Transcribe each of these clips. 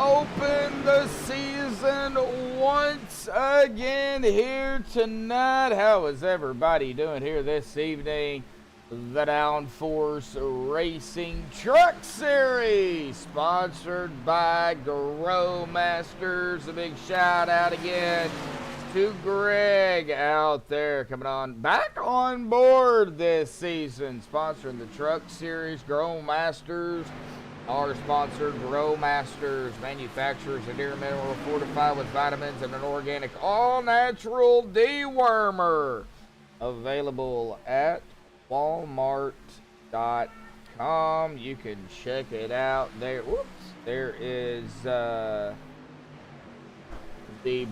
open the season once again here tonight. How is everybody doing here this evening? The Downforce Racing Truck Series, sponsored by Growmasters. A big shout out again to Greg out there, coming on back on board this season, sponsoring the Truck Series. Growmasters, our sponsor, Growmasters, manufacturers of deer mineral fortified with vitamins and an organic all-natural dewormer, available at Walmart.com. You can check it out there. Whoops, there is the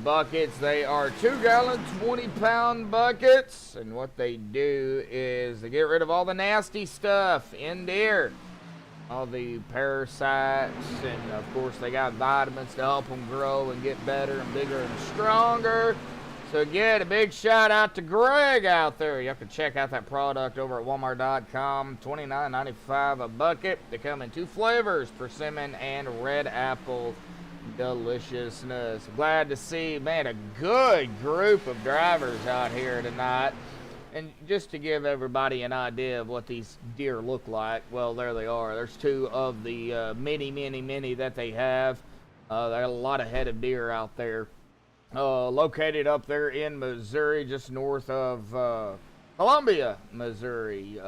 buckets. They are 2-gallon, 20-pound buckets, and what they do is they get rid of all the nasty stuff in there, all the parasites, and of course they got vitamins to help them grow and get better and bigger and stronger. So again, a big shout out to Greg out there. You can check out that product over at Walmart.com. $29.95 a bucket. They come in 2 flavors, persimmon and red apple deliciousness. Glad to see, man, a good group of drivers out here tonight. And just to give everybody an idea of what these deer look like, well, there they are. There's 2 of the many that they have. There are a lot of head of deer out there. Located up there in Missouri, just north of Columbia, Missouri.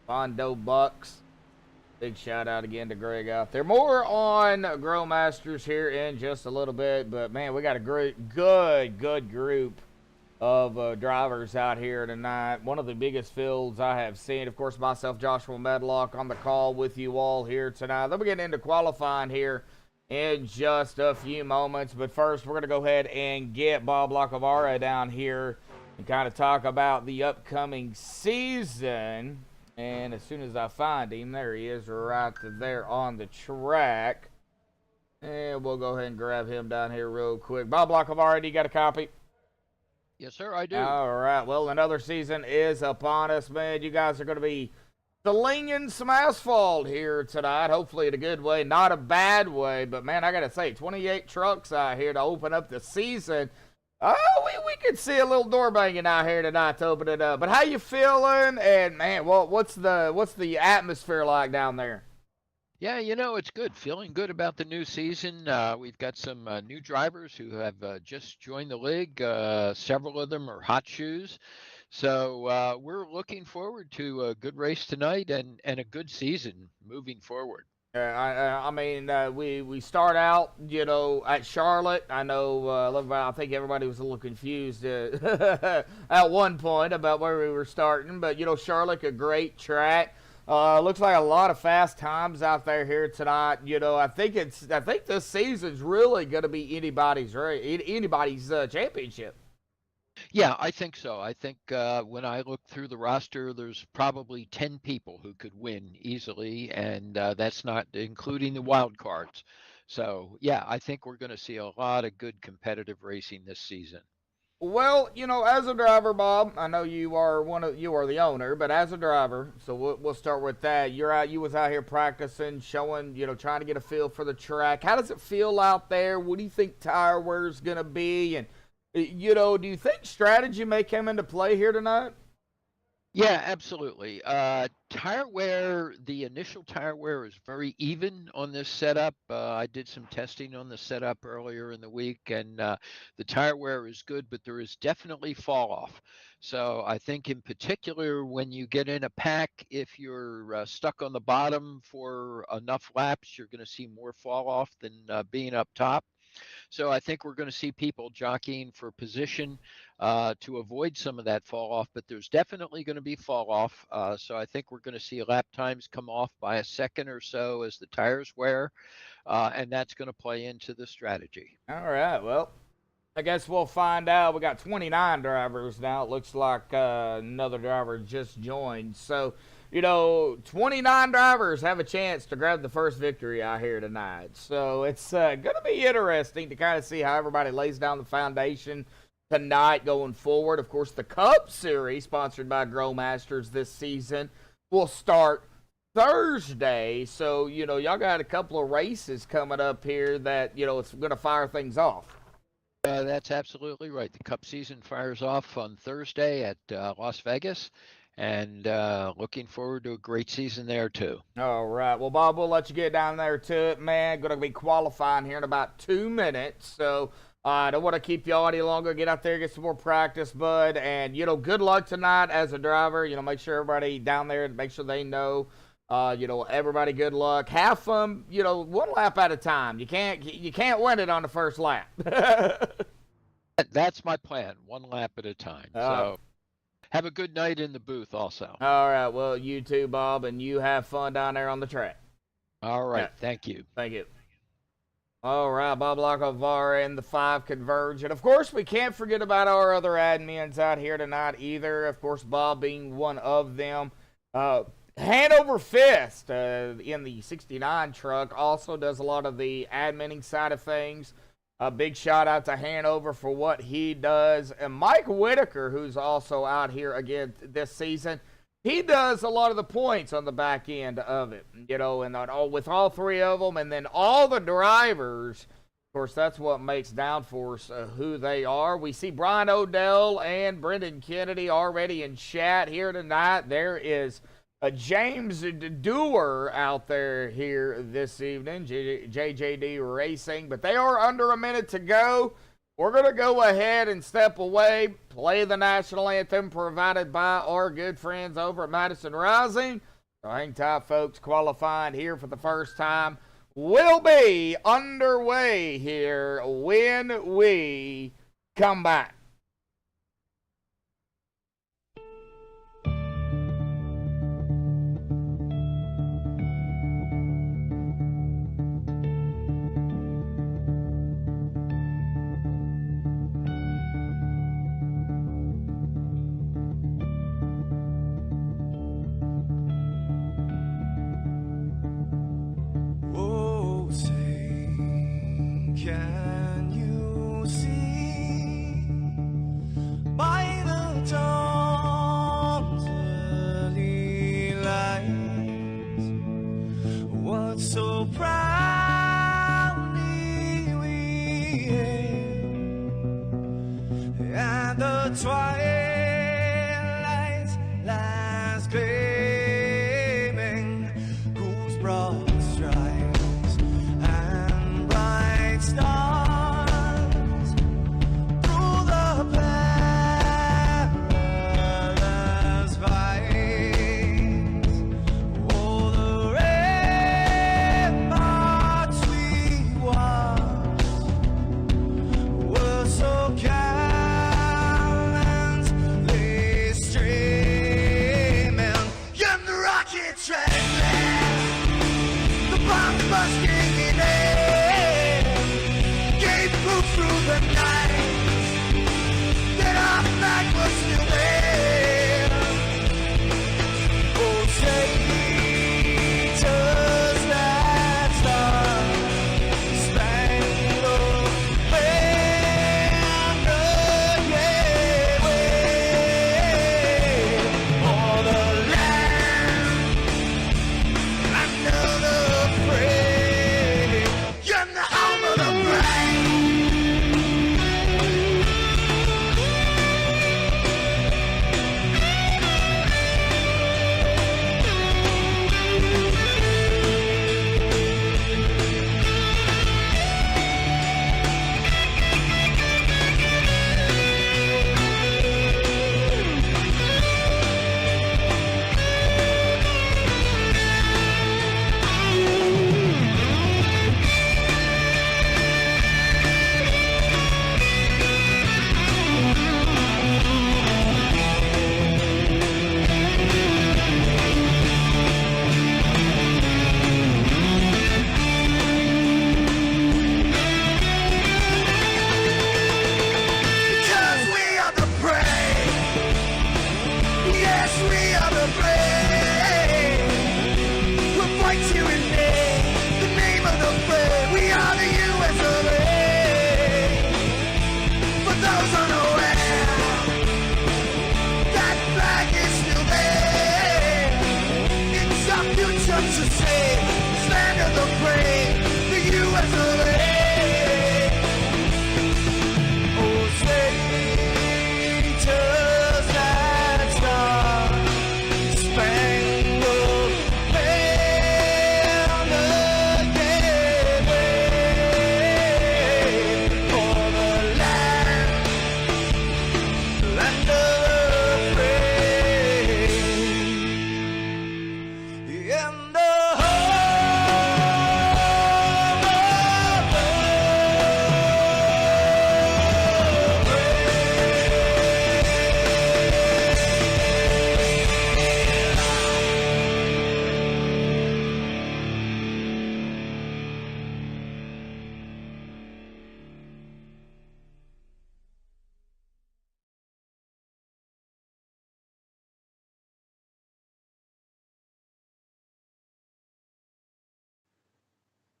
Bondo Bucks. Big shout out again to Greg out there. More on Growmasters here in just a little bit, but man, we got a great, good group of drivers out here tonight. One of the biggest fields I have seen. Of course, myself, Joshua Medlock, on the call with you all here tonight. Then we get into qualifying here in just a few moments, but first we're going to go ahead and get Bob Lacavara down here and kind of talk about the upcoming season. And as soon as I find him, there he is right there on the track, and we'll go ahead and grab him down here real quick. Bob Lacavara, do you got a copy? Yes, sir, I do. All right, well, another season is upon us, man. You guys are going to be slinging some asphalt here tonight, hopefully in a good way, not a bad way. But, man, I got to say, 28 trucks out here to open up the season. Oh, we could see a little door banging out here tonight to open it up. But how you feeling? And, man, well, what's the atmosphere like down there? Yeah, it's good. Feeling good about the new season. We've got some new drivers who have just joined the league. Several of them are hot shoes. So we're looking forward to a good race tonight and a good season moving forward. I mean, we start out, at Charlotte. I know, I think everybody was a little confused at one point about where we were starting. But, Charlotte, a great track. Looks like a lot of fast times out there here tonight. I think this season's really going to be anybody's championship. Yeah, I think so. I think when I look through the roster, there's probably 10 people who could win easily, and that's not including the wild cards. So, yeah, I think we're going to see a lot of good competitive racing this season. Well, as a driver, Bob, I know you are the owner, but as a driver, so we'll start with that. You was out here practicing, showing, trying to get a feel for the track. How does it feel out there? What do you think tire wear's going to be? And do you think strategy may come into play here tonight? Yeah, absolutely. Tire wear, the initial tire wear is very even on this setup. I did some testing on the setup earlier in the week, and the tire wear is good, but there is definitely fall off. So I think in particular, when you get in a pack, if you're stuck on the bottom for enough laps, you're going to see more fall off than being up top. So I think we're going to see people jockeying for position to avoid some of that fall off, but there's definitely going to be fall off. So I think we're going to see lap times come off by a second or so as the tires wear, and that's going to play into the strategy. All right, well, I guess we'll find out. We got 29 drivers now. It looks like another driver just joined. So, 29 drivers have a chance to grab the first victory out here tonight. So it's going to be interesting to kind of see how everybody lays down the foundation tonight going forward. Of course, the Cup Series, sponsored by Growmasters this season, will start Thursday. So, y'all got a couple of races coming up here that, it's going to fire things off. That's absolutely right. The Cup season fires off on Thursday at Las Vegas, and looking forward to a great season there too. All right. Well, Bob, we'll let you get down there to it, man. Going to be qualifying here in about 2 minutes. So I don't want to keep you all any longer. Get out there, get some more practice, bud. And, good luck tonight as a driver. Make sure everybody down there, make sure they know. Everybody good luck. Have fun, one lap at a time. You can't win it on the first lap. That's my plan, one lap at a time. So have a good night in the booth also. All right. Well, you too, Bob, and you have fun down there on the track. All right. Yeah. Thank you. Thank you. All right, Bob Lacovara and the 5 Converge. And, of course, we can't forget about our other admins out here tonight either. Of course, Bob being one of them. Hanover Fist in the 69 truck also does a lot of the adminning side of things. A big shout out to Hanover for what he does. And Mike Whitaker, who's also out here again this season, he does a lot of the points on the back end of it, and with all 3 of them, and then all the drivers. Of course, that's what makes Downforce who they are. We see Brian Odell and Brendan Kennedy already in chat here tonight. There is a JM² out there here this evening, JJD Racing, but they are under a minute to go. We're going to go ahead and step away, play the national anthem provided by our good friends over at Madison Rising. So hang tight, folks. Qualifying here for the first time will be underway here when we come back.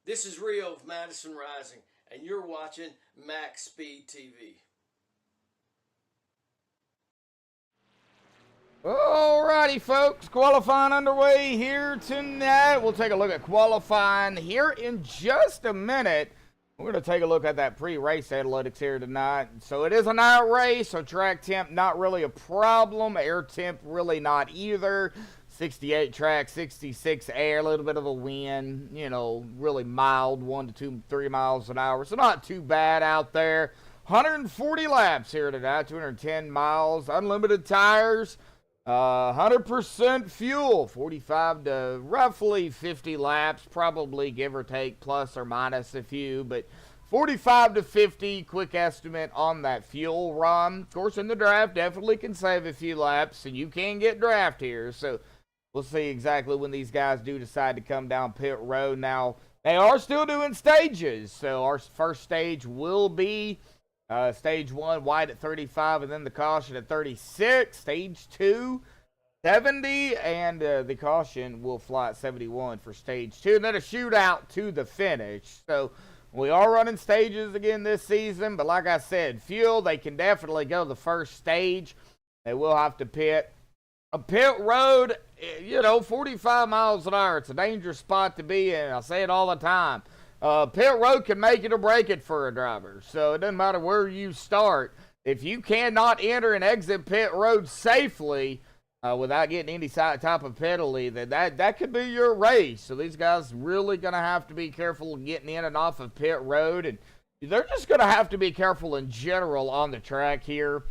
This is Rio of Madison Rising, and you're watching MaxspeedTV. Alrighty, folks, qualifying underway here tonight. We'll take a look at qualifying here in just a minute. We're going to take a look at that pre-race analytics here tonight. So it is a night race, so track temp not really a problem. Air temp really not either. 68 track, 66 air, a little bit of a wind, you know, really mild, 1 to 2, 3 miles an hour. So not too bad out there. 140 laps here tonight, 210 miles, unlimited tires. 100% fuel, 45 to roughly 50 laps, probably give or take, plus or minus a few, but 45 to 50, quick estimate on that fuel run. Of course, in the draft, definitely can save a few laps, and you can get draft here, so we'll see exactly when these guys do decide to come down pit road. Now, they are still doing stages, so our first stage will be stage 1, white at 35, and then the caution at 36. Stage 2, 70, and the caution will fly at 71 for stage 2. And then a shootout to the finish. So we are running stages again this season, but like I said, fuel, they can definitely go the first stage. They will have to pit. A pit road, you know, 45 miles an hour. It's a dangerous spot to be in. I say it all the time. Pit road can make it or break it for a driver. So it doesn't matter where you start. If you cannot enter and exit pit road safely without getting any type of penalty, then that could be your race. So these guys really going to have to be careful getting in and off of pit road. And they're just going to have to be careful in general on the track here.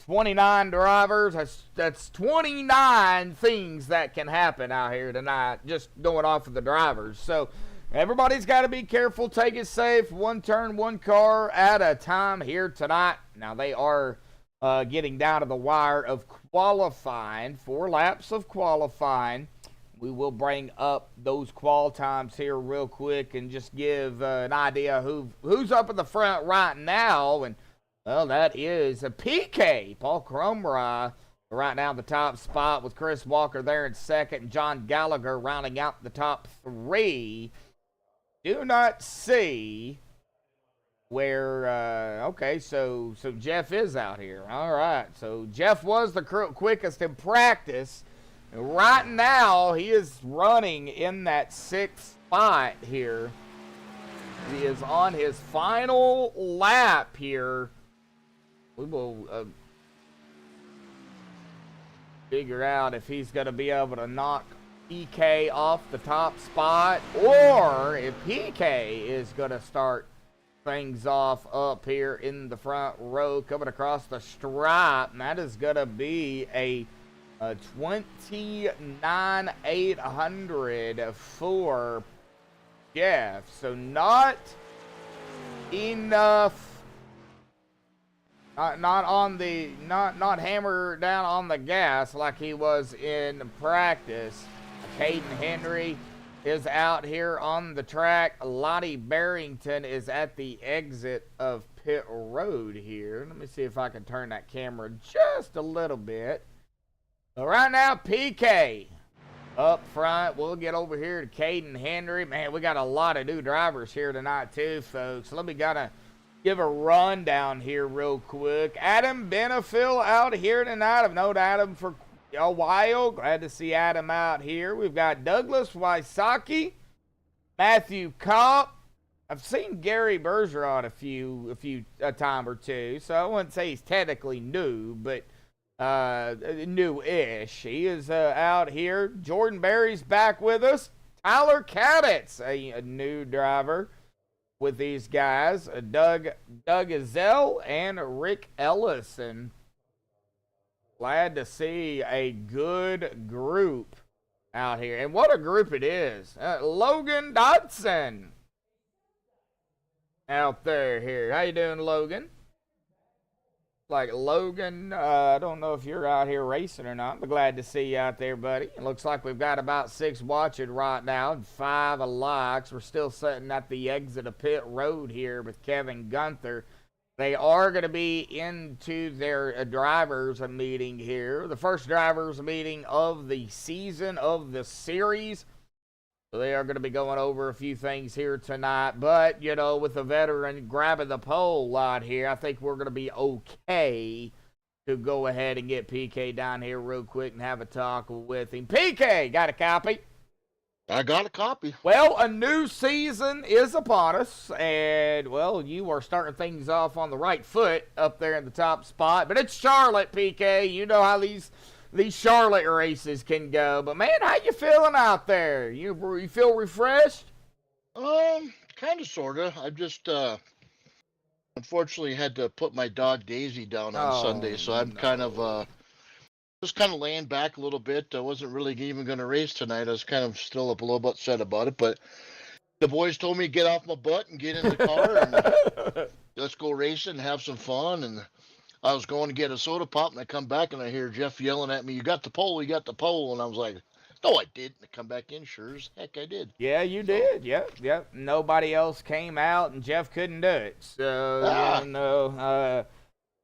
29 drivers, that's 29 things that can happen out here tonight, just going off of the drivers. So everybody's got to be careful, take it safe, one turn, one car at a time here tonight. Now they are getting down to the wire of qualifying, 4 laps of qualifying. We will bring up those qual times here real quick and just give an idea who's up in the front right now. And well, that is a PK, Paul Cromry, right now the top spot with Chris Walker there in second, and John Gallagher rounding out the top 3. Do not see where, okay, so Jeff is out here. All right, so Jeff was the quickest in practice. And right now, he is running in that 6th spot here. He is on his final lap here. We will figure out if he's going to be able to knock PK off the top spot, or if PK is going to start things off up here in the front row, coming across the stripe. And that is going to be a 29,800 for Jeff. So not enough. Not hammer down on the gas like he was in practice. Caden Henry is out here on the track. Lonnie Barrington is at the exit of pit road here. Let me see if I can turn that camera just a little bit. So right now, PK up front. We'll get over here to Caden Henry. Man, we got a lot of new drivers here tonight too, folks. Let me give a rundown here real quick. Adam Benefiel out here tonight. I've known Adam for a while. Glad to see Adam out here. We've got Douglas Wysocki, Matthew Kopp. I've seen Gary Bergeron a time or two, so I wouldn't say he's technically new, but new-ish. He is out here. Jordan Berry's back with us. Tyler Cadditt's a new driver with these guys, Doug Ezell and Rick Ellison. Glad to see a good group out here. And what a group it is. Logan Dodson out there here. How you doing, Logan? Like Logan, I don't know if you're out here racing or not, but glad to see you out there, buddy. It looks like we've got about 6 watching right now and 5 likes. We're still sitting at the exit of pit road here with Kevin Gunther. They are going to be into their drivers meeting here. The first drivers meeting of the season, of the series. So they are going to be going over a few things here tonight. But, you know, with the veteran grabbing the pole lot here, I think we're going to be okay to go ahead and get PK down here real quick and have a talk with him. PK, got a copy? I got a copy. Well, a new season is upon us, and, well, you are starting things off on the right foot up there in the top spot. But it's Charlotte, PK. You know how these Charlotte races can go. But, man, how you feeling out there? You feel refreshed? Kind of, sort of. I just, unfortunately had to put my dog Daisy down on Sunday, so I'm kind of, just kind of laying back a little bit. I wasn't really even going to race tonight. I was kind of still a little upset about it, but the boys told me to get off my butt and get in the car and let's go racing and have some fun. And I was going to get a soda pop, and I come back and I hear Jeff yelling at me, "You got the pole, you got the pole." And I was like, "No, I didn't." I come back in, sure as heck I did. Yeah, you did. Yep. Nobody else came out, and Jeff couldn't do it. So, you know,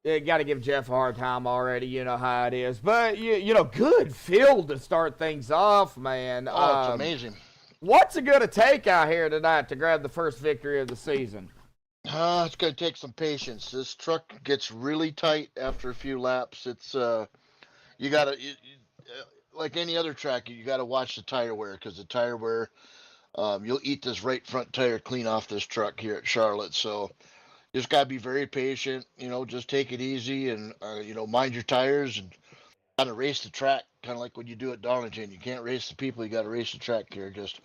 you got to give Jeff a hard time already. You know how it is. But, you know, good field to start things off, man. Oh, it's amazing. What's it going to take out here tonight to grab the first victory of the season? It's going to take some patience. This truck gets really tight after a few laps. It's, you got to, like any other track, you got to watch the tire wear, because the tire wear, you'll eat this right front tire clean off this truck here at Charlotte. So just got to be very patient, you know, just take it easy and, you know, mind your tires and kind of race the track, kind of like what you do at Darlington. You can't race the people, you got to race the track here. Just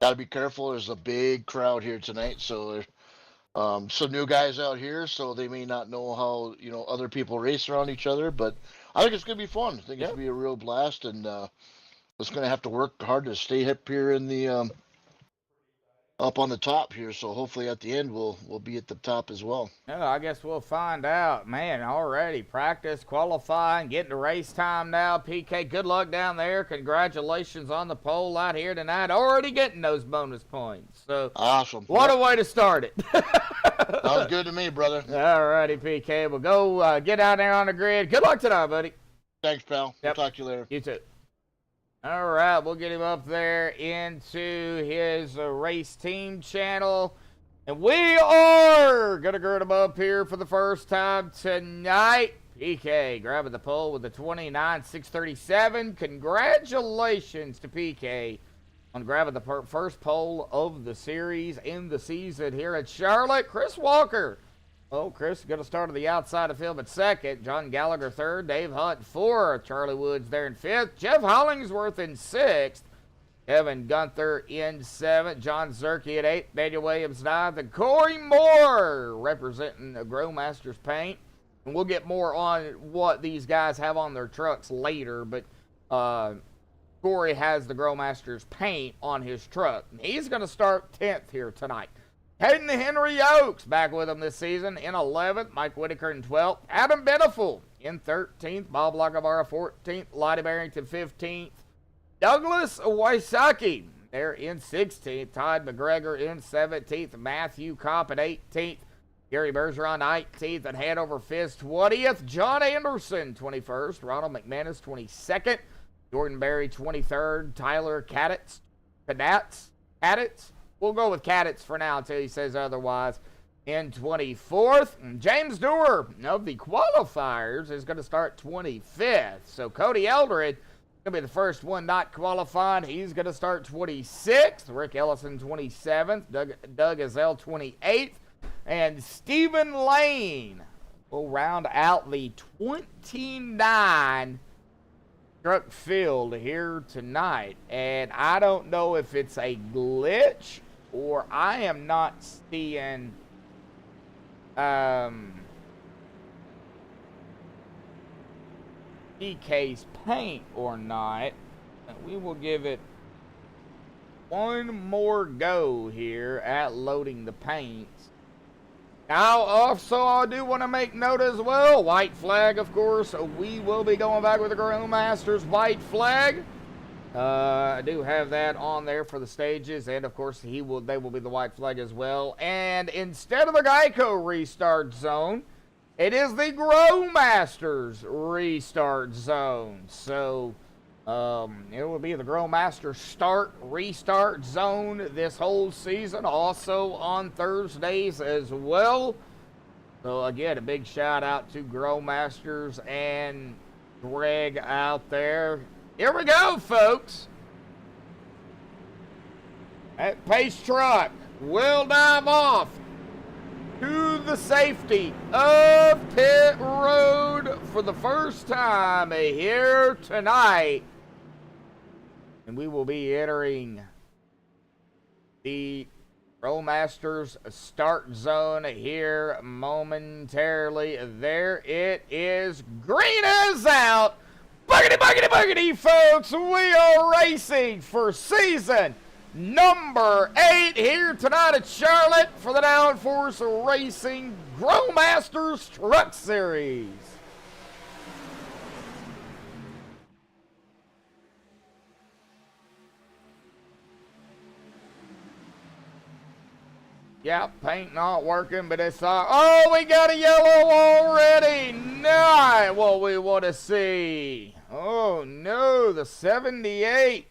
got to be careful. There's a big crowd here tonight, so there's some new guys out here, so they may not know how, you know, other people race around each other, but I think it's going to be fun. I think it's going to be a real blast, and it's going to have to work hard to stay up here in the up on the top here, so hopefully at the end we'll be at the top as well. Yeah, I guess we'll find out. Man, already practice, qualifying, getting to race time now. PK, good luck down there. Congratulations on the pole out here tonight. Already getting those bonus points. So Awesome. What a way to start it. Sounds good to me, brother. All righty, PK. We'll go get out there on the grid. Good luck tonight, buddy. Thanks, pal. Yep. We'll talk to you later. You too. All right, we'll get him up there into his race team channel. And we are going to gird him up here for the first time tonight. PK grabbing the pole with the 29.637. Congratulations to PK on grabbing the first pole of the series in the season here at Charlotte. Chris Walker. Oh, Chris is going to start on the outside of field at second. John Gallagher third. Dave Hunt fourth. Charlie Woods there in fifth. Jeff Hollingsworth in sixth. Evan Gunther in seventh. John Zerke at eighth. Daniel Williams ninth. And Corey Moore representing the Growmasters paint. And we'll get more on what these guys have on their trucks later. But Corey has the Growmasters paint on his truck. And he's going to start 10th here tonight. Hayden Henry Oaks back with him this season in 11th. Mike Whitaker in 12th. Adam Beneful in 13th. Bob Lagavara 14th. Lottie Barrington 15th. Douglas Wysocki there in 16th. Todd McGregor in 17th. Matthew Kopp at 18th. Gary Bergeron 19th. And Hanover Fist 20th. John Anderson 21st. Ronald McManus 22nd. Jordan Berry 23rd. Tyler Cadets. We'll go with Cadets for now until he says otherwise. In 24th, and James Dewar of the qualifiers is going to start 25th. So Cody Eldred going to be the first one not qualified. He's going to start 26th. Rick Ellison 27th. Doug Azell 28th. And Stephen Lane will round out the 29 truck field here tonight. And I don't know if it's a glitch or I am not seeing DK's paint or not. We will give it one more go here at loading the paints. Now, also, I do want to make note as well, white flag, of course. We will be going back with the Growmasters white flag. I do have that on there for the stages, and of course they will be the white flag as well. And instead of the Geico restart zone, it is the Growmasters restart zone. So It will be the Growmaster restart zone this whole season, also on Thursdays as well. So again, a big shout out to Growmasters and Greg out there. Here we go, folks. That pace truck will dive off to the safety of pit road for the first time here tonight. And we will be entering the Growmasters start zone here momentarily. There it is. Green is out. Buggity, buggity, buggity, folks. We are racing for season number 8 here tonight at Charlotte for the Downforce Racing Growmasters Truck Series. Yeah, paint not working, but it's oh, we got a yellow already. Not what we want to see. Oh no, the 78.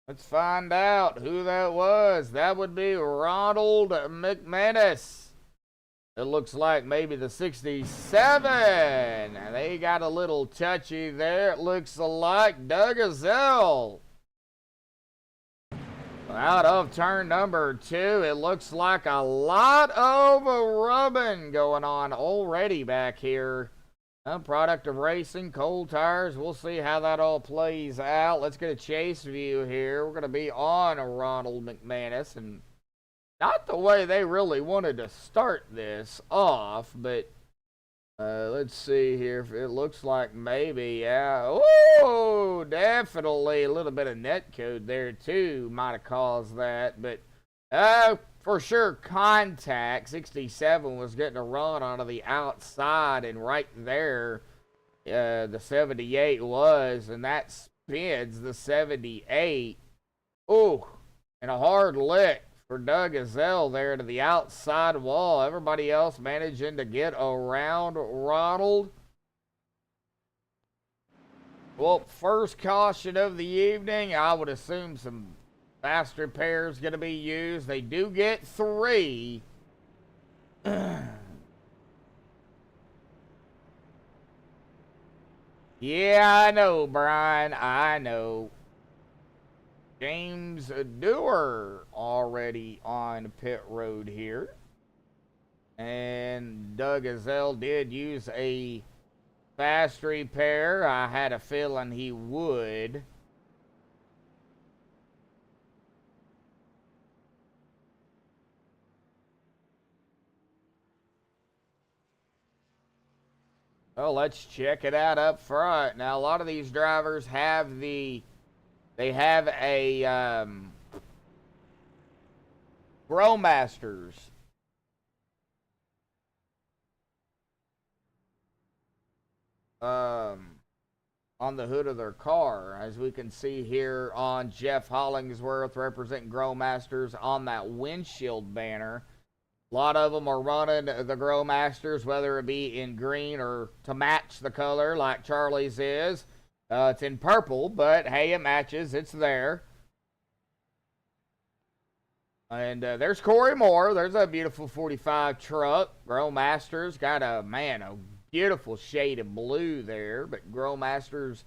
Let's find out who that was. That would be Ronald McManus. It looks like maybe the 67. They got a little touchy there. It looks like Doug Azell. Out of turn number 2, it looks like a lot of rubbing going on already back here. A product of racing, cold tires. We'll see how that all plays out. Let's get a chase view here. We're going to be on Ronald McManus, and not the way they really wanted to start this off, but let's see here. It looks like maybe, yeah. Oh, definitely a little bit of net code there too might have caused that, but for sure contact. 67 was getting a run onto the outside, and right there the 78 was, and that spins the 78. Oh, and a hard lick for Doug Azell there to the outside wall. Everybody else managing to get around Ronald. Well, first caution of the evening. I would assume some fast repairs going to be used. They do get 3. Yeah, I know, Brian. I know. James Dewar already on pit road here. And Doug Azell did use a fast repair. I had a feeling he would. Well, let's check it out up front. Now, a lot of these drivers have a Growmasters on the hood of their car, as we can see here on Jeff Hollingsworth representing Growmasters on that windshield banner. A lot of them are running the Growmasters, whether it be in green or to match the color like Charlie's is. It's in purple, but hey, it matches. It's there. And there's Corey Moore. There's a beautiful 45 truck. Growmasters got a beautiful shade of blue there. But Growmasters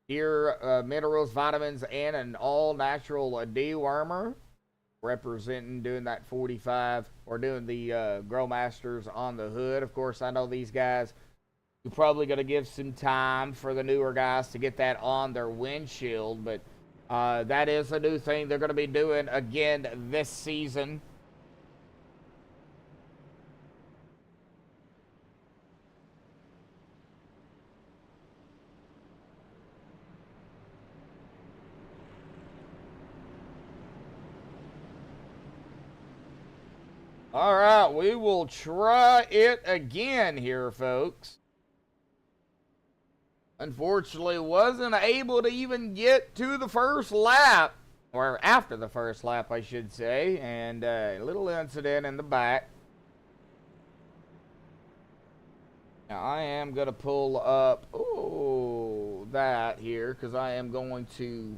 here, minerals, vitamins, and an all-natural dewormer. Representing, doing that 45, or doing the Growmasters on the hood. Of course, I know these guys, you're probably going to give some time for the newer guys to get that on their windshield, but that is a new thing they're going to be doing again this season. All right, we will try it again here, folks. Unfortunately, wasn't able to even get to the first lap, or after the first lap, I should say, and a little incident in the back. Now, I am going to pull up, of that here because I am going to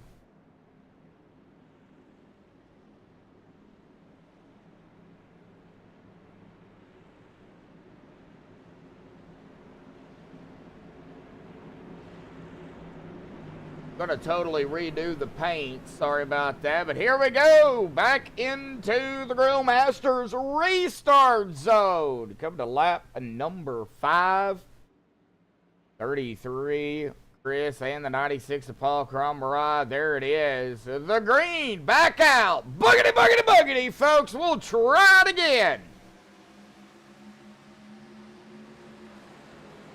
gonna totally redo the paint. Sorry about that, but here we go. Back into the Grill Masters restart zone. Come to lap number 5. 33, Chris, and the 96 of Paul Cromrod. There it is. The green back out. Boogity, boogity, boogity, folks. We'll try it again.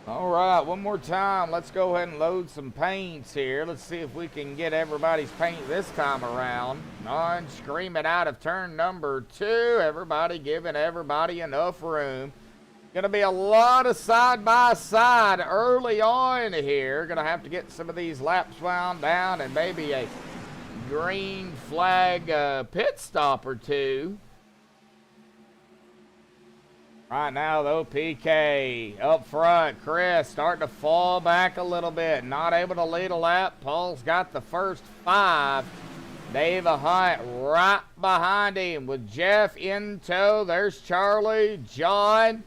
All right, one more time. Let's go ahead and load some paints here. Let's see if we can get everybody's paint this time around. On screaming out of turn number 2. Everybody giving everybody enough room. Gonna be a lot of side-by-side early on here. Gonna have to get some of these laps wound down and maybe a green flag pit stop or two. Right now, though, PK up front. Chris starting to fall back a little bit. Not able to lead a lap. Paul's got the first 5. Dave Hunt right behind him with Jeff in tow. There's Charlie, John.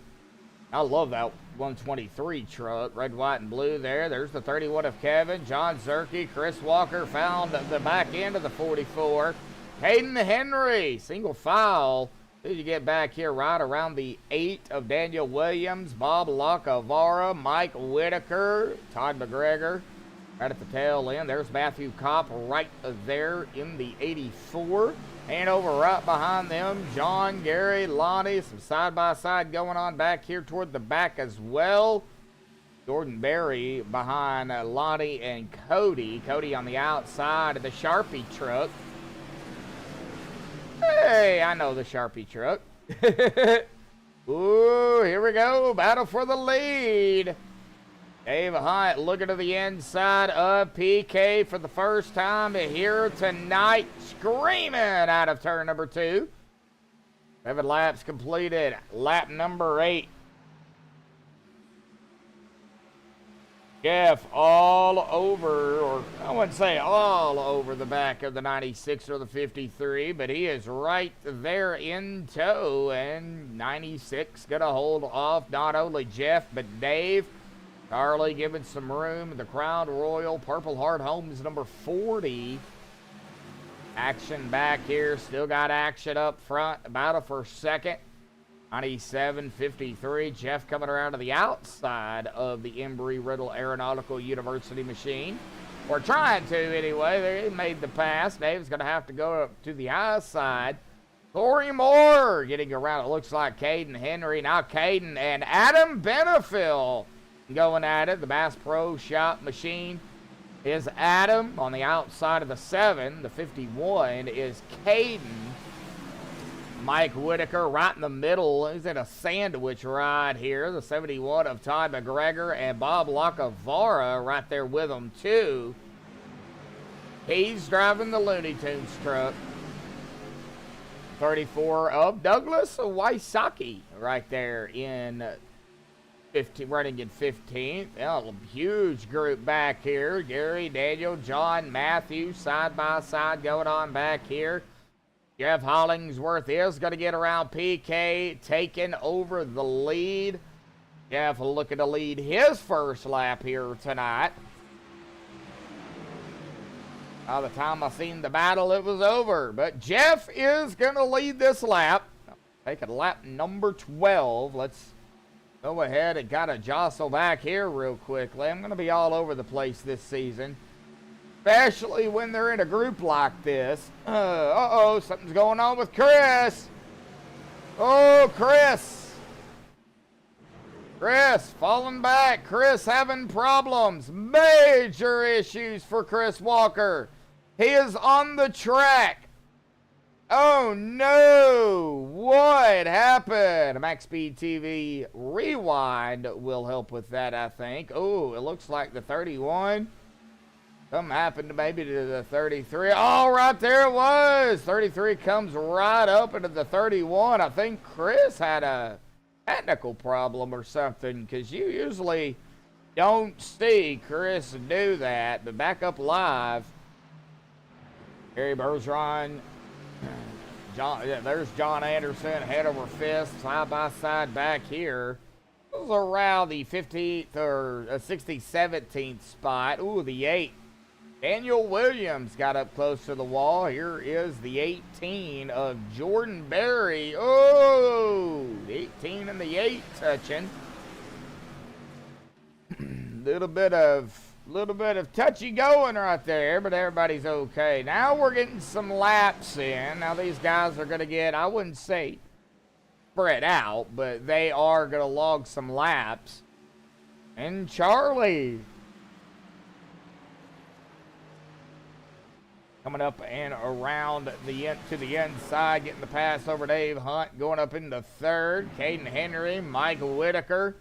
I love that 123 truck. Red, white, and blue there. There's the 31 of Kevin. John Zerke. Chris Walker found the back end of the 44. Hayden Henry, single file. Did you get back here right around the 8 of Daniel Williams, Bob Lacavara, Mike Whitaker, Todd McGregor, right at the tail end. There's Matthew Kopp right there in the 84. And over right behind them, John, Gary, Lonnie, some side-by-side going on back here toward the back as well. Jordan Berry behind Lonnie and Cody. Cody on the outside of the Sharpie truck. Hey, I know the Sharpie truck. Ooh, here we go. Battle for the lead. Dave Hunt looking to the inside of PK for the first time here tonight. Screaming out of turn number 2. 7 laps completed. Lap number 8. Jeff all over, or I wouldn't say all over the back of the 96 or the 53, but he is right there in tow, and 96 going to hold off not only Jeff, but Dave. Charlie giving some room. The Crown Royal Purple Heart Homes number 40. Action back here. Still got action up front. Battle for second. 97-53. Jeff coming around to the outside of the Embry-Riddle Aeronautical University machine. Or trying to anyway. They made the pass. Dave's going to have to go up to the high side. Corey Moore getting around. It looks like Caden Henry. Now Caden and Adam Benefiel going at it. The Bass Pro Shop machine is Adam on the outside of the 7. The 51 is Caden. Mike Whitaker right in the middle. He's in a sandwich ride here. The 71 of Todd McGregor and Bob Lacavara right there with him too. He's driving the Looney Tunes truck. 34 of Douglas Wysocki right there in 15, running in 15th. Oh, huge group back here. Gary, Daniel, John, Matthew, side by side going on back here. Jeff Hollingsworth is going to get around PK, taking over the lead. Jeff looking to lead his first lap here tonight. By the time I seen the battle, it was over. But Jeff is going to lead this lap. Taking lap number 12. Let's go ahead and kind of jostle back here real quickly. I'm going to be all over the place this season, especially when they're in a group like this. Uh-oh, something's going on with Chris. Oh, Chris. Chris falling back. Chris having problems. Major issues for Chris Walker. He is on the track. Oh, no. What happened? MaxspeedTV Rewind will help with that, I think. Oh, it looks like the 31. Something happened maybe to the 33. Oh, right there it was. 33 comes right up into the 31. I think Chris had a technical problem or something, because you usually don't see Chris do that, but back up live. Gary Bergeron. There's John Anderson, head over fist, side by side back here. This is around the 15th or 60th, 17th spot. Ooh, the 8. Daniel Williams got up close to the wall. Here is the 18 of Jordan Berry. Oh, the 18 and the 8 touching. Little bit of touchy going right there, but everybody's okay. Now we're getting some laps in. Now these guys are going to get, I wouldn't say spread out, but they are going to log some laps. And Charlie coming up and around to the inside, getting the pass over Dave Hunt, going up into third. Caden Henry, Michael Whitaker,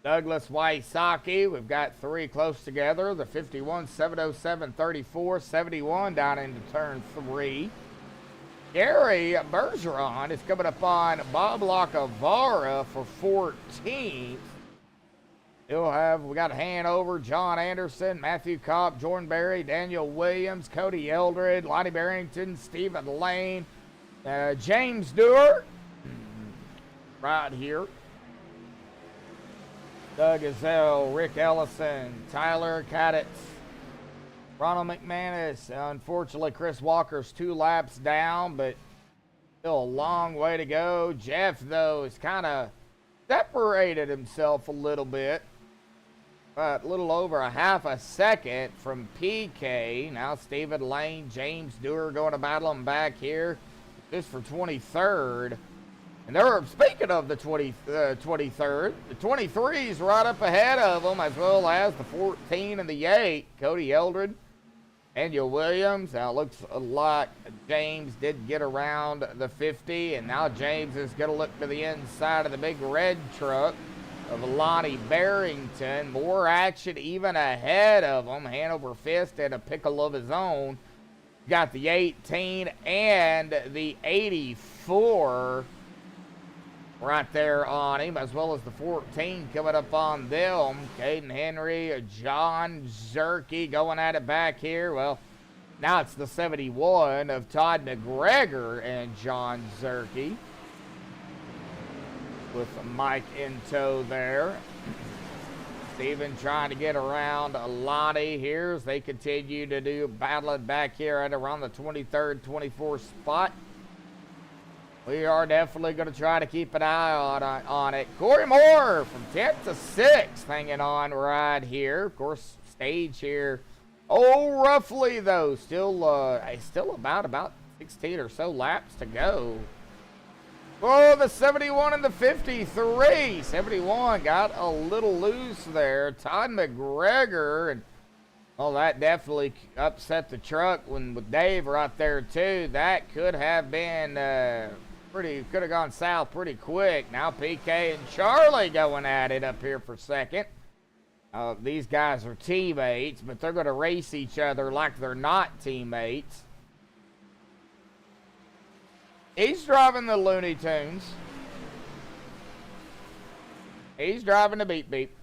Douglas Wysocki. We've got 3 close together. The 51, 707, 34, 71 down into turn 3. Gary Bergeron is coming up on Bob Lacavara for 14th. We got Hanover, John Anderson, Matthew Kopp, Jordan Berry, Daniel Williams, Cody Eldred, Lonnie Barrington, Stephen Lane, James Dewar, right here. Doug Gazelle, Rick Ellison, Tyler Kaditz, Ronald McManus. Unfortunately, Chris Walker's 2 laps down, but still a long way to go. Jeff, though, has kind of separated himself a little bit. But a little over a half a second from PK. Now Stephen Lane, James Dewar going to battle him back here. Just for 23rd. And they're, speaking of the 23rd, the 23's right up ahead of them, as well as the 14 and the 8. Cody Eldred, Daniel Williams. Now it looks like James did get around the 50, and now James is going to look to the inside of the big red truck of Lonnie Barrington. More action even ahead of him. Hanover Fist had a pickle of his own. Got the 18 and the 84 right there on him, as well as the 14 coming up on them. Caden Henry, John Zerke going at it back here. Well, now it's the 71 of Todd McGregor and John Zerke, with Mike in tow there. Steven trying to get around Lonnie here as they continue to do battling back here at around the 23rd, 24th spot. We are definitely going to try to keep an eye on it. Corey Moore from 10th to 6th hanging on right here. Of course, stage here. Oh, roughly though, still about 16 or so laps to go. Oh, the 71 and the 53. 71 got a little loose there. Todd McGregor, and well, that definitely upset the truck with Dave right there too. That could have been could have gone south pretty quick. Now PK and Charlie going at it up here for second. These guys are teammates, but they're going to race each other like they're not teammates. He's driving the Looney Tunes. He's driving the Beep Beep.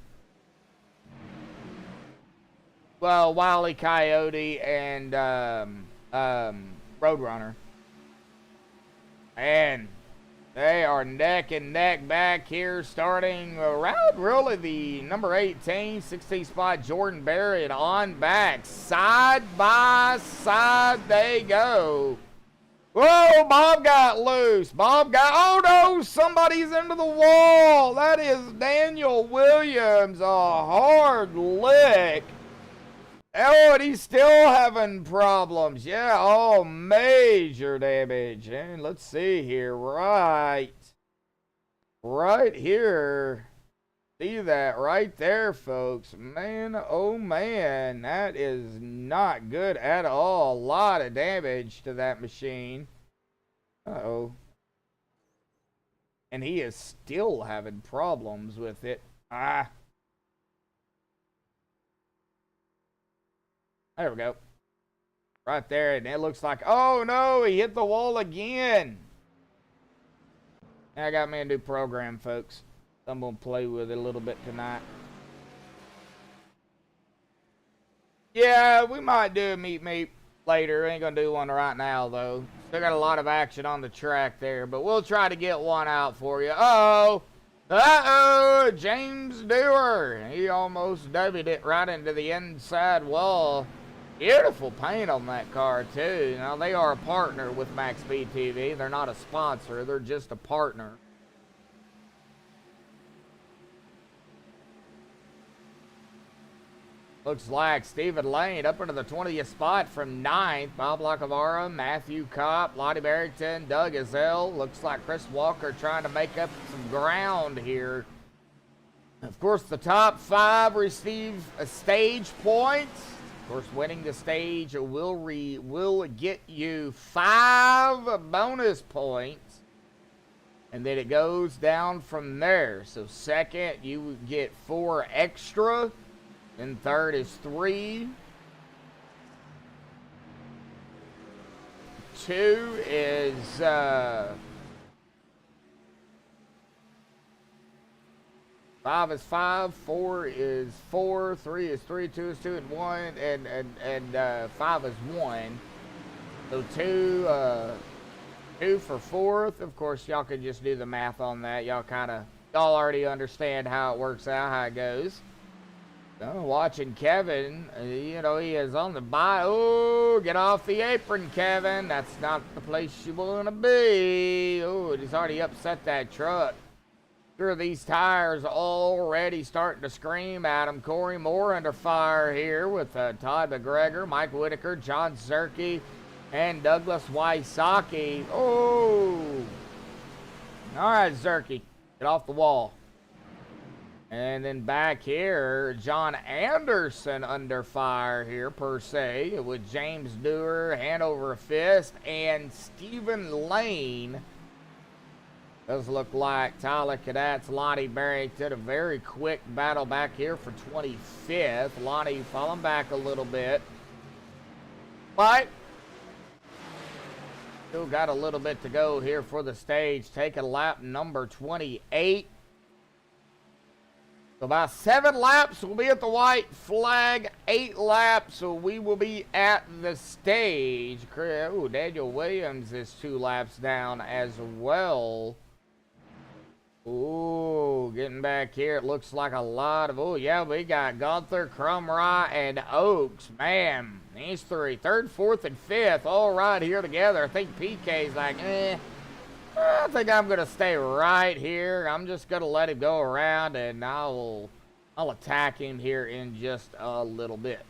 Well, Wile E. Coyote and Roadrunner. And they are neck and neck back here, starting around really the number 18, 16 spot, Jordan Berry, and on back. Side by side they go. Whoa, Bob got loose. Oh no, somebody's into the wall. That is Daniel Williams, a hard lick. Oh, and he's still having problems. Yeah, oh, major damage. And let's see here, right here. See that right there, folks. Man, oh man, that is not good at all. A lot of damage to that machine. Uh-oh. And he is still having problems with it. There we go. Right there, and it looks like, oh no, he hit the wall again. I got me a new program, folks. I'm going to play with it a little bit tonight. Yeah, we might do a meet later. Ain't gonna do one right now, though. Still got a lot of action on the track there, but we'll try to get one out for you. Uh-oh, James Dewar. He almost W'd it right into the inside wall. Beautiful paint on that car, too. Now, they are a partner with MaxspeedTV. They're not a sponsor. They're just a partner. Looks like Stephen Lane up into the 20th spot from 9th. Bob Lacavara, Matthew Kopp, Lottie Barrington, Doug Azell. Looks like Chris Walker trying to make up some ground here. Of course, the top 5 receive a stage points. Of course, winning the stage will get you 5 bonus points. And then it goes down from there. So second, you get 4 extra. And third is 3. 2 is 5 is 5, 4 is 4, 3 is 3, 2 is 2, and 1, and 5 is 1. So 2 for 4th. Of course, y'all can just do the math on that. Y'all already understand how it works out, how it goes. Watching Kevin, you know, he is on the bye. Oh, get off the apron, Kevin. That's not the place you want to be. Oh, he's already upset that truck. Sure, these tires already starting to scream at him. Corey Moore under fire here with Todd McGregor, Mike Whitaker, John Zerke, and Douglas Wysocki. Oh. All right, Zerke, get off the wall. And then back here, John Anderson under fire here, per se, with James Dewar, Hanover Fist, and Stephen Lane. Does look like Tyler Cadets, Lonnie Barrington, a very quick battle back here for 25th. Lonnie falling back a little bit. But still got a little bit to go here for the stage. Taking lap number 28. So about 7 laps, we'll be at the white flag. 8 laps, so we will be at the stage. Oh, Daniel Williams is 2 laps down as well. Ooh, getting back here, it looks like a lot of, oh yeah, we got Gunther, Crumrye, and Oaks. Man, these 3, 3rd, 4th, and 5th, all right here together. I think PK's like, I think I'm going to stay right here. I'm just going to let him go around, and I'll attack him here in just a little bit.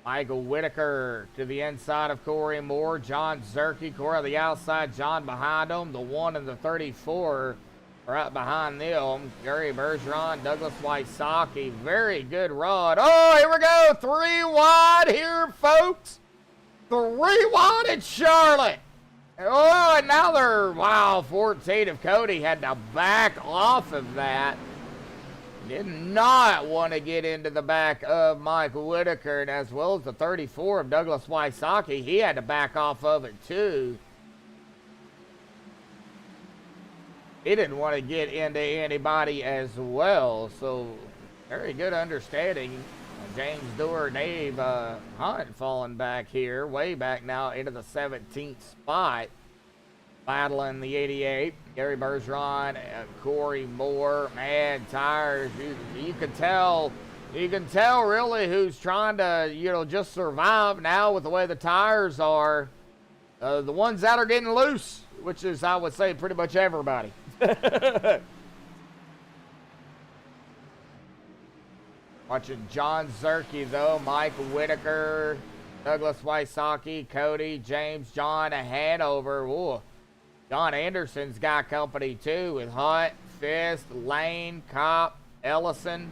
Michael Whitaker to the inside of Corey Moore. John Zerke, Corey on the outside. John behind him. The 1 and the 34 right behind them. Gary Bergeron, Douglas Wysocki. Very good rod. Oh, here we go. 3 wide here, folks. 3 wide at Charlotte. Oh, and now they're, wow, 14 of Cody had to back off of that. Did not want to get into the back of Mike Whitaker, and as well as the 34 of Douglas Wysocki, he had to back off of it too. He didn't want to get into anybody as well, so very good understanding. James Dewar, Dave Hunt falling back here, way back now into the 17th spot. Battling the 88, Gary Bergeron, Corey Moore, man, tires. You can tell really who's trying to, you know, just survive now with the way the tires are. The ones that are getting loose, which is, I would say, pretty much everybody. Watching John Zerke, though, Mike Whitaker, Douglas Wysocki, Cody, James, John Hanover. Ooh. John Anderson's got company, too, with Hunt, Fist, Lane, Kopp, Ellison.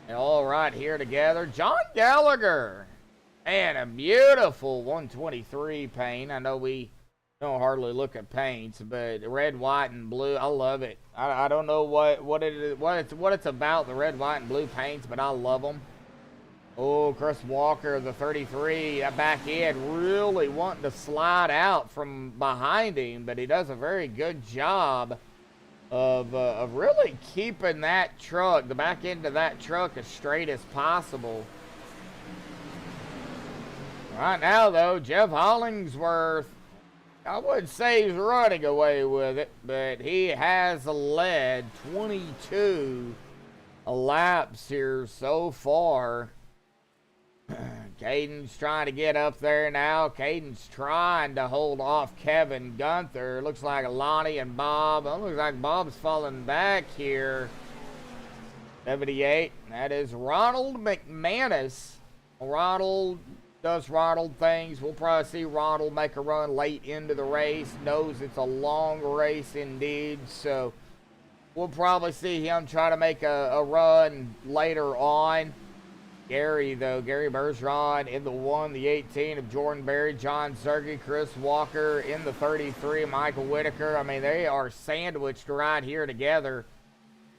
And all right here together. John Gallagher. And a beautiful 123 paint. I know we don't hardly look at paints, but red, white, and blue, I love it. I don't know what it's about, the red, white, and blue paints, but I love them. Oh, Chris Walker, the 33, back end, really wanting to slide out from behind him, but he does a very good job of really keeping that truck, the back end of that truck, as straight as possible. Right now, though, Jeff Hollingsworth, I wouldn't say he's running away with it, but he has led 22 laps here so far. Caden's trying to get up there now. Caden's trying to hold off Kevin Gunther. Looks like Lonnie and Bob. Looks like Bob's falling back here. 78. That is Ronald McManus. Ronald does Ronald things. We'll probably see Ronald make a run late into the race. Knows it's a long race indeed. So we'll probably see him try to make a run later on. Gary, though, Gary Bergeron in the 1, the 18 of Jordan Berry, John Zerge, Chris Walker in the 33, Michael Whitaker. I mean, they are sandwiched right here together.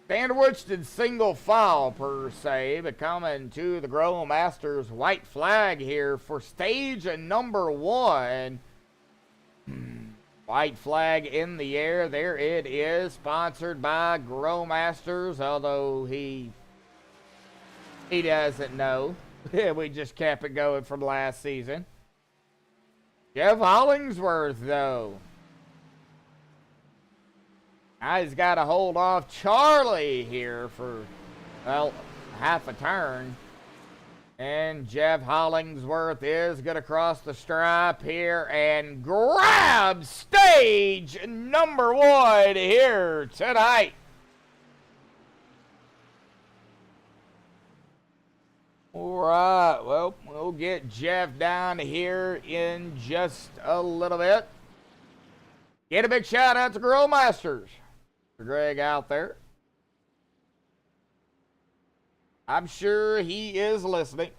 Sandwiched in single file, per se, but coming to the Grow Masters white flag here for stage number 1. White flag in the air. There it is, sponsored by Grow Masters, although he doesn't know. We just kept it going from last season. Jeff Hollingsworth, though. Now he's got to hold off Charlie here for, well, half a turn. And Jeff Hollingsworth is going to cross the stripe here and grab stage number 1 here tonight. All right, well, we'll get Jeff down here in just a little bit. Get a big shout out to Grill Masters for Greg out there. I'm sure he is listening.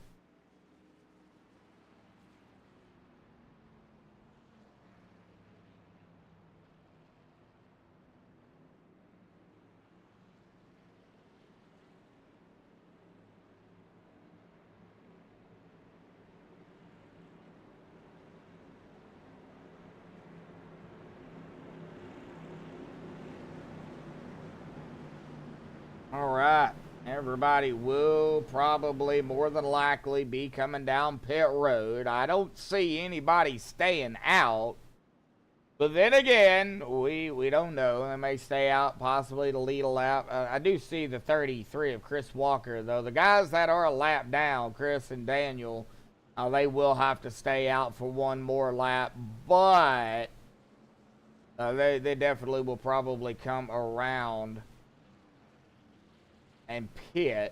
All right, everybody will probably more than likely be coming down pit road. I don't see anybody staying out, but then again, we don't know. They may stay out possibly to lead a lap. I do see the 33 of Chris Walker, though. The guys that are a lap down, Chris and Daniel, they will have to stay out for one more lap, but they definitely will probably come around and pit.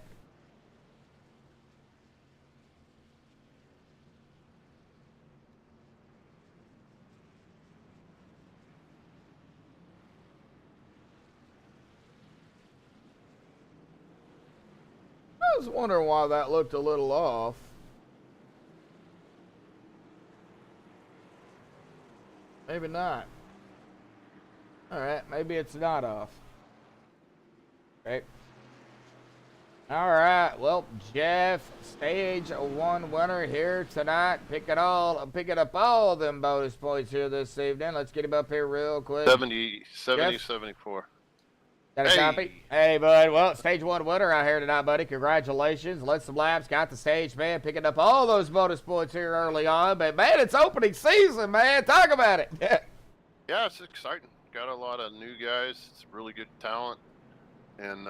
I was wondering why that looked a little off. Maybe not. All right, maybe it's not off. Okay. All right, well, Jeff, stage 1 winner here tonight. Pick it up all them bonus points here this evening. Let's get him up here real quick. 70, Jeff? 74. Got a copy? Hey, bud. Well, stage 1 winner out here tonight, buddy. Congratulations. Led some laps, got the stage, man. Picking up all those bonus points here early on. But, man, it's opening season, man. Talk about it. Yeah, it's exciting. Got a lot of new guys. It's really good talent. And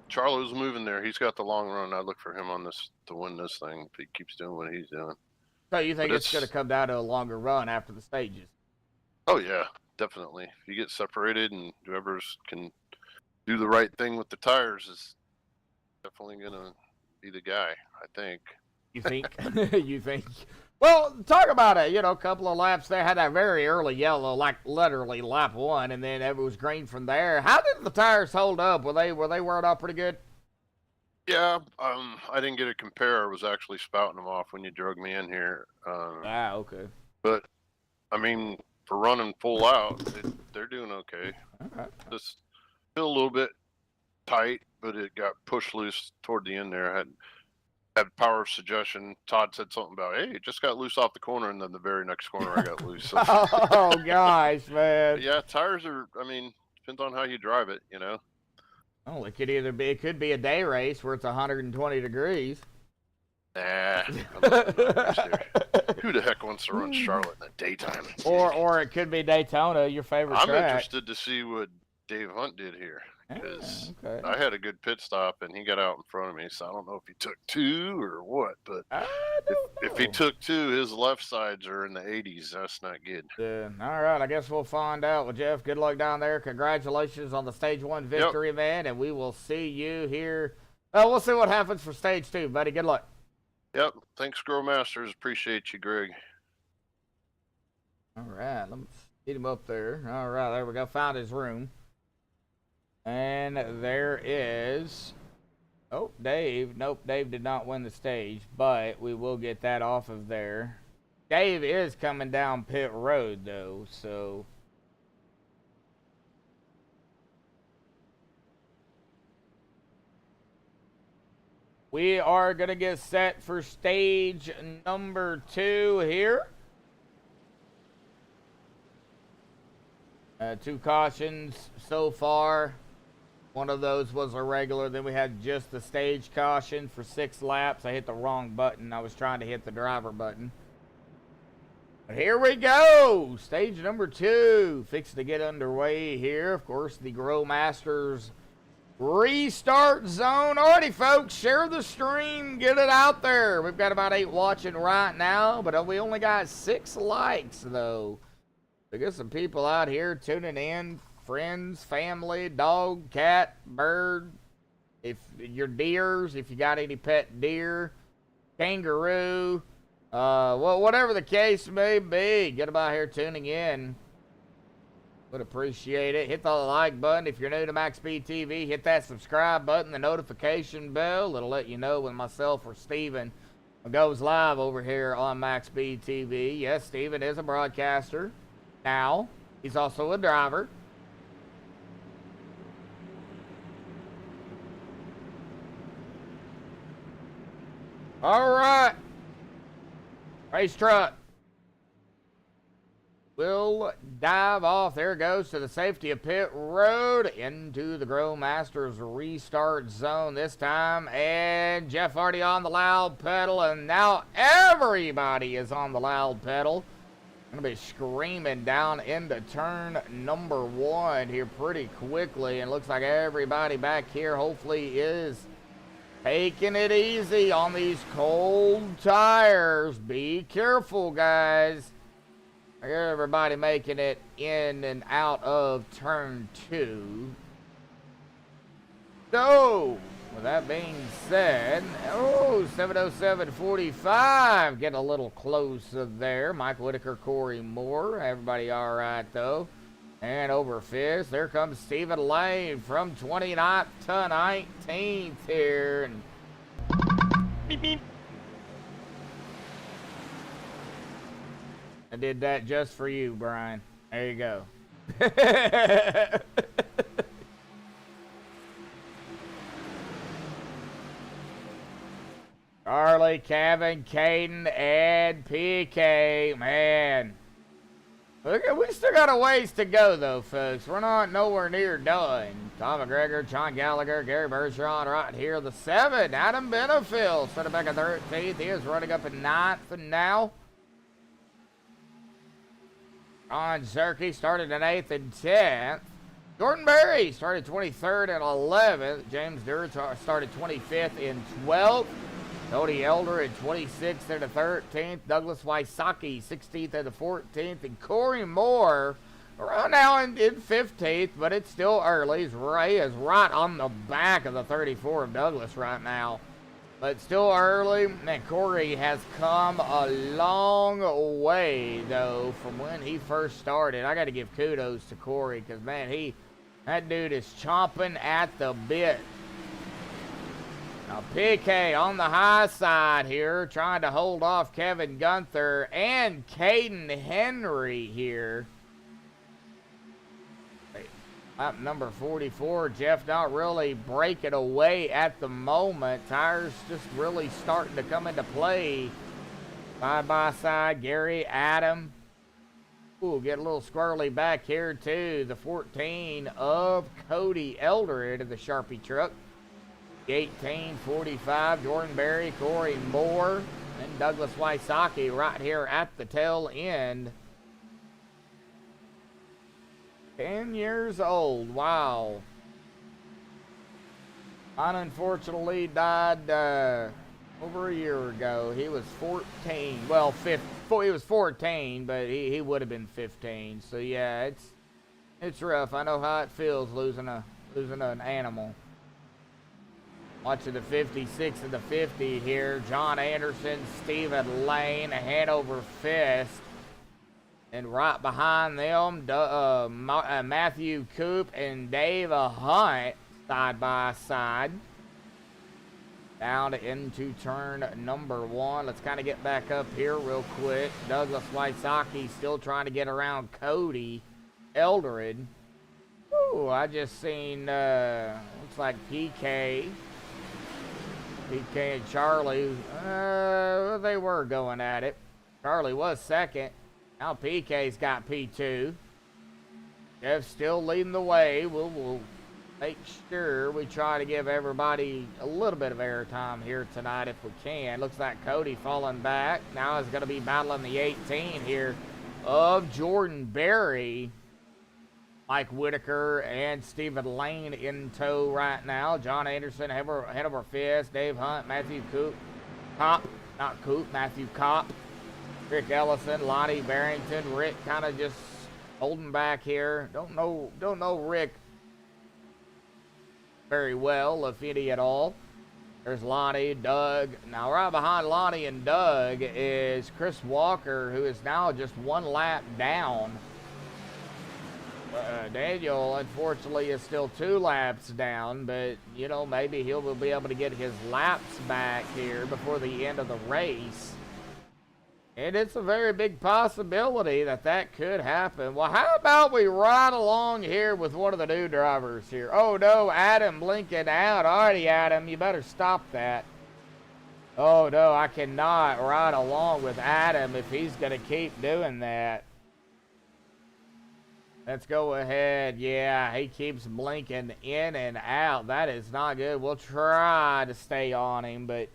Charlie's moving there. He's got the long run. I look for him on this to win this thing if he keeps doing what he's doing. So you think it's going to come down to a longer run after the stages? Oh, yeah, definitely. If you get separated and whoever's can do the right thing with the tires is definitely going to be the guy, I think. You think? You think? Well, talk about it. You know, a couple of laps there. Had that very early yellow, like literally lap 1, and then it was green from there. How did the tires hold up? Were they wearing off pretty good? Yeah, I didn't get a compare. I was actually spouting them off when you drug me in here. Okay. But, I mean, for running full out, they're doing okay. Okay. Just feel a little bit tight, but it got pushed loose toward the end there. I had power of suggestion. Todd said something about, hey, it just got loose off the corner, and then the very next corner I got loose. So, Oh, gosh, man. yeah, tires are, I mean, Depends on how you drive it, you know. Oh, it could be a day race where it's 120 degrees. Nah, I'm not there. Who the heck wants to run Charlotte in the daytime? Or it could be Daytona, your favorite I'm track. interested to see what Dave Hunt did here, because okay. I had a good pit stop and he got out in front of me, so I don't know if he took 2 or what, but if he took 2, his left sides are in the 80s. That's not good. All right, I guess we'll find out. Well, Jeff, good luck down there. Congratulations on the Stage 1 victory, man, and we will see you here. We'll see what happens for Stage 2, buddy. Good luck. Yep. Thanks, Grow Masters. Appreciate you, Greg. All right, let me get him up there. All right, there we go. Found his room. And there is... Oh, Dave. Nope, Dave did not win the stage, but we will get that off of there. Dave is coming down pit road, though, so... We are going to get set for stage number 2 here. 2 cautions so far. One of those was a regular. Then we had just the stage caution for 6 laps. I hit the wrong button. I was trying to hit the driver button. But here we go. Stage number 2. Fixing to get underway here. Of course, the Grow Masters restart zone. Alrighty, folks, share the stream, get it out there. We've got about 8 watching right now, but we only got 6 likes, though. We got some people out here tuning in, friends, family, dog, cat, bird, if your deers, if you got any pet deer, kangaroo, well, whatever the case may be, get them out here tuning in. Would appreciate it. Hit the like button. If you're new to MaxspeedTV, hit that subscribe button, the notification bell. It'll let you know when myself or Steven goes live over here on MaxspeedTV. Yes, Steven is a broadcaster. Now, he's also a driver. All right. Race truck. We'll dive off. There it goes to the safety of pit road into the Grow Masters restart zone this time. And Jeff already on the loud pedal, and now everybody is on the loud pedal. Going to be screaming down into turn number 1 here pretty quickly. And looks like everybody back here hopefully is taking it easy on these cold tires. Be careful, guys. Everybody making it in and out of turn 2. So, with that being said, 707.45, getting a little closer there. Mike Whitaker, Corey Moore, everybody all right though. And over 5th, there comes Stephen Lane from 29th to 19th here. And beep, beep. I did that just for you, Brian. There you go. Charlie, Kevin, Caden, Ed, PK, man. Look, we still got a ways to go, though, folks. We're not nowhere near done. Tom McGregor, John Gallagher, Gary Bergeron right here. The 7, Adam Benefield, started back at 13th. He is running up in 9th now. Ron Zerke started in 8th and 10th. Jordan Berry started 23rd and 11th. James Durr started 25th and 12th. Cody Elder at 26th and the 13th. Douglas Wysocki 16th and the 14th. And Corey Moore around now in 15th, but it's still early. Ray is right on the back of the 34 of Douglas right now. But still early, and Corey has come a long way, though, from when he first started. I got to give kudos to Corey because, man, that dude is chomping at the bit. Now, PK on the high side here, trying to hold off Kevin Gunther and Caden Henry here. Lap number 44, Jeff not really breaking away at the moment. Tires just really starting to come into play. Side by side, Gary, Adam. Ooh, get a little squirrely back here too. The 14 of Cody Elderid of the Sharpie truck. The 18, 45, Jordan Berry, Corey Moore, and Douglas Wysocki right here at the tail end. 10 years old. Wow. Mine unfortunately died over a year ago. He was 14. Well, he was 14, but he would have been 15. So yeah, it's rough. I know how it feels losing an animal. Watching the 56 and the 50 here. John Anderson, Stephen Lane, Hanover Fist. And right behind them, Matthew Coop and Dave Hunt side by side. Down into turn number 1. Let's kind of get back up here real quick. Douglas Wysocki still trying to get around Cody Elderid. Ooh, I just seen, looks like PK and Charlie, they were going at it. Charlie was second. Now PK's got P2. Jeff's still leading the way. We'll make sure we try to give everybody a little bit of airtime here tonight if we can. Looks like Cody falling back. Now he's going to be battling the 18 here of Jordan Berry. Mike Whitaker and Stephen Lane in tow right now. John Anderson, Hanover Fist, Dave Hunt, Matthew Matthew Kopp. Rick Ellison, Lonnie Barrington. Rick kind of just holding back here. Don't know Rick very well, if any at all. There's Lonnie, Doug. Now right behind Lonnie and Doug is Chris Walker, who is now just one lap down. Daniel, unfortunately, is still 2 laps down, but, you know, maybe he'll be able to get his laps back here before the end of the race. And it's a very big possibility that could happen. Well, how about we ride along here with one of the new drivers here? Oh, no, Adam blinking out. Alrighty, Adam, you better stop that. Oh, no, I cannot ride along with Adam if he's going to keep doing that. Let's go ahead. Yeah, he keeps blinking in and out. That is not good. We'll try to stay on him, but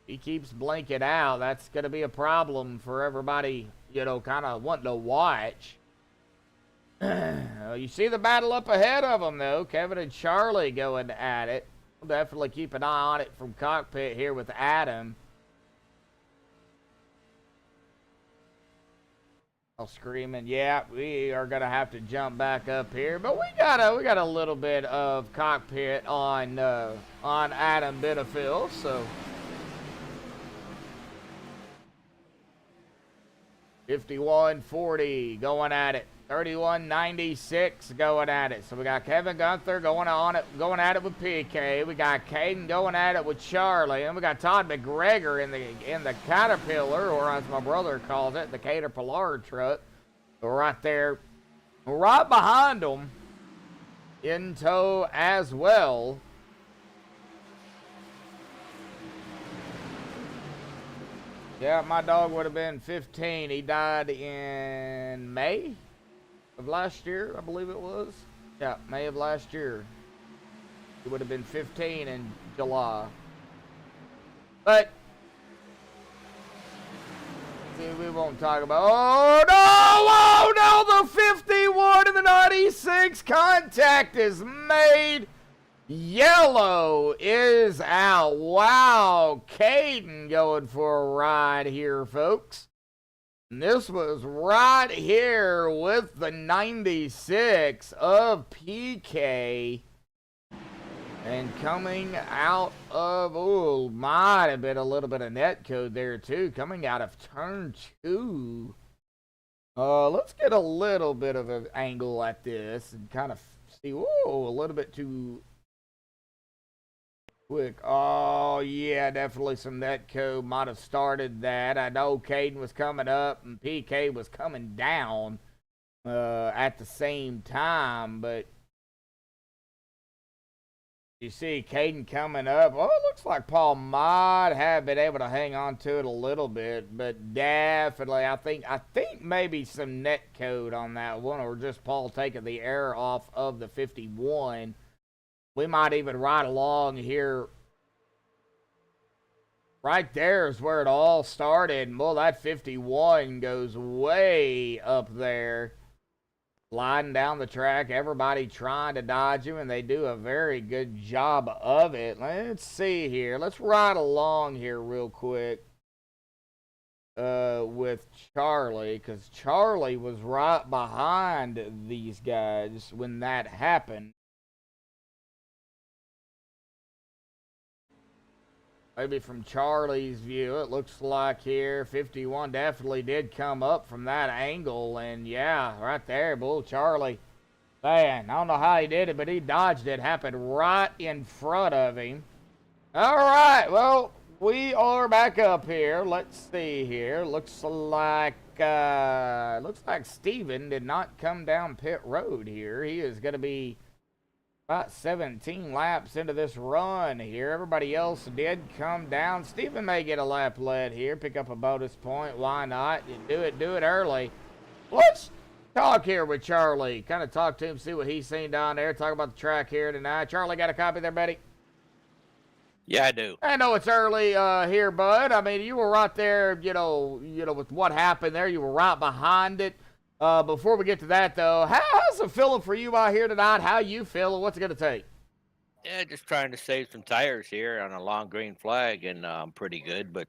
he keeps blinking out. That's going to be a problem for everybody, you know, kind of wanting to watch. You see the battle up ahead of them, though. Kevin and Charlie going at it. We'll definitely keep an eye on it from cockpit here with Adam. Screaming, yeah, we are gonna have to jump back up here, but we got a little bit of cockpit on Adam Benefield, so 51-40 going at it, 31-96 going at it. So we got Kevin Gunther going at it with PK. We got Caden going at it with Charlie, and we got Todd McGregor in the Caterpillar, or as my brother calls it, the Caterpillar truck. Right there, right behind them, in tow as well. Yeah, my dog would have been 15. He died in May of last year, I believe it was. Yeah, May of last year. He would have been 15 in July. But we won't talk about. Oh no, the 51 and the 96 contact is made. Yellow is out. Wow, Caden going for a ride here, folks. And this was right here with the 96 of PK. And coming out of, oh, might have been a little bit of net code there too. Coming out of turn 2. Let's get a little bit of an angle at this and kind of see, whoa, a little bit too quick. Oh, yeah, definitely some net code might have started that. I know Caden was coming up and PK was coming down at the same time, but You see Caden coming up. Well, it looks like Paul might have been able to hang on to it a little bit, but definitely I think maybe some net code on that one, or just Paul taking the air off of the 51. We might even ride along here. Right there is where it all started. Well, that 51 goes way up there. Sliding down the track, everybody trying to dodge him, and they do a very good job of it. Let's see here. Let's ride along here real quick with Charlie, because Charlie was right behind these guys when that happened. Maybe from Charlie's view, it looks like here 51 definitely did come up from that angle. And yeah, right there, Bull Charlie. Man, I don't know how he did it, but he dodged it. Happened right in front of him. All right, well, we are back up here. Let's see here. Looks like Steven did not come down pit road here. He is going to be about 17 laps into this run here. Everybody else did come down. Steven may get a lap lead here, pick up a bonus point. Why not? You do it early. Let's talk here with Charlie. Kind of talk to him, see what he's seen down there. Talk about the track here tonight. Charlie, got a copy there, buddy? Yeah, I do. I know it's early here, bud. I mean, you were right there, you know, with what happened there. You were right behind it. Before we get to that, though, how's it feeling for you out here tonight? How you feeling? What's it going to take? Yeah, just trying to save some tires here on a long green flag, and I'm pretty good. But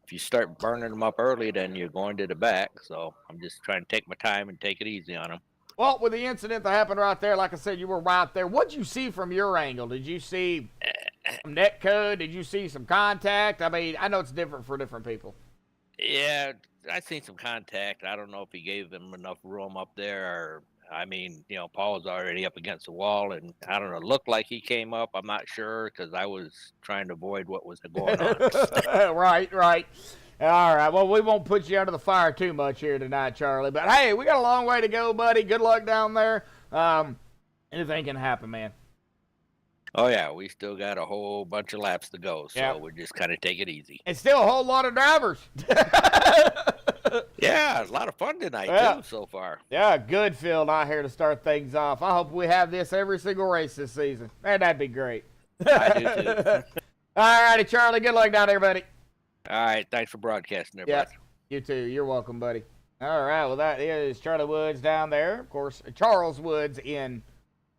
if you start burning them up early, then you're going to the back. So I'm just trying to take my time and take it easy on them. Well, with the incident that happened right there, like I said, you were right there. What did you see from your angle? Did you see some net code? Did you see some contact? I mean, I know it's different for different people. Yeah, I seen some contact. I don't know if he gave them enough room up there, or I mean, you know, Paul was already up against the wall, and I don't know, it looked like he came up. I'm not sure because I was trying to avoid what was going on. Right. All right. Well, we won't put you under the fire too much here tonight, Charlie. But hey, we got a long way to go, buddy. Good luck down there. Anything can happen, man. Oh yeah, we still got a whole bunch of laps to go, so Yep. we're just kind of take it easy. And still a whole lot of drivers. Yeah, it's a lot of fun tonight Yeah. too so far. Yeah, good field out here to start things off. I hope we have this every single race this season. Man, that'd be great. I do too. All righty, Charlie. Good luck down there, buddy. All right, thanks for broadcasting there, Yeah, bud. you too. You're welcome, buddy. All right, well, that is Charlie Woods down there. Of course, Charles Woods in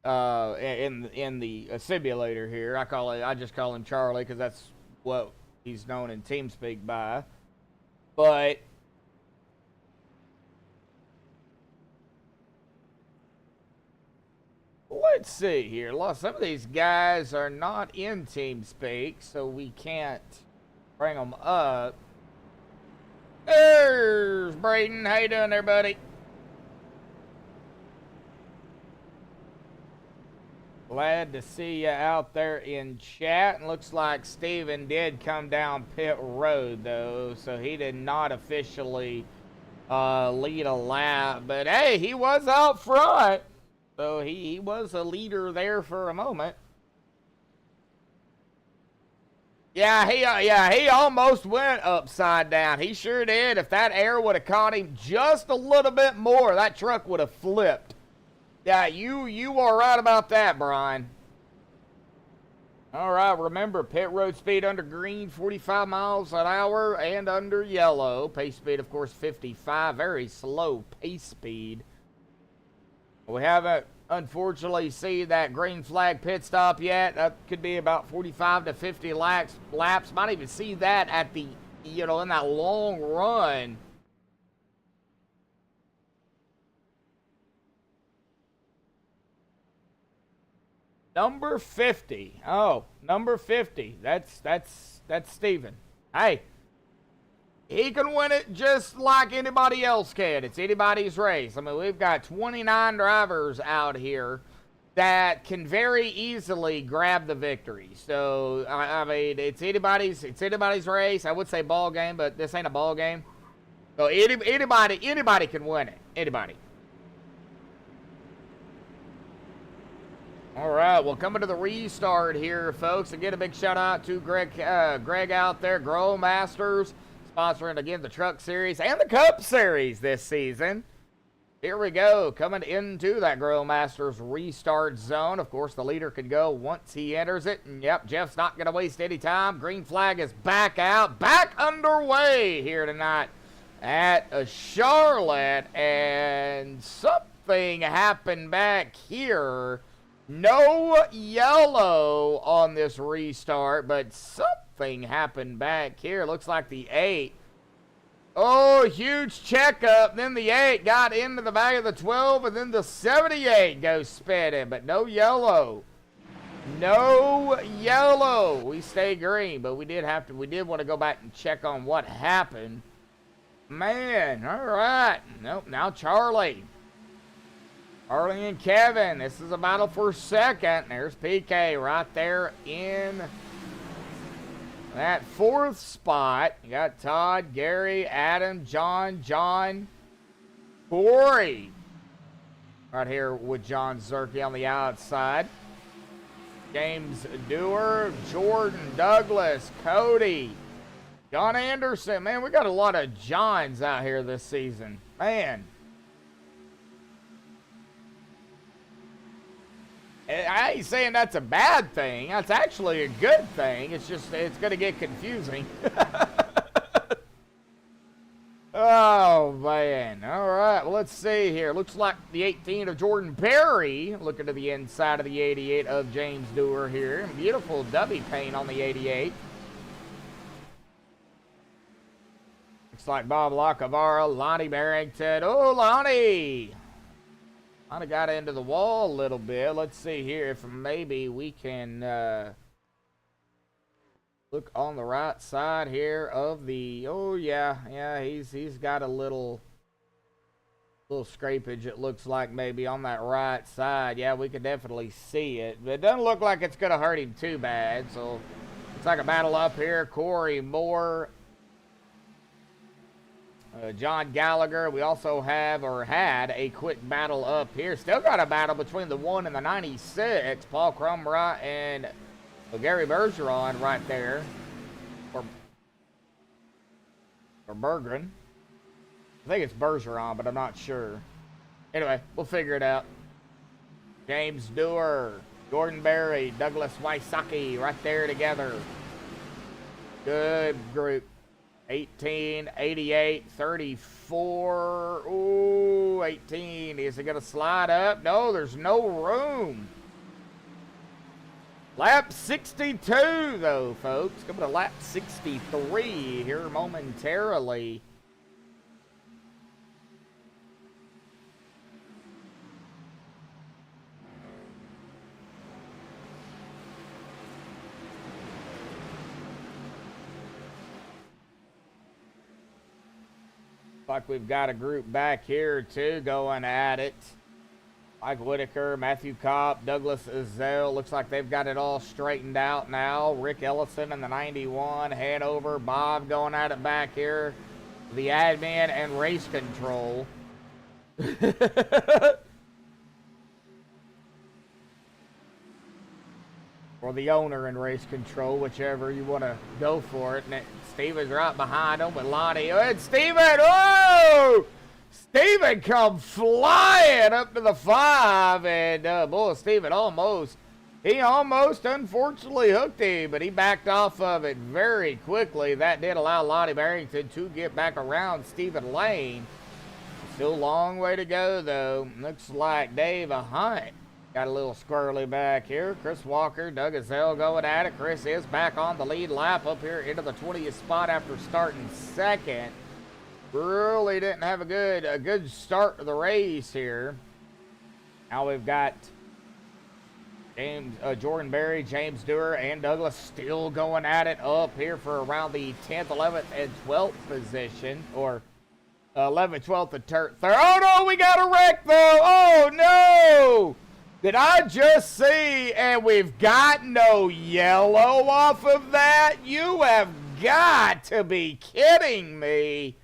the simulator here. I just call him Charlie because that's what he's known in TeamSpeak by. But let's see here. Some of these guys are not in TeamSpeak, so we can't bring them up. There's Braden. How you doing there, buddy? Glad to see you out there in chat. And looks like Steven did come down pit road, though, so he did not officially lead a lap. But, hey, he was out front, so he was a leader there for a moment. Yeah, he almost went upside down. He sure did. If that air would have caught him just a little bit more, that truck would have flipped. Yeah, you are right about that, Brian. All right, remember, pit road speed under green, 45 miles an hour, and under yellow. Pace speed, of course, 55. Very slow pace speed. We haven't, unfortunately, seen that green flag pit stop yet. That could be about 45 to 50 laps. Might even see that at the, in that long run. Number 50. Oh, number 50. That's Steven. Hey, he can win it just like anybody else can. It's anybody's race. I mean, we've got 29 drivers out here that can very easily grab the victory. So, I mean, it's anybody's race. I would say ball game, but this ain't a ball game. So anybody can win it. Anybody. All right, well, coming to the restart here, folks. Again, a big shout out to Greg out there, Grow Masters, sponsoring again the Truck Series and the Cup Series this season. Here we go, coming into that Grow Masters restart zone. Of course, the leader can go once he enters it. And yep, Jeff's not going to waste any time. Green flag is back out, back underway here tonight at Charlotte. And something happened back here. No yellow on this restart, but something happened back here. Looks like the 8. Oh, huge checkup. Then the 8 got into the back of the 12, and then the 78 goes spinning, but no yellow. No yellow. We stay green, but we did want to go back and check on what happened. Man, all right. Nope, now Charlie. Charlie and Kevin, this is a battle for second. There's PK right there in that 4th spot. You got Todd, Gary, Adam, John, Corey. Right here with John Zerke on the outside. James Dewar, Jordan, Douglas, Cody, John Anderson. Man, we got a lot of Johns out here this season. Man. I ain't saying that's a bad thing. That's actually a good thing. It's just, it's going to get confusing. Oh, man. All right. Well, let's see here. Looks like the 18 of Jordan Perry. Looking to the inside of the 88 of James Dewar here. Beautiful dubby paint on the 88. Looks like Bob Lacavara, Lonnie Barrington. Oh, Lonnie! Kind of got into the wall a little bit. Let's see here if maybe we can look on the right side here of the. Oh yeah, he's got a little scrapage. It looks like maybe on that right side. Yeah, we can definitely see it, but it doesn't look like it's gonna hurt him too bad. So it's like a battle up here. Corey Moore. John Gallagher. We also have, or had, a quick battle up here. Still got a battle between the 1 and the 96. Paul Crumright and Gary Bergeron right there. Or Bergeron. I think it's Bergeron, but I'm not sure. Anyway, we'll figure it out. James Dewar, Gordon Berry, Douglas Wysocki right there together. Good group. 18, 88, 34. Ooh, 18. Is it going to slide up? No, there's no room. Lap 62, though, folks. Coming to lap 63 here momentarily. Like we've got a group back here too going at it. Mike Whitaker, Matthew Kopp, Douglas Ezell. Looks like they've got it all straightened out now. Rick Ellison in the 91. Hanover. Bob going at it back here. The admin and race control. Or the owner and race control, whichever you want to go for it. And Steven's right behind him with Lonnie. And Steven, oh! Steven come flying up to the 5. And, boy, Steven he almost unfortunately hooked him, but he backed off of it very quickly. That did allow Lonnie Barrington to get back around Stephen Lane. Still a long way to go, though. Looks like Dave Hunt got a little squirrely back here. Chris Walker, Doug Ezell going at it. Chris is back on the lead lap up here into the 20th spot after starting second. Really didn't have a good start to the race here. Now we've got Jordan Berry, James Dewar, and Douglas still going at it up here for around the 10th, 11th, and 12th position. Or 11th, 12th, and 3rd. Oh, no, we got a wreck, though. Oh, no. Did I just see, and we've got no yellow off of that? You have got to be kidding me.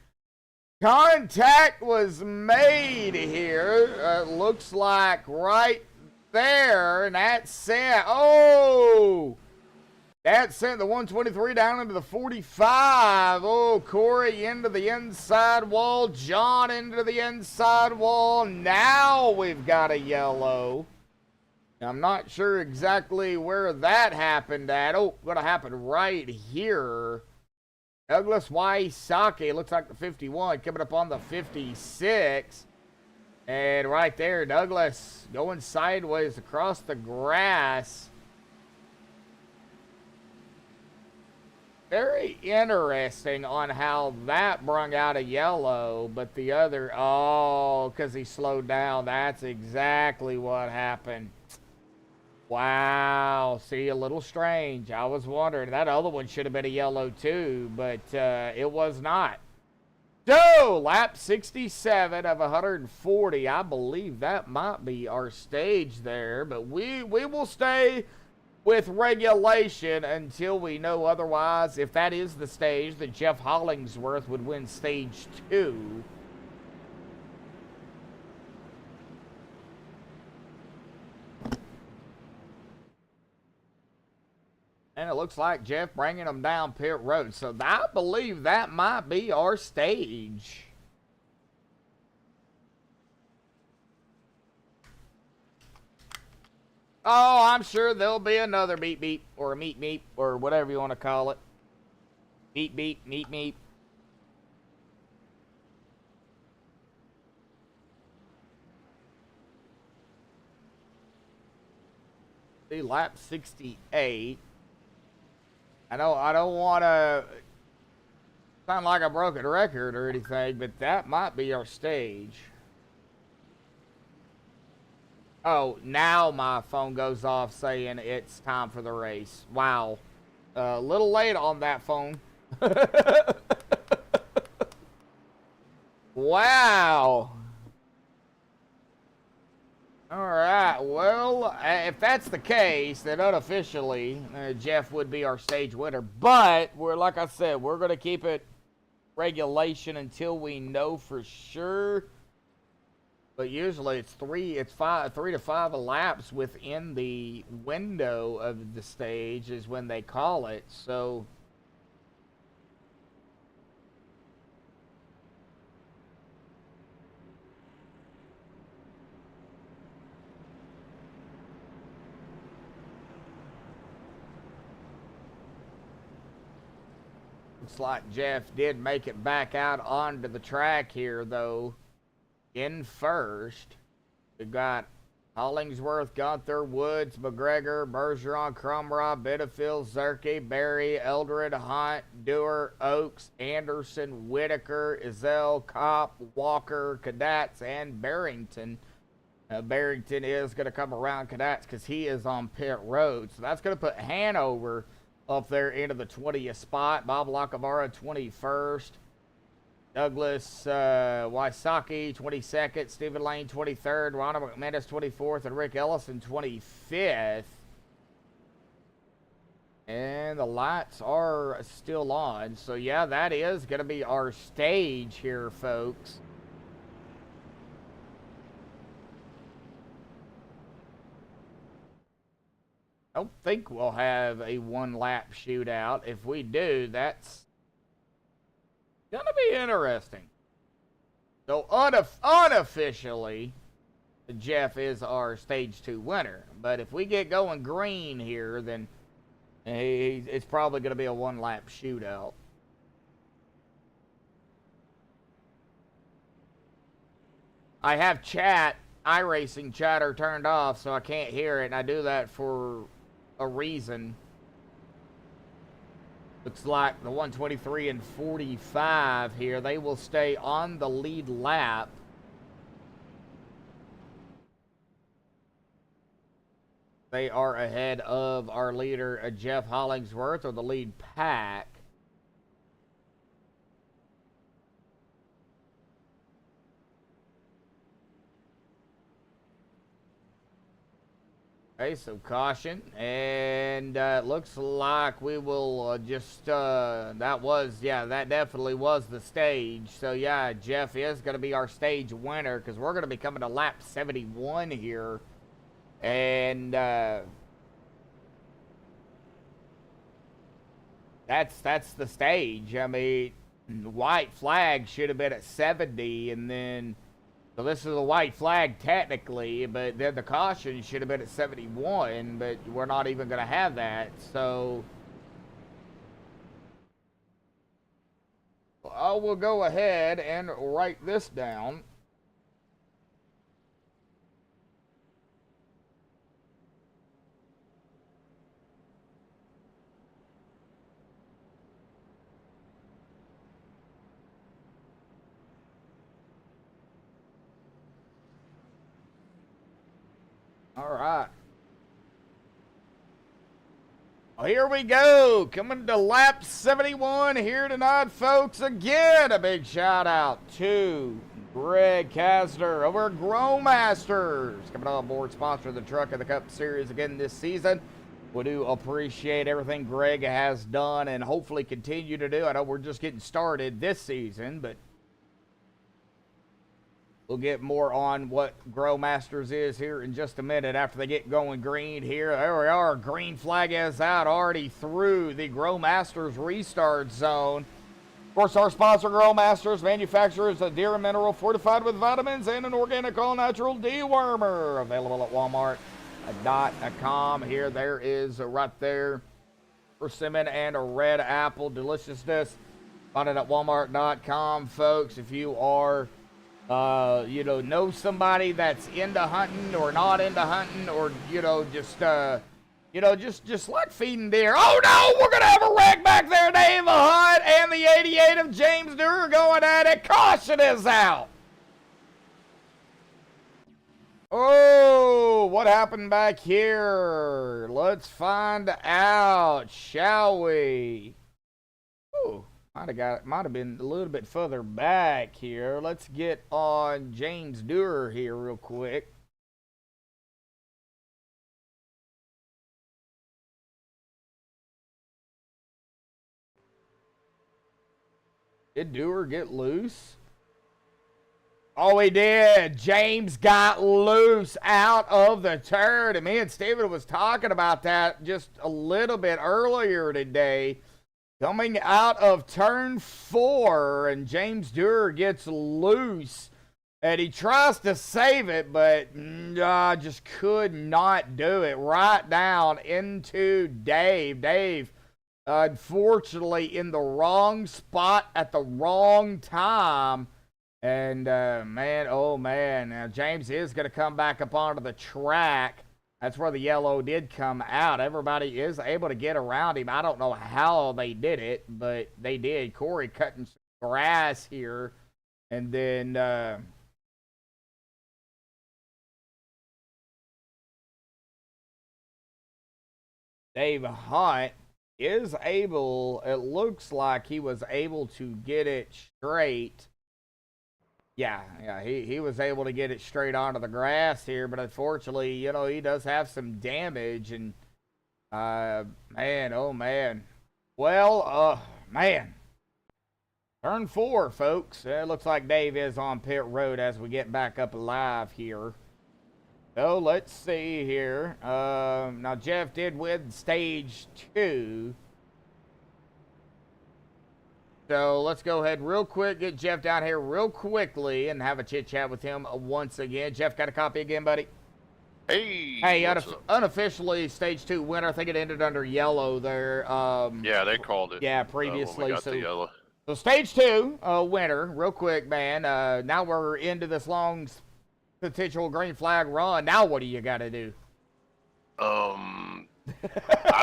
Contact was made here. Looks like right there, and that sent, oh, that sent the 123 down into the 45. Oh, Corey into the inside wall, John into the inside wall. Now we've got a yellow. I'm not sure exactly where that happened at. Oh, gonna happen right here. Douglas Wysocki, looks like the 51, coming up on the 56. And right there, Douglas going sideways across the grass. Very interesting on how that brung out a yellow, but the other, oh, because he slowed down. That's exactly what happened. Wow, see, a little strange. I was wondering, that other one should have been a yellow too, but it was not. So, lap 67 of 140. I believe that might be our stage there, but we will stay with regulation until we know otherwise. If that is the stage, then Jeff Hollingsworth would win stage 2. And it looks like Jeff bringing them down pit road. So I believe that might be our stage. Oh, I'm sure there'll be another beep beep or a meep meep or whatever you want to call it. Beep beep, meep meep. See, lap 68. I don't want to sound like a broken record or anything, but that might be our stage. Oh, now my phone goes off saying it's time for the race. Wow. A little late on that phone. Wow. All right, well, if that's the case, then unofficially, Jeff would be our stage winner. But, like I said, we're going to keep it regulation until we know for sure. But usually it's 3 to 5 laps within the window of the stage is when they call it. So looks like Jeff did make it back out onto the track here, though. In first, we've got Hollingsworth, Gunther, Woods, McGregor, Bergeron, Crumrod, Benefield, Zerke, Berry, Eldred, Hunt, Dewar, Oaks, Anderson, Whitaker, Izell, Kopp, Walker, Cadats, and Barrington. Barrington is going to come around Cadats because he is on pit road. So that's going to put Hanover up there into the 20th spot. Bob Lacavara, 21st. Douglas Wysocki, 22nd. Stephen Lane, 23rd. Ronald McManus, 24th. And Rick Ellison, 25th. And the lights are still on. So, yeah, that is going to be our stage here, folks. I don't think we'll have a one-lap shootout. If we do, that's gonna be interesting. So unofficially, Jeff is our stage 2 winner. But if we get going green here, then it's probably gonna be a one-lap shootout. I have iRacing chatter turned off, so I can't hear it, and I do that for a reason. Looks like the 123 and 45 here, they will stay on the lead lap. They are ahead of our leader, Jeff Hollingsworth, or the lead pack. Okay, so caution, and it looks like we will that definitely was the stage. So yeah, Jeff is going to be our stage winner because we're going to be coming to lap 71 here And that's the stage. I mean, white flag should have been at 70, and then so this is a white flag technically, but then the caution should have been at 71, but we're not even going to have that. So I will go ahead and write this down. All right. Well, here we go. Coming to lap 71 here tonight, folks. Again, a big shout out to Greg Kasner over at Growmasters. Coming on board, sponsor of the Truck of the Cup Series again this season. We do appreciate everything Greg has done and hopefully continue to do. I know we're just getting started this season, but we'll get more on what Growmasters is here in just a minute after they get going green here. There we are. Green flag is out already through the Growmasters restart zone. Of course, our sponsor, Growmasters, manufacturers of deer and mineral fortified with vitamins and an organic all-natural dewormer. Available at Walmart.com. Here, there is right there. Persimmon and a red apple deliciousness. Find it at Walmart.com, folks. If you are know somebody that's into hunting or not into hunting, or just like feeding deer. Oh no, we're gonna have a wreck back there. Dave Hunt and the 88 of James Dewar going at it. Caution is out. Oh, what happened back here? Let's find out, shall we? Ooh. Might have been a little bit further back here. Let's get on James Dewar here real quick. Did Dewar get loose? Oh, he did. James got loose out of the turn. And me and Steven was talking about that just a little bit earlier today. Coming out of turn 4, and James Dewar gets loose, and he tries to save it, but just could not do it. Right down into Dave. Dave, unfortunately, in the wrong spot at the wrong time. And, man, oh, man. Now, James is going to come back up onto the track. That's where the yellow did come out. Everybody is able to get around him. I don't know how they did it, but they did. Corey cutting some grass here. And then Dave Hunt is able, it looks like he was able to get it straight. Yeah, he was able to get it straight onto the grass here, but unfortunately, he does have some damage, and man, oh man. Well, man. Turn 4, folks. It looks like Dave is on pit road as we get back up live here. So let's see here. Now Jeff did win stage 2. So let's go ahead real quick, get Jeff down here real quickly and have a chit chat with him once again. Jeff, got a copy again, buddy? Hey, unofficially stage 2 winner. I think it ended under yellow there. Yeah, they called it. Yeah, previously. When we got the yellow. So stage 2 winner, real quick, man. Now we're into this long potential green flag run. Now what do you got to do? I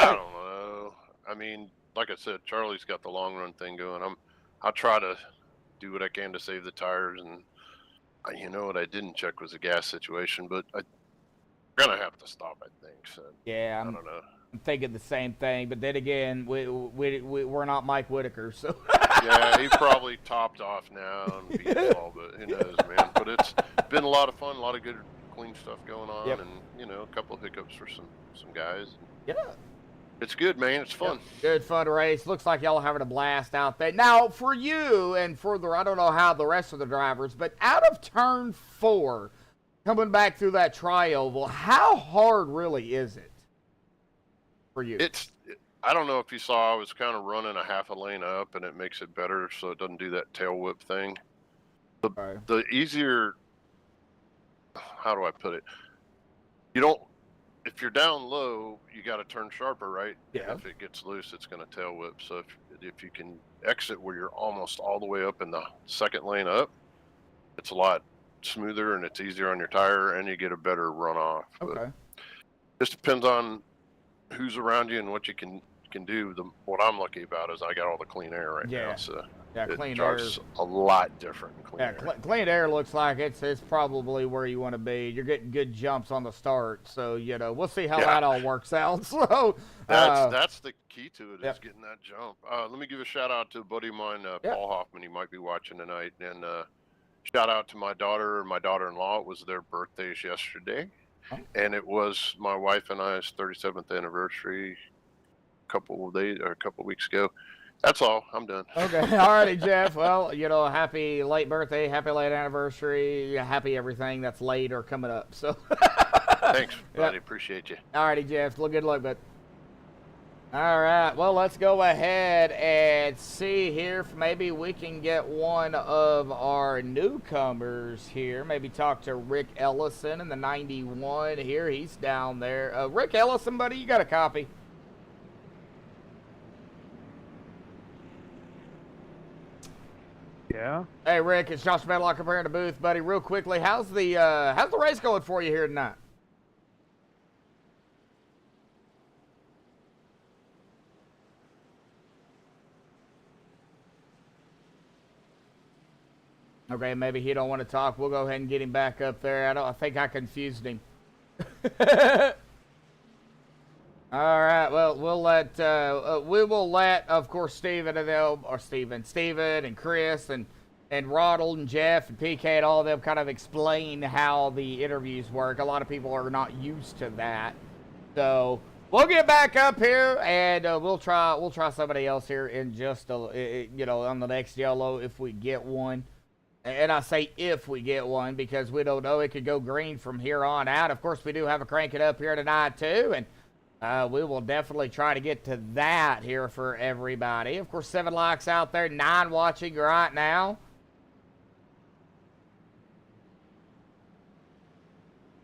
don't know. I mean, like I said, Charlie's got the long run thing going. I'll try to do what I can to save the tires, and you know what I didn't check was the gas situation, but I'm gonna have to stop, I think. So yeah, I don't know. I'm thinking the same thing, but then again, we're not Mike Whitaker, so. Yeah, he probably topped off now and beat us all, but who knows, man. But it's been a lot of fun, a lot of good, clean stuff going on, yep. And a couple of hiccups for some guys. Yeah. It's good, man. It's fun. Yep. Good fun race. Looks like y'all are having a blast out there. Now, for you and for I don't know how the rest of the drivers, but out of turn 4, coming back through that tri-oval, how hard really is it for you? I don't know if you saw, I was kind of running a half a lane up, and it makes it better so it doesn't do that tail whip thing. The easier, how do I put it? You don't, if you're down low, you got to turn sharper, right? Yeah. And if it gets loose, it's going to tail whip. So if you can exit where you're almost all the way up in the second lane up, it's a lot smoother and it's easier on your tire, and you get a better runoff. Okay. But just depends on who's around you and what you can do. What I'm lucky about is I got all the clean air right now, so it clean drives a lot different in clean air. Clean air looks like it's probably where you want to be. You're getting good jumps on the start, so we'll see how that all works out. So that's the key to it, is getting that jump. Let me give a shout out to a buddy of mine, Paul Hoffman. He might be watching tonight, and shout out to my daughter and my daughter-in-law. It was their birthdays yesterday. And it was my wife and I's 37th anniversary a couple of weeks ago. That's all. I'm done. Okay. All righty, Jeff. Well, happy late birthday, happy late anniversary, happy everything that's late or coming up. So thanks, buddy. Appreciate you. All righty, Jeff. Good luck, bud. All right. Well, let's go ahead and see here if maybe we can get one of our newcomers here. Maybe talk to Rick Ellison in the 91 here. He's down there. Rick Ellison, buddy, you got a copy? Yeah. Hey, Rick, it's Josh Medlock up here in the booth, buddy. Real quickly, how's the race going for you here tonight? Okay, maybe he don't want to talk. We'll go ahead and get him back up there. I think I confused him. All right. Well, we will let, of course, Steven and Chris and Ronald and Jeff and PK and all of them kind of explain how the interviews work. A lot of people are not used to that, so we'll get back up here and we'll try somebody else here in just on the next yellow if we get one. And I say if we get one because we don't know. It could go green from here on out. Of course, we do have a crank it up here tonight too, and we will definitely try to get to that here for everybody. Of course, 7 likes out there, 9 watching right now.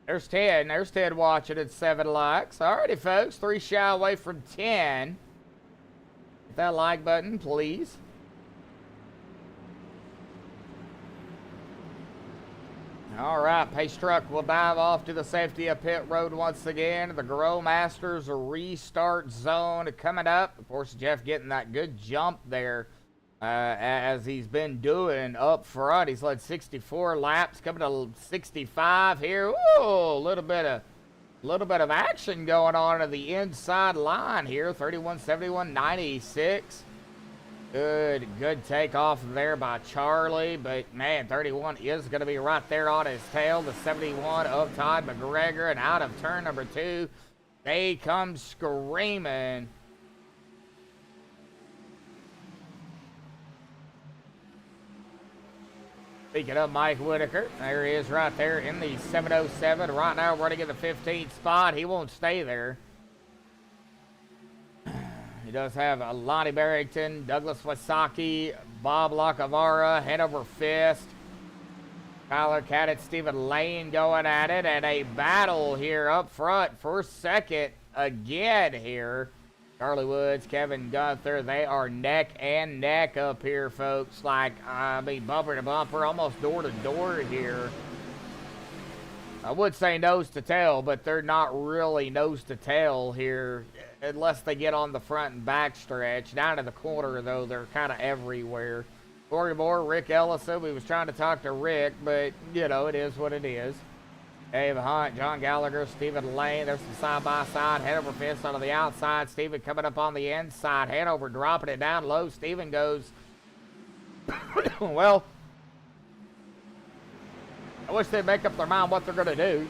There's 10. There's 10 watching at 7 likes. Alrighty, folks. 3 shy away from 10. Hit that like button, please. All right, Pace Truck will dive off to the safety of pit road once again. The Grow Masters restart zone coming up. Of course, Jeff getting that good jump there as he's been doing up front. He's led 64 laps, coming to 65 here. Ooh, a little bit of action going on at the inside line here. 31, 71, 96. Good takeoff there by Charlie, but man, 31 is going to be right there on his tail. The 71 of Todd McGregor, and out of turn number 2, they come screaming. Speaking of Mike Whitaker, there he is right there in the 707. Right now, running in the 15th spot. He won't stay there. He does have Lonnie Barrington, Douglas Wasaki, Bob Lacavara, Hanover Fist, Tyler Caddett, Stephen Lane going at it, and a battle here up front for second again here. Charlie Woods, Kevin Gunther, they are neck and neck up here, folks. Bumper to bumper, almost door to door here. I would say nose to tail, but they're not really nose to tail here unless they get on the front and back stretch. Down to the corner, though, they're kind of everywhere. Corey Moore, Rick Ellison. We was trying to talk to Rick, but, it is what it is. Dave Hunt, John Gallagher, Stephen Lane. There's some side-by-side. Hanover Fist on the outside. Stephen coming up on the inside. Hanover dropping it down low. Stephen goes, well, I wish they'd make up their mind what they're going to do.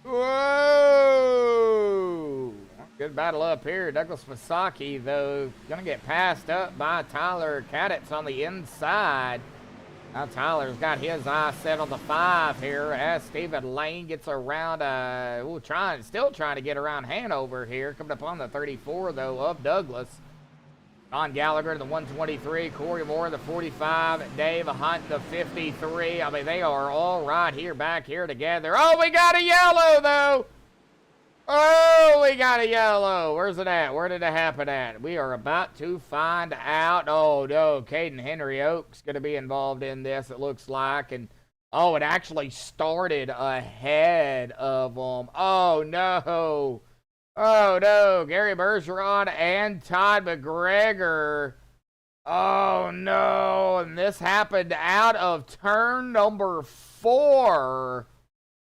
Whoa! Good battle. battle up here. Douglas Masaki, though, gonna get passed up by Tyler Cadets on the inside. Now Tyler's got his eye set on the 5 here as Stephen Lane gets around, still trying to get around Hanover here. Coming up on the 34, though, of Douglas. Don Gallagher, the 123, Corey Moore, the 45, Dave Hunt, the 53. I mean, they are all right here, back here together. Oh, we got a yellow, though. Oh, we got a yellow. Where's it at? Where did it happen at? We are about to find out. Oh, no. Caden Henry Oaks going to be involved in this, it looks like. And, oh, it actually started ahead of them. Oh, no. Oh, no. Gary Bergeron and Todd McGregor. Oh, no. And this happened out of turn number 4.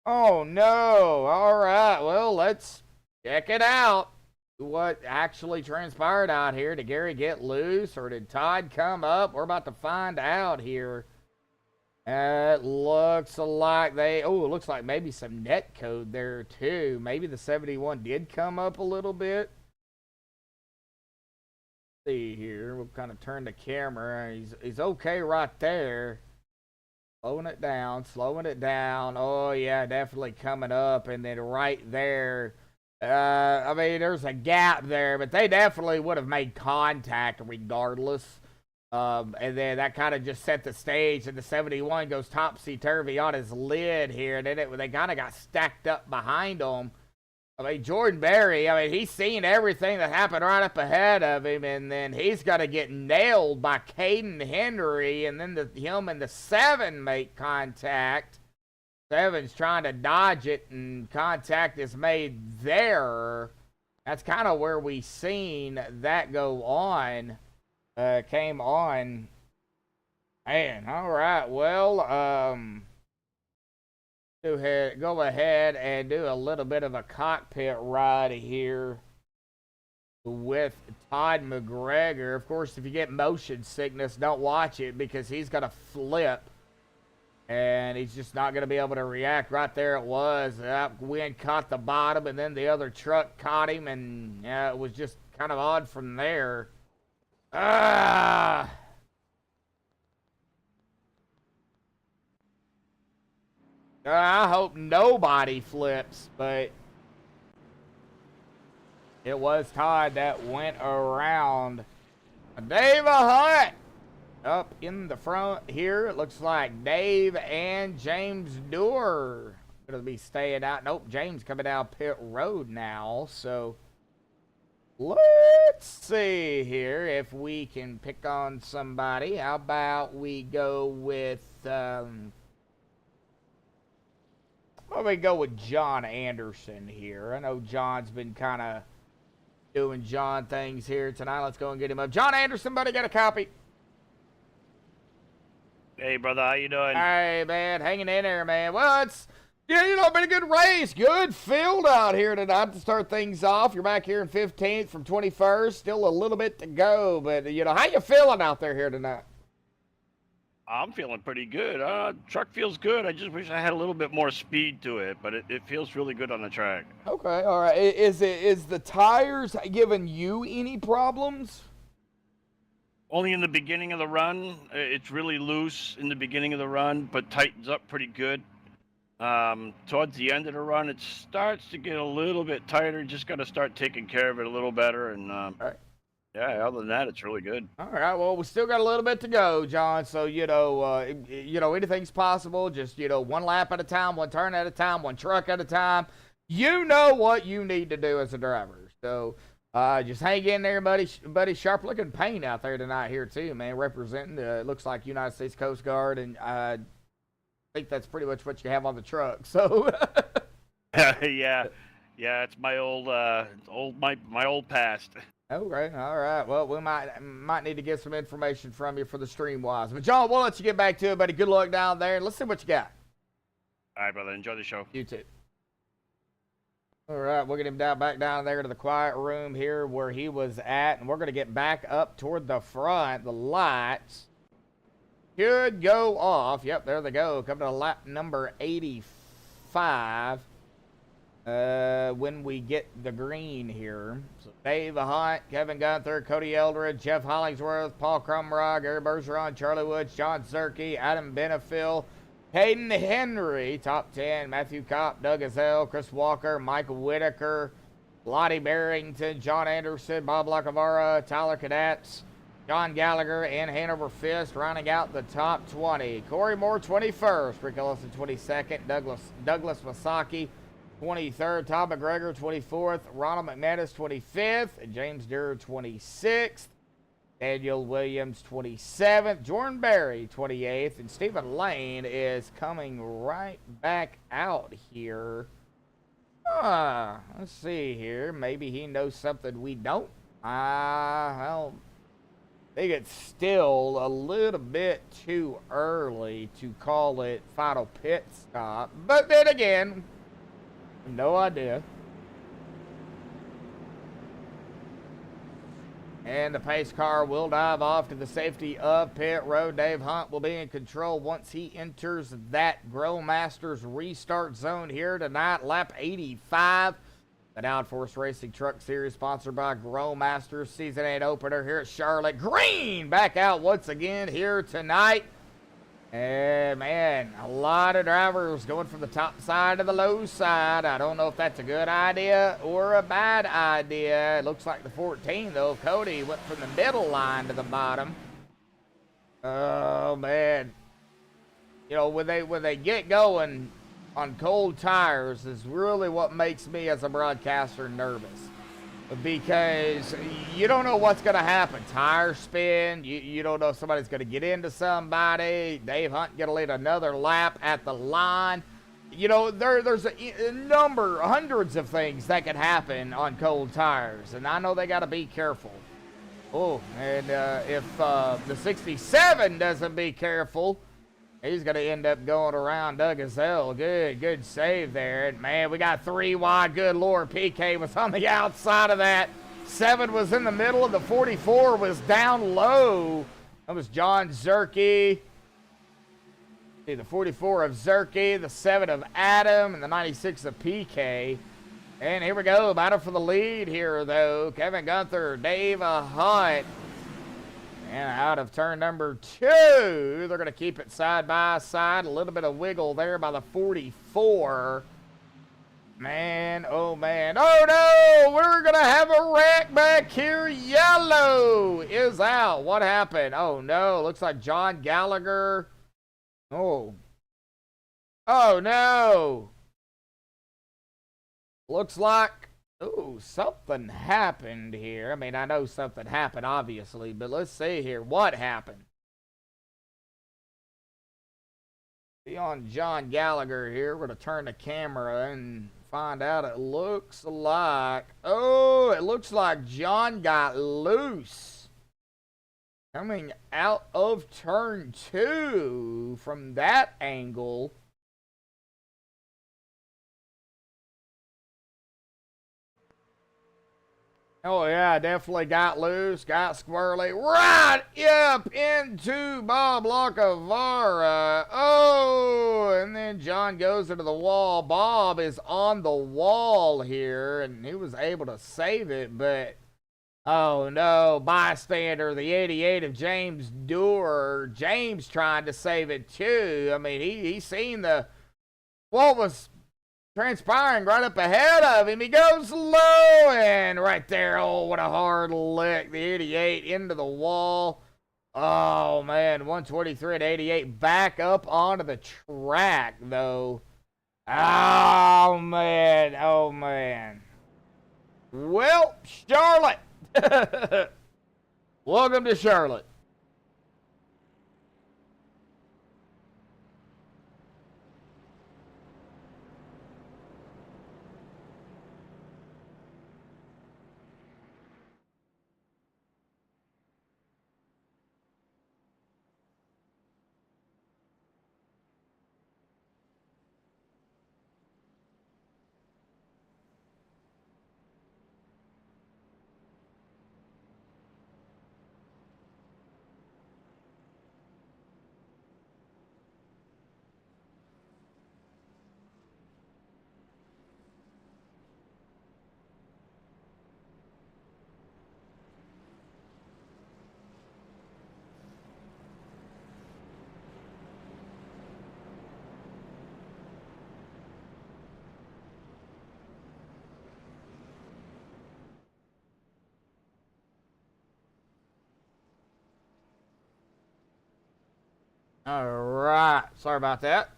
Oh, no. All right. Well, let's check it out. What actually transpired out here. Did Gary get loose or did Todd come up? We're about to find out here. It looks like it looks like maybe some net code there too. Maybe the 71 did come up a little bit. Let's see here. We'll kind of turn the camera. He's okay right there. Slowing it down. Oh, yeah, definitely coming up. And then right there, I mean, there's a gap there, but they definitely would have made contact regardless. And then that kind of just set the stage, and the 71 goes topsy-turvy on his lid here. And then they kind of got stacked up behind him. I mean, Jordan Berry, I mean, he's seen everything that happened right up ahead of him, and then he's got to get nailed by Caden Henry, and then him and the 7 make contact. 7's trying to dodge it, and contact is made there. That's kind of where we seen that go on. Came on. Man, all right, well, go ahead and do a little bit of a cockpit ride here with Todd McGregor. Of course, if you get motion sickness, don't watch it because he's going to flip. And he's just not going to be able to react. Right there it was. Wind caught the bottom, and then the other truck caught him. And yeah, it was just kind of odd from there. I hope nobody flips, but it was Todd that went around. Dave Hunt up in the front here. It looks like Dave and James Doerr going to be staying out. Nope, James coming down pit road now. So let's see here if we can pick on somebody. How about we go with well, we go with John Anderson here. I know John's been kind of doing John things here tonight. Let's go and get him up. John Anderson, buddy, got a copy. Hey, brother, how you doing? Hey, man, hanging in there, man. Well, it's, yeah, been a good race. Good field out here tonight to start things off. You're back here in 15th from 21st. Still a little bit to go, but, how you feeling out there here tonight? I'm feeling pretty good. Truck feels good. I just wish I had a little bit more speed to it, but it feels really good on the track. Okay, all right. Is the tires giving you any problems? Only in the beginning of the run. It's really loose in the beginning of the run, but tightens up pretty good. Towards the end of the run, it starts to get a little bit tighter. Just got to start taking care of it a little better. And all right. Yeah, other than that, it's really good. All right, well, we still got a little bit to go, John. So, anything's possible. Just, one lap at a time, one turn at a time, one truck at a time. You know what you need to do as a driver. So, just hang in there, buddy. Sharp looking paint out there tonight here too, man. Representing, it looks like United States Coast Guard, and I think that's pretty much what you have on the truck. So, yeah, it's my old past. Okay, all right. Well, we might need to get some information from you for the stream wise. But John, we'll let you get back to it, buddy. Good luck down there, and let's see what you got. All right, brother. Enjoy the show. You too. All right, we'll get him back down there to the quiet room here where he was at, and we're going to get back up toward the front. The lights should go off. Yep, there they go. Coming to lap number 85. when we get the green here. So Dave Hunt, Kevin Gunther, Cody Eldred, Jeff Hollingsworth, Paul Crumrog, Gary Bergeron, Charlie Woods, John Zerke, Adam Benefiel, Hayden Henry, top 10, Matthew Kopp, Doug Azell, Chris Walker, Michael Whitaker, Lottie Barrington, John Anderson, Bob Lacavara, Tyler Cadats, John Gallagher, and Hanover Fist, rounding out the top 20. Corey Moore, 21st. Rick Ellison, 22nd. Douglas Masaki, 23rd. Tom McGregor, 24th. Ronald McManus, 25th. And James Deere, 26th. Daniel Williams, 27th. Jordan Berry, 28th. And Stephen Lane is coming right back out here. Let's see here. Maybe he knows something we don't. Well, I think it's still a little bit too early to call it final pit stop. But then again, no idea. And the pace car will dive off to the safety of pit road. Dave Hunt will be in control once he enters that Grow Masters restart zone here tonight. Lap 85. The Downforce Racing Truck Series, sponsored by Grow Masters, Season 8 opener here at Charlotte. Green back out once again here tonight. And, man, a lot of drivers going from the top side to the low side. I don't know if that's a good idea or a bad idea. It looks like the 14, though. Cody went from the middle line to the bottom. Oh, man. You know, when they get going on cold tires is really what makes me as a broadcaster nervous, because you don't know what's going to happen. Tire spin, you don't know if somebody's going to get into somebody. Dave Hunt going to lead another lap at the line. You know, there's a number, hundreds of things that can happen on cold tires, and I know they got to be careful. Oh, and if the 67 doesn't be careful, he's going to end up going around Doug Azell. Good save there. And, man, we got 3 wide. Good Lord, PK was on the outside of that. 7 was in the middle, and the 44 was down low. That was John Zerke. See, the 44 of Zerke, the 7 of Adam, and the 96 of PK. And here we go. Battle for the lead here, though. Kevin Gunther, Dave Hunt. And out of turn number 2, they're going to keep it side by side. A little bit of wiggle there by the 44. Man, oh man. Oh no, we're going to have a wreck back here. Yellow is out. What happened? Oh no, looks like John Gallagher. Oh. Oh no. Looks like, ooh, something happened here. I mean, I know something happened, obviously, but let's see here. What happened? Be on John Gallagher here. We're going to turn the camera and find out. It looks like, oh, it looks like John got loose. Coming out of turn 2 from that angle. Oh, yeah, definitely got loose, got squirrely, right up into Bob Lacavara. Oh, and then John goes into the wall. Bob is on the wall here, and he was able to save it, but, oh, no, bystander, the 88 of James Deere. James trying to save it, too. I mean, he seen what was transpiring right up ahead of him. He goes low, and right there, oh, what a hard lick. The 88 into the wall. Oh, man, 123 at 88. Back up onto the track, though. Oh, man. Oh, man. Well, Charlotte. Welcome to Charlotte. All right. Sorry about that.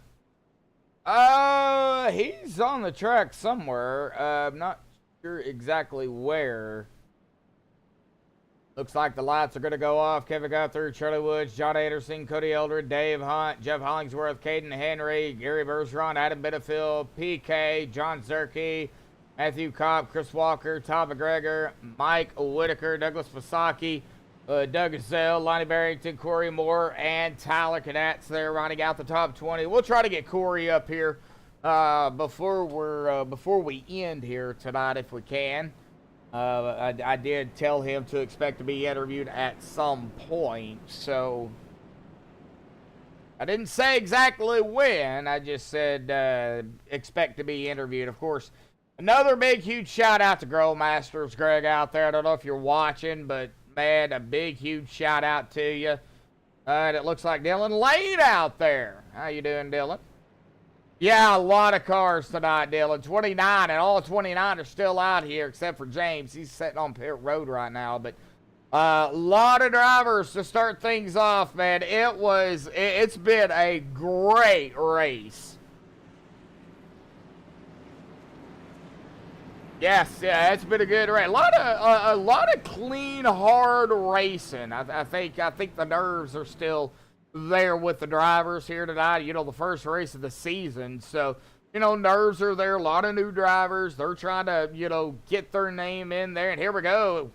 He's on the track somewhere. I'm not sure exactly where. Looks like the lights are going to go off. Kevin Guthrie, Charlie Woods, John Anderson, Cody Eldred, Dave Hunt, Jeff Hollingsworth, Caden Henry, Gary Bergeron, Adam Benefield, PK, John Zerke, Matthew Cobb, Chris Walker, Tom McGregor, Mike Whitaker, Douglas Pasaki, Doug Gazelle, Lonnie Barrington, Corey Moore, and Tyler Cadats there rounding out the top 20. We'll try to get Corey up here before we end here tonight if we can. I did tell him to expect to be interviewed at some point, so I didn't say exactly when. I just said expect to be interviewed. Of course, another big, huge shout out to Grow Masters, Greg, out there. I don't know if you're watching, but man, a big, huge shout out to you. And it looks like Dylan Lane out there. How you doing, Dylan? Yeah, a lot of cars tonight, Dylan. 29, and all 29 are still out here except for James. He's sitting on pit road right now. But a lot of drivers to start things off, man. It's been a great race. Yes, yeah, it's been a good race. A lot of clean, hard racing. I think the nerves are still there with the drivers here tonight. You know, the first race of the season, so you know, nerves are there. A lot of new drivers. They're trying to, you know, get their name in there. And here we go,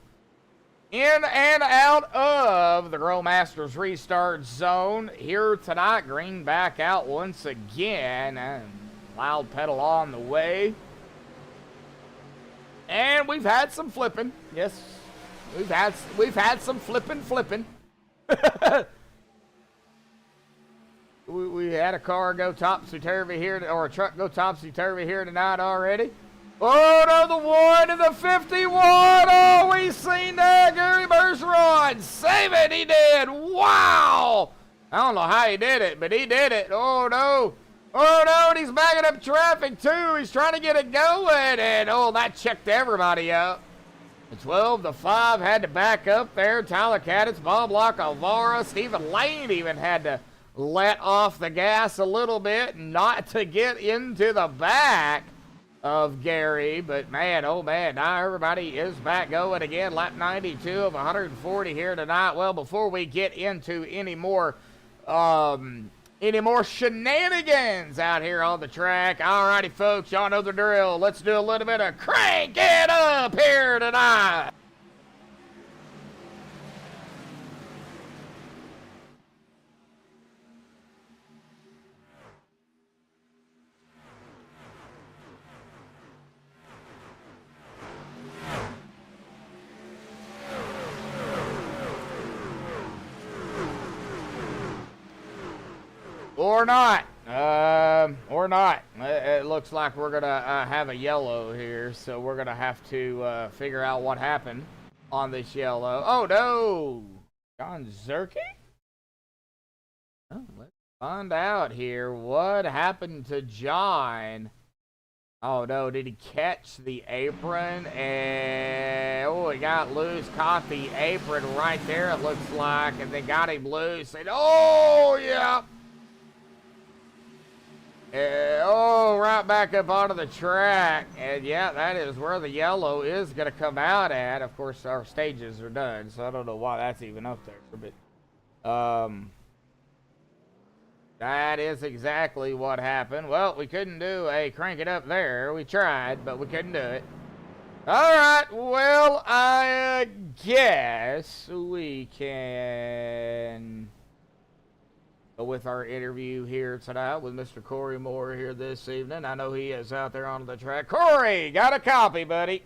in and out of the Grow Masters restart zone here tonight. Green back out once again, and loud pedal on the way. And we've had some flipping. Yes, we've had some flipping. We had a car go topsy-turvy here, or a truck go topsy-turvy here tonight already. Oh, no, the 1 and the 51. Oh, we seen that. Gary Bergeron. Save it, he did. Wow. I don't know how he did it, but he did it. Oh, no. Oh, no, and he's backing up traffic, too. He's trying to get it going, and, oh, that checked everybody up. The 12-5 had to back up there. Tyler Cadets, Bob Locke-Alvara, Stephen Lane even had to let off the gas a little bit, not to get into the back of Gary. But, man, oh, man, now everybody is back going again. Lap 92 of 140 here tonight. Well, before we get into any more shenanigans out here on the track. Alrighty, folks, y'all know the drill. Let's do a little bit of crank it up here tonight. Or not. Or not. It looks like we're going to have a yellow here, so we're going to have to figure out what happened on this yellow. Oh, no. John Zerke? Oh, let's find out here. What happened to John? Oh, no. Did he catch the apron? And, oh, he got loose. Caught the apron right there, it looks like. And they got him loose. And, oh, yeah. Right back up onto the track. And, yeah, that is where the yellow is going to come out at. Of course, our stages are done, so I don't know why that's even up there. But, that is exactly what happened. Well, we couldn't do a crank it up there. We tried, but we couldn't do it. All right, well, I guess we can go with our interview here tonight with Mr. Corey Moore here this evening. I know he is out there on the track. Corey, got a copy, buddy.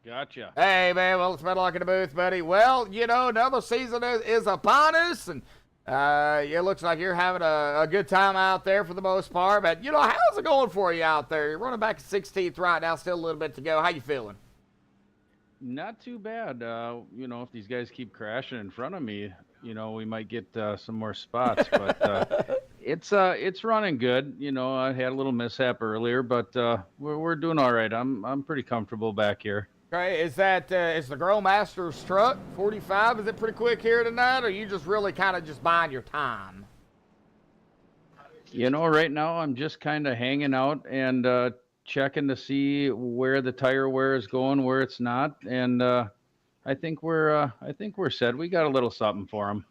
Gotcha. Hey, man, well, it's been like in the booth, buddy. Well, you know, another season is upon us, and it looks like you're having a good time out there for the most part. But, you know, how's it going for you out there? You're running back to 16th right now, still a little bit to go. How you feeling? Not too bad. You know, if these guys keep crashing in front of me, you know, we might get some more spots. But it's running good. You know, I had a little mishap earlier, but we're doing all right. I'm pretty comfortable back here. Okay, is that is the Grow Masters truck 45? Is it pretty quick here tonight, or are you just really kind of just buying your time? You know, right now I'm just kind of hanging out and checking to see where the tire wear is going, where it's not, and I think we're set. We got a little something for them.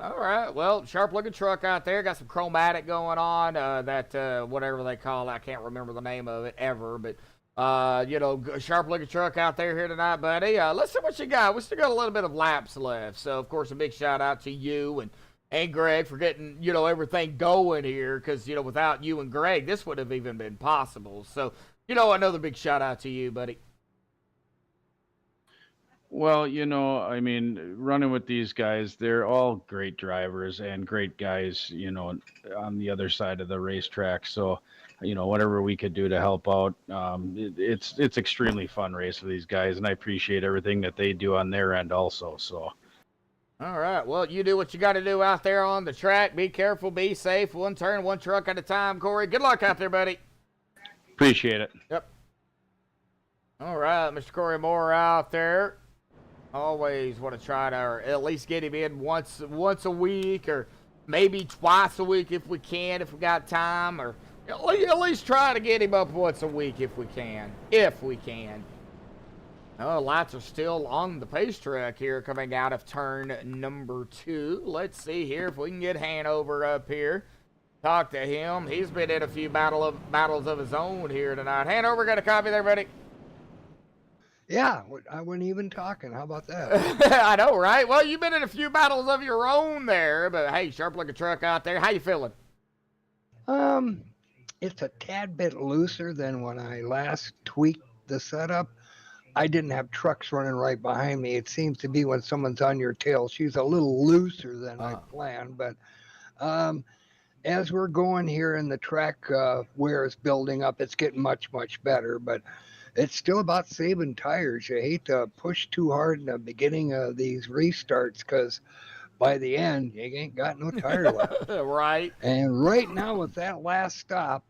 All right. Well, sharp looking truck out there. Got some chromatic going on. That whatever they call it, I can't remember the name of it ever, but you know, sharp looking truck out there here tonight, buddy. Let's see what you got. We still got a little bit of laps left, so of course a big shout out to you and Greg for getting, you know, everything going here, because, you know, without you and Greg, this would have even been possible. So, you know, another big shout out to you, buddy. Well, you know, I mean, running with these guys, they're all great drivers and great guys, you know, on the other side of the racetrack. So, you know, whatever we could do to help out, it's extremely fun race with these guys, and I appreciate everything that they do on their end also. So. All right. Well, you do what you got to do out there on the track. Be careful. Be safe. One turn, one truck at a time, Corey. Good luck out there, buddy. Appreciate it. Yep. All right, Mr. Corey Moore out there. Always want to try to or at least get him in once a week, or maybe twice a week if we can, if we got time, or at least try to get him up once a week if we can. Oh, lights are still on the pace track here coming out of turn number 2. Let's see here if we can get Hanover up here. Talk to him. He's been in a few battles of his own here tonight. Hanover, got a copy there, buddy? Yeah, I wasn't even talking. How about that? I know, right? Well, you've been in a few battles of your own there, but hey, sharp looking truck out there. How you feeling? It's a tad bit looser than when I last tweaked the setup. I didn't have trucks running right behind me. It seems to be when someone's on your tail, she's a little looser than I planned. But as we're going here and the track wear is building up, it's getting much, much better. But it's still about saving tires. You hate to push too hard in the beginning of these restarts, because by the end, you ain't got no tire left. Right. And right now with that last stop,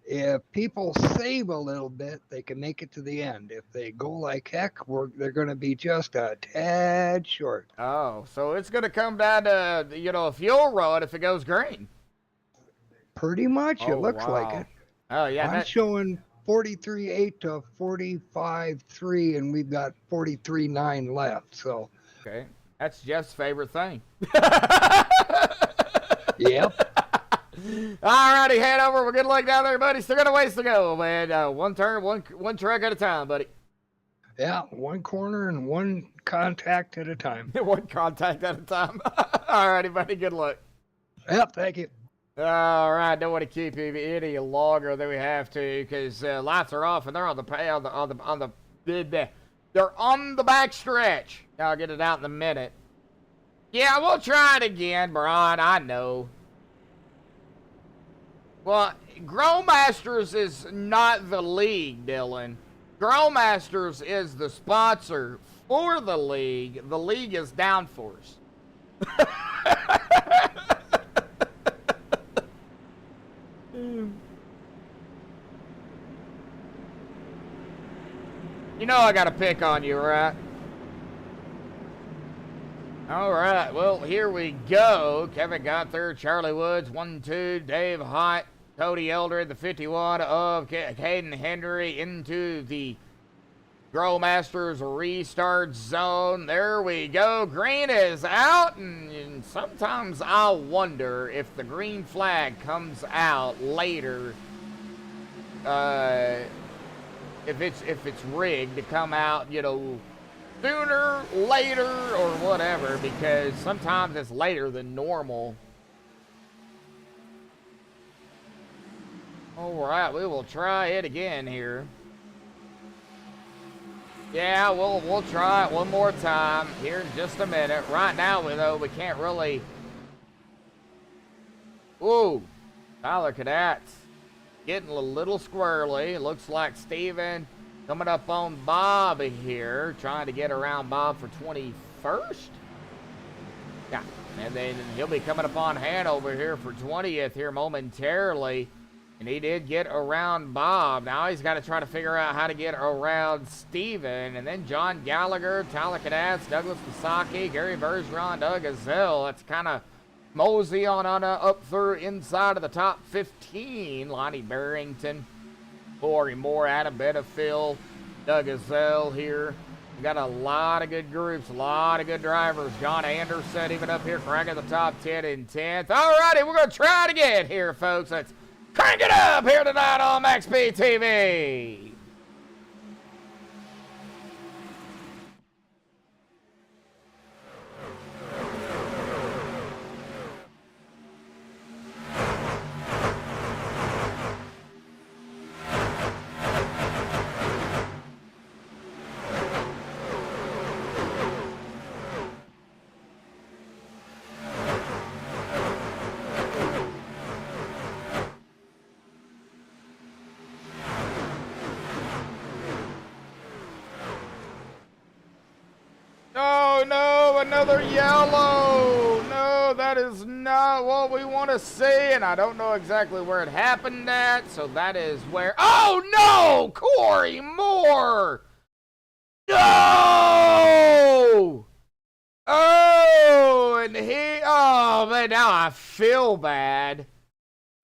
if people save a little bit, they can make it to the end. If they go like heck, they're going to be just a tad short. Oh, so it's going to come down to, you know, a fuel run if it goes green. Pretty much. It looks like it. Oh, yeah. I'm showing 43.8 to 45.3, and we've got 43.9 left. So. Okay. That's Jeff's favorite thing. Yep. All righty, head over. We're good luck down there, buddy. Still got a ways to go, man. One turn, one truck at a time, buddy. Yeah, one corner and one contact at a time. One contact at a time. All righty, buddy. Good luck. Yep, thank you. All right, don't want to keep you any longer than we have to, because lights are off and they're on they're on the back stretch. I'll get it out in a minute. Yeah, we'll try it again, Brian. I know. Well, Growmasters is not the league, Dylan. Growmasters is the sponsor for the league. The league is Downforce. You know I gotta pick on you, right? All right, well, here we go. Kevin Gunther, Charlie Woods, 1-2, Dave Hott, Cody Elder, the 51 of Caden Henry into the Growmasters restart zone. There we go. Green is out, and sometimes I'll wonder if the green flag comes out later, if it's rigged to come out, you know, sooner, later, or whatever, because sometimes it's later than normal. All right, we will try it again here. Yeah, we'll try it one more time here in just a minute. Right now, though, we can't really. Ooh, Tyler Cadets getting a little squirrely. Looks like Steven coming up on Bob here, trying to get around Bob for 21st. Yeah, and then he'll be coming up on Hanover here for 20th here momentarily. And he did get around Bob. Now he's got to try to figure out how to get around Steven. And then John Gallagher, Tyler Cadats, Douglas Pisaki, Gary Bergeron, Doug Azell. That's kind of mosey on up through inside of the top 15. Lonnie Barrington, Corey Moore, Adam Benefield, Doug Azell here. We got a lot of good groups, a lot of good drivers. John Anderson even up here cracking the top 10 and 10th. All righty, we're going to try it again here, folks. Let's crank it up here tonight on MaxspeedTV. Oh no, another yellow. No, that is not what we want to see, and I don't know exactly where it happened at, so that is where... Oh no, Corey Moore. No! Oh, and oh man, now I feel bad.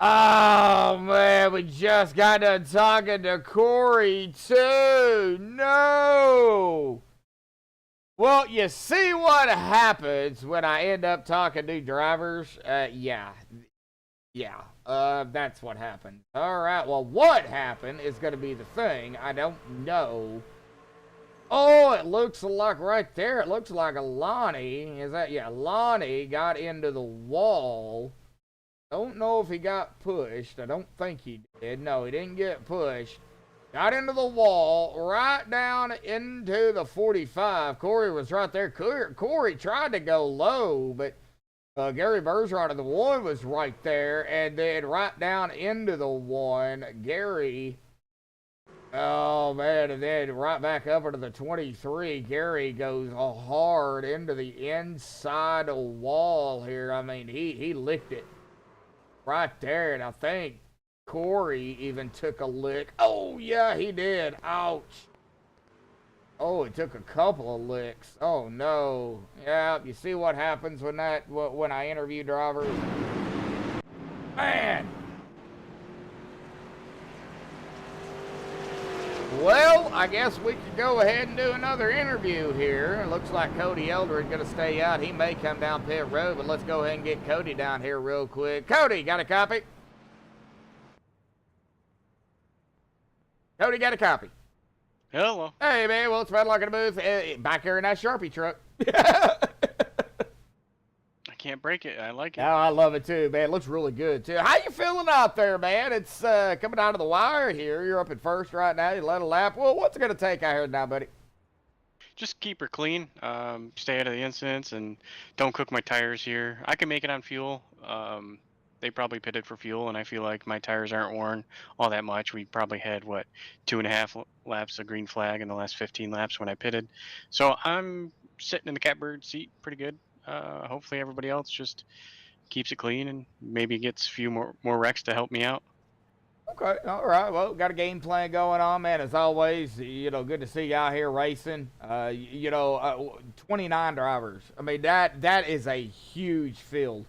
Oh man, we just got done talking to Corey too. No! Well, you see what happens when I end up talking to drivers? Yeah, that's what happened. All right, well, what happened is going to be the thing. I don't know. Oh, it looks like right there, it looks like a Lonnie. Is that, yeah, Lonnie got into the wall. Don't know if he got pushed. I don't think he did. No, he didn't get pushed. Got into the wall, right down into the 45. Corey was right there. Corey tried to go low, but Gary Bergeron of the 1 was right there. And then right down into the 1, Gary, oh man, and then right back up into the 23. Gary goes hard into the inside wall here. I mean, he licked it right there, and I think Corey even took a lick. Oh, yeah, he did. Ouch. Oh, he took a couple of licks. Oh, no. Yeah, you see what happens when I interview drivers? Man. Well, I guess we could go ahead and do another interview here. It looks like Cody Elder is going to stay out. He may come down pit road, but let's go ahead and get Cody down here real quick. Cody, got a copy? Cody, got a copy? Hello. Hey, man. Well, it's Bad Luck in the Booth. Back here in that Sharpie truck. I can't break it. I like it. Oh, I love it, too, man. It looks really good, too. How you feeling out there, man? It's coming out of the wire here. You're up at first right now. You led a lap. Well, what's it going to take out here now, buddy? Just keep her clean. Stay out of the incidents, and don't cook my tires here. I can make it on fuel. They probably pitted for fuel, and I feel like my tires aren't worn all that much. We probably had, 2.5 laps of green flag in the last 15 laps when I pitted. So I'm sitting in the catbird seat pretty good. Hopefully everybody else just keeps it clean and maybe gets a few more wrecks to help me out. Okay, all right. Well, got a game plan going on, man. As always, good to see you out here racing. 29 drivers. I mean, that is a huge field.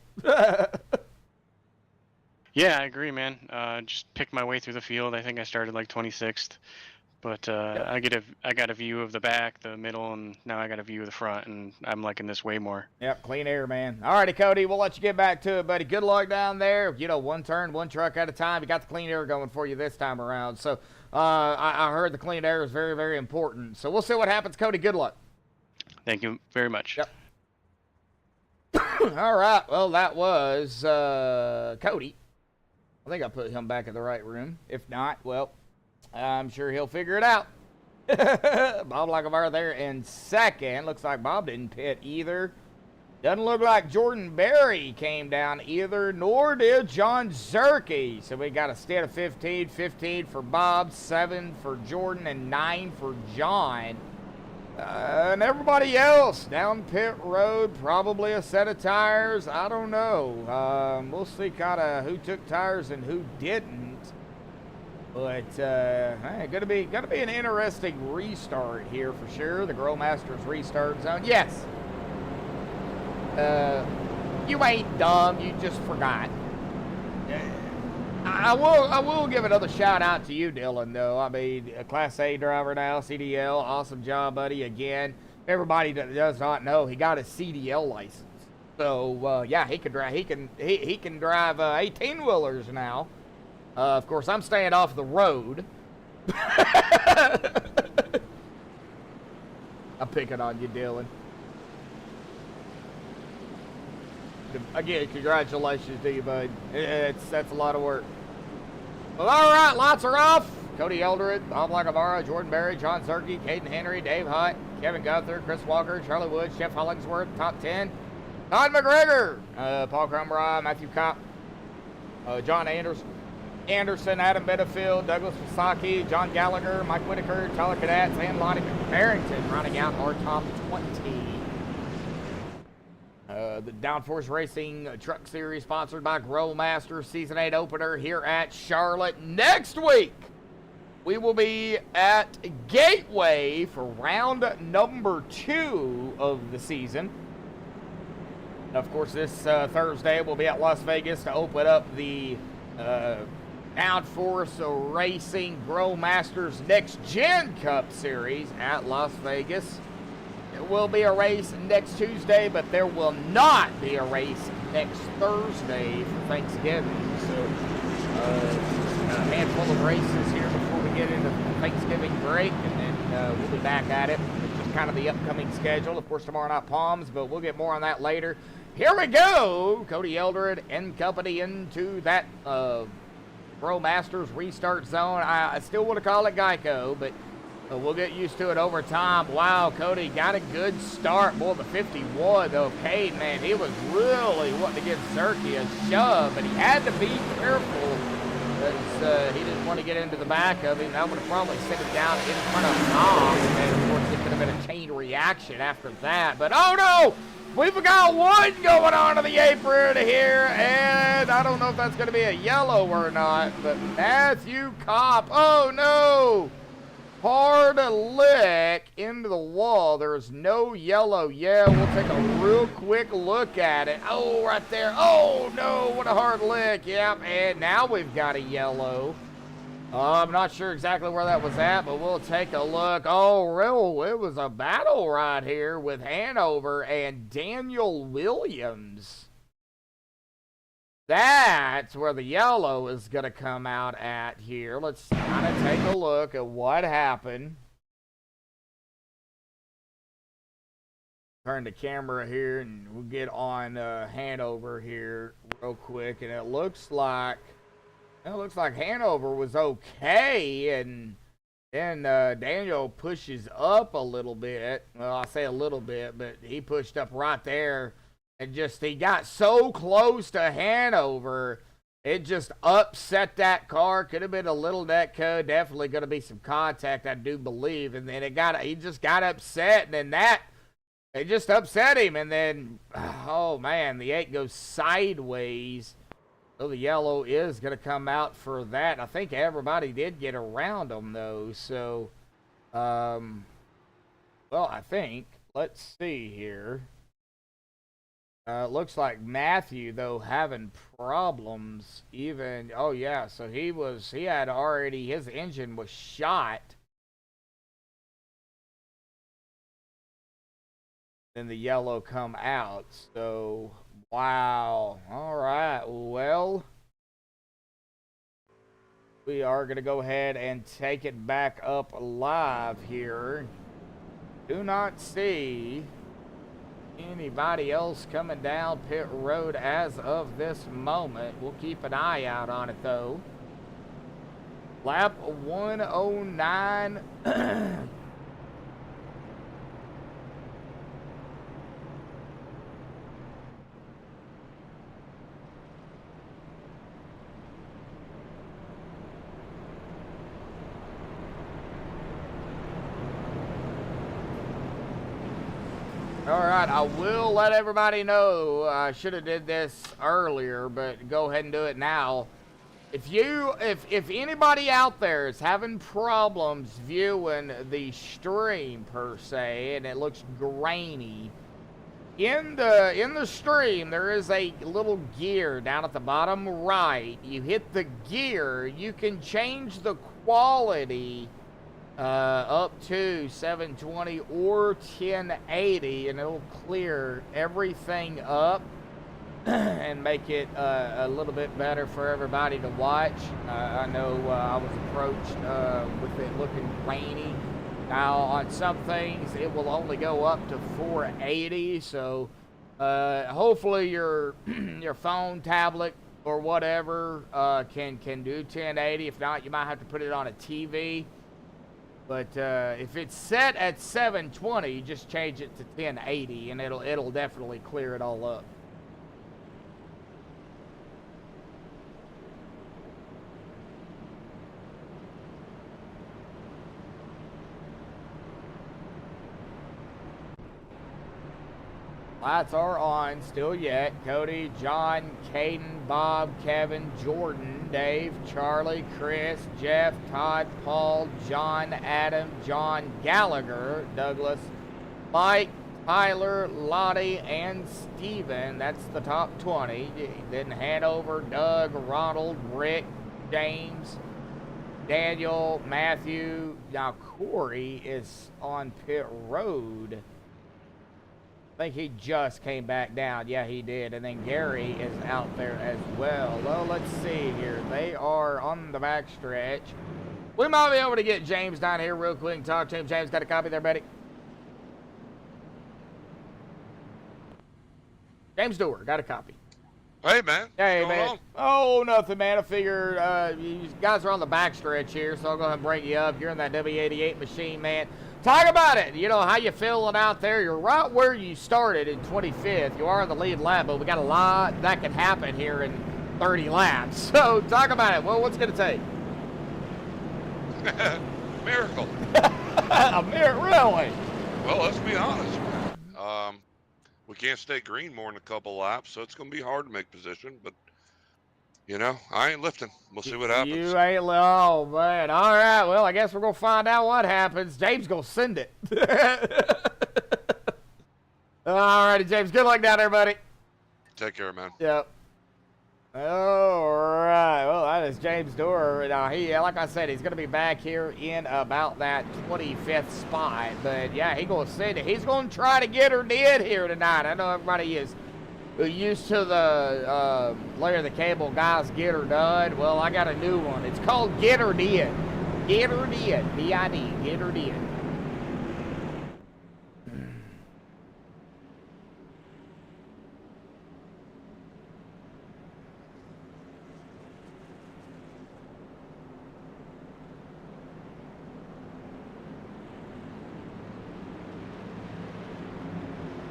Yeah, I agree, man. Just picked my way through the field. I think I started like 26th, but I got a view of the back, the middle, and now I got a view of the front, and I'm liking this way more. Yep, clean air, man. All righty, Cody, we'll let you get back to it, buddy. Good luck down there. One turn, one truck at a time. You got the clean air going for you this time around. So I heard the clean air is very, very important. So we'll see what happens, Cody. Good luck. Thank you very much. Yep. All right. Well, that was Cody. I think I put him back in the right room. If not, well, I'm sure he'll figure it out. Bob Lackavar there in second. Looks like Bob didn't pit either. Doesn't look like Jordan Berry came down either, nor did John Zerke. So we got a stead of 15. 15 for Bob, 7 for Jordan, and 9 for John. And everybody else down pit road, probably a set of tires. I don't know. We'll see kind of who took tires and who didn't. But hey, gonna be an interesting restart here for sure. The Grow Masters restart zone. Yes. You ain't dumb. You just forgot. I will give another shout out to you, Dylan. Though I mean, a Class A driver now, CDL. Awesome job, buddy. Again, everybody that does not know, he got his CDL license. So yeah, he can drive. He can drive 18-wheelers now. Of course, I'm staying off the road. I'm picking on you, Dylan. Again, congratulations to you, bud. That's a lot of work. Well, all right, lots are off. Cody Eldred, Bob Lacavara, Jordan Berry, John Zerke, Caden Henry, Dave Hutt, Kevin Guthrie, Chris Walker, Charlie Woods, Jeff Hollingsworth, top 10. Todd McGregor, Paul Crumrah, Matthew Kopp, John Anderson, Adam Benefield, Douglas Wasaki, John Gallagher, Mike Whitaker, Tyler Cadats, and Lonnie Barrington running out our top 20. The Downforce Racing Truck Series sponsored by Grow Masters Season 8 opener here at Charlotte. Next week, we will be at Gateway for round number 2 of the season. Of course, this Thursday we'll be at Las Vegas to open up the Downforce Racing Grow Masters Next Gen Cup Series at Las Vegas. There will be a race next Tuesday, but there will not be a race next Thursday for Thanksgiving. So, a handful of races here before we get into the Thanksgiving break, and then we'll be back at it. It's just kind of the upcoming schedule. Of course, tomorrow night Palms, but we'll get more on that later. Here we go. Cody Eldred and company into that Grow Masters restart zone. I still want to call it Geico, but we'll get used to it over time. Wow, Cody got a good start. Boy, the 51, though, Cade, man, he was really wanting to give Zerke a shove, but he had to be careful because he didn't want to get into the back of him. That would have probably sent him down in front of Tom, and of course, it could have been a chain reaction after that. But, oh, no! We've got one going on to the apron here, and I don't know if that's going to be a yellow or not, but Matthew Kopp, oh, no! Hard lick into the wall. There's no yellow. Yeah, we'll take a real quick look at it. Oh, right there. Oh, no, what a hard lick. Yep, and now we've got a yellow. I'm not sure exactly where that was at, but we'll take a look. Oh, real, it was a battle right here with Hanover and Daniel Williams. That's where the yellow is going to come out at here. Let's kind of take a look at what happened. Turn the camera here, and we'll get on Hanover here real quick. And it looks like Hanover was okay, and then Daniel pushes up a little bit. Well, I say a little bit, but he pushed up right there. And he got so close to Hanover, it just upset that car. Could have been a little netco. Definitely going to be some contact, I do believe. And then he just got upset, and then it just upset him. And then, oh man, the 8 goes sideways. So the yellow is going to come out for that. I think everybody did get around him though. So, well, I think. Let's see here. Looks like Matthew, though, having problems even. Oh, yeah. So he had already, his engine was shot. Then the yellow come out. So, wow. All right. Well, we are going to go ahead and take it back up live here. Do not see anybody else coming down pit road as of this moment. We'll keep an eye out on it though. Lap 109. All right, I will let everybody know. I should have did this earlier, but go ahead and do it now. If anybody out there is having problems viewing the stream per se, and it looks grainy, in the stream there is a little gear down at the bottom right. You hit the gear, you can change the quality up to 720 or 1080, and it'll clear everything up and make it a little bit better for everybody to watch. I know I was approached with it looking grainy. Now on some things it will only go up to 480, so hopefully your your phone, tablet, or whatever can do 1080. If not, you might have to put it on a TV. But if it's set at 720, just change it to 1080, and it'll definitely clear it all up. Lights are on, still yet. Cody, John, Caden, Bob, Kevin, Jordan, Dave, Charlie, Chris, Jeff, Todd, Paul, John, Adam, John Gallagher, Douglas, Mike, Tyler, Lottie, and Steven. That's the top 20. Then Hanover, Doug, Ronald, Rick, James, Daniel, Matthew. Now Corey is on pit road. I think he just came back down. Yeah, he did. And then Gary is out there as well. Well, let's see here. They are on the back stretch. We might be able to get James down here real quick and talk to him. James, got a copy there, buddy? James Dewar, got a copy. Hey, man. Hey, What's going man. on? Oh, nothing, man. I figure you guys are on the back stretch here, so I'll go ahead and bring you up. You're in that W88 machine, man. Talk about it. You know, how you feeling out there? You're right where you started in 25th. You are in the lead lap, but we got a lot that can happen here in 30 laps. So talk about it. Well, what's it going to take? Miracle. A miracle, really? Well, let's be honest. We can't stay green more than a couple laps, so it's going to be hard to make position. But, you know, I ain't lifting. We'll see what happens. You ain't, oh, man. All right, well, I guess we're going to find out what happens. James going to send it. All righty, James. Good luck down there, buddy. Take care, man. Yep. All right. Well, that is James Dewar. Now, like I said, he's going to be back here in about that 25th spot. But, yeah, he's going to send it. He's going to try to get her dead here tonight. I know everybody is used to the layer the cable guys get her done. Well, I got a new one. It's called Get Her Dead. Get Her Dead. D-I-D. Get Her Dead.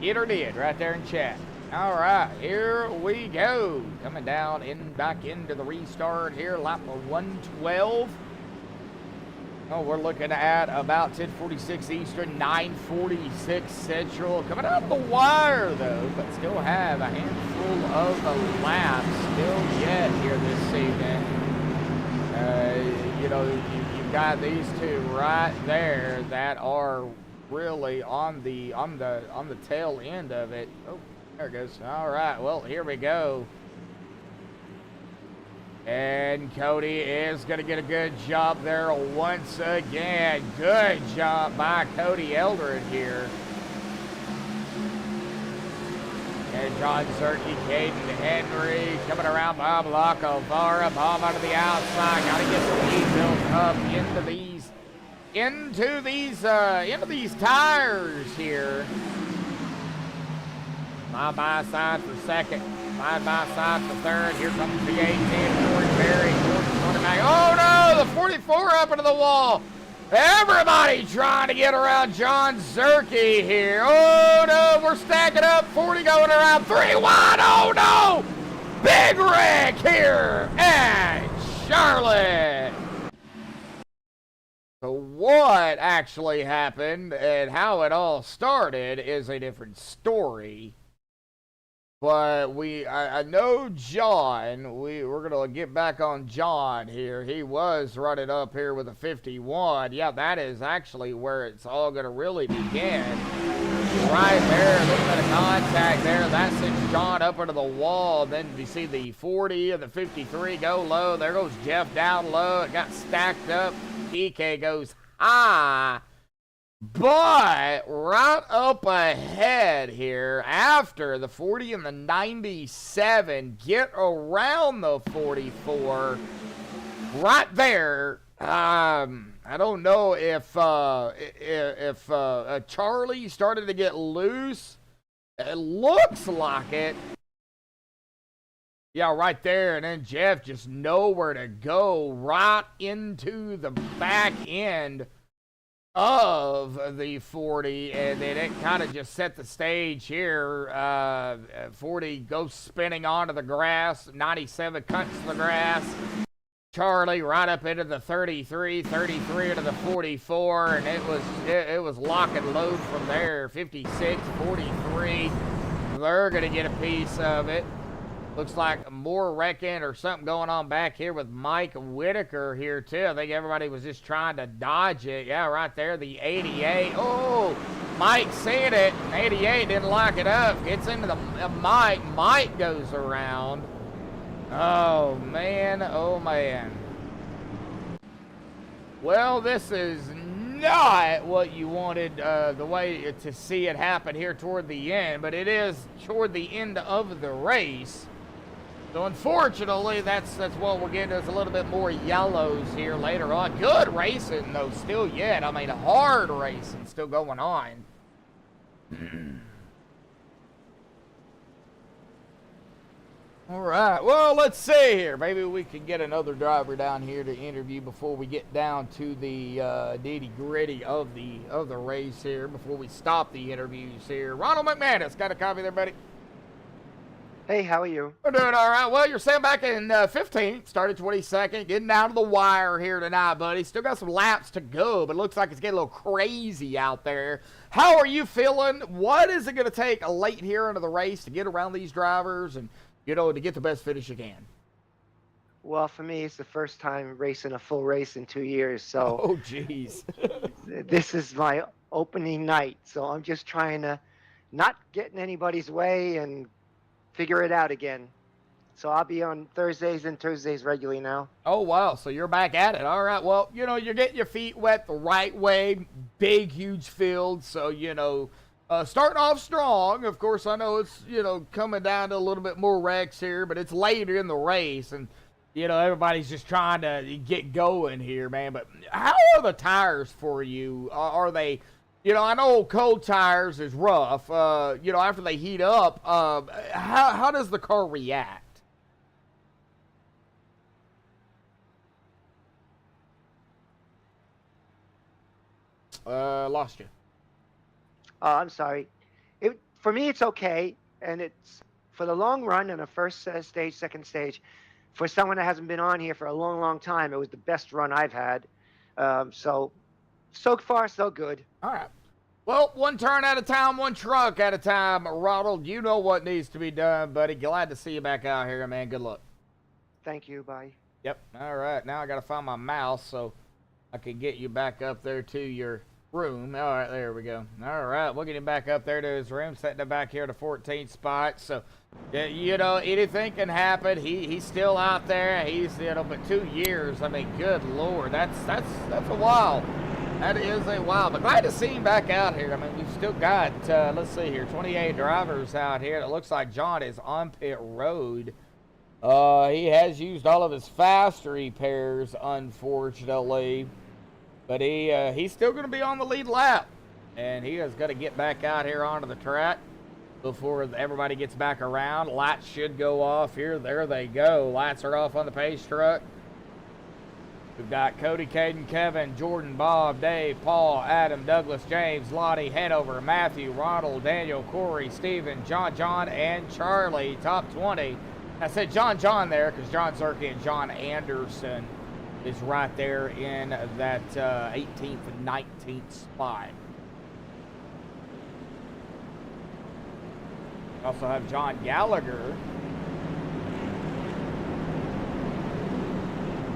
Get Her Dead right there in chat. All right, here we go. Coming down back into the restart here, lap 112. Oh, we're looking at about 10:46 Eastern, 9:46 Central. Coming out of the wire, though, but still have a handful of laps still yet here this evening. You know, you've got these two right there that are really on the tail end of it. Oh, there it goes. All right, well, here we go. And Cody is going to get a good job there once again. Good job by Cody Eldred here. And John Zerke, Caden Henry coming around Bob Lacovara. Bob onto the outside. Got to get the lead built up into these tires here. Side by side for second. Side by side for third. Here comes the 18, George Berry. George's running back. Oh no, the 44 up into the wall. Everybody trying to get around John Zerke here. Oh no, we're stacking up. 40 going around. 3 wide. Oh no! Big wreck here at Charlotte. So what actually happened and how it all started is a different story. But I know John, we're going to get back on John here. He was running up here with a 51. Yeah, that is actually where it's all going to really begin. Right there, a little bit of contact there. That sends John up into the wall. Then you see the 40 and the 53 go low. There goes Jeff down low. It got stacked up. PK goes high. But right up ahead here, after the 40 and the 97 get around the 44, right there. I don't know if Charlie started to get loose. It looks like it. Yeah, right there. And then Jeff just nowhere to go, right into the back end of the 40, and then it kind of just set the stage here. 40 goes spinning onto the grass. 97 cuts the grass. Charlie right up into the 33 into the 44, and it was lock and load from there. 56, 43. They're gonna get a piece of it. Looks like more wrecking or something going on back here with Mike Whitaker here, too. I think everybody was just trying to dodge it. Yeah, right there, the 88. Oh, Mike seeing it. 88 didn't lock it up. Gets into the Mike. Mike goes around. Oh, man. Oh, man. Well, this is not what you wanted the way to see it happen here toward the end, but it is toward the end of the race. So unfortunately, that's what we're getting is a little bit more yellows here later on. Good racing though, still yet. I mean, hard racing still going on. All right. Well, let's see here. Maybe we can get another driver down here to interview before we get down to the nitty-gritty of the race here. Before we stop the interviews here. Ronald McManus, got a copy there, buddy? Hey, how are you? We're doing all right. Well, you're sitting back in 15th, started 22nd, getting down to the wire here tonight, buddy. Still got some laps to go, but it looks like it's getting a little crazy out there. How are you feeling? What is it going to take late here into the race to get around these drivers and, you know, to get the best finish you can? Well, for me, it's the first time racing a full race in 2 years, so... Oh, jeez. This is my opening night, so I'm just trying to not get in anybody's way and figure it out again. So I'll be on Thursdays and Tuesdays regularly now. Oh, wow. So you're back at it. All right. Well, you know, you're getting your feet wet the right way. Big, huge field. So, you know, starting off strong. Of course, I know it's, you know, coming down to a little bit more wrecks here, but it's later in the race. And, you know, everybody's just trying to get going here, man. But how are the tires for you? Are they... You know, I know cold tires is rough. You know, after they heat up, how does the car react? Lost you. Oh, I'm sorry. For me, it's okay, and it's for the long run in the first stage, second stage. For someone that hasn't been on here for a long, long time, it was the best run I've had. So far, so good. All right. Well, one turn at a time, one truck at a time. Ronald, you know what needs to be done, buddy. Glad to see you back out here, man. Good luck. Thank you. Bye. Yep. All right. Now I got to find my mouse so I can get you back up there to your room. All right. There we go. All right. We'll get him back up there to his room, setting him back here to 14th spot. So, you know, anything can happen. He's still out there. He's, you know, but 2 years. I mean, good Lord. That's a while. That is a while, but glad to see him back out here. I mean, we've still got, let's see here, 28 drivers out here. It looks like John is on pit road. He has used all of his fast repairs, unfortunately, but he's still going to be on the lead lap, and he has got to get back out here onto the track before everybody gets back around. Lights should go off here. There they go. Lights are off on the pace truck. We've got Cody, Caden, Kevin, Jordan, Bob, Dave, Paul, Adam, Douglas, James, Lottie, Hanover, Matthew, Ronald, Daniel, Corey, Steven, John, and Charlie. Top 20. I said John there because John Zerke and John Anderson is right there in that 18th and 19th spot. We also have John Gallagher.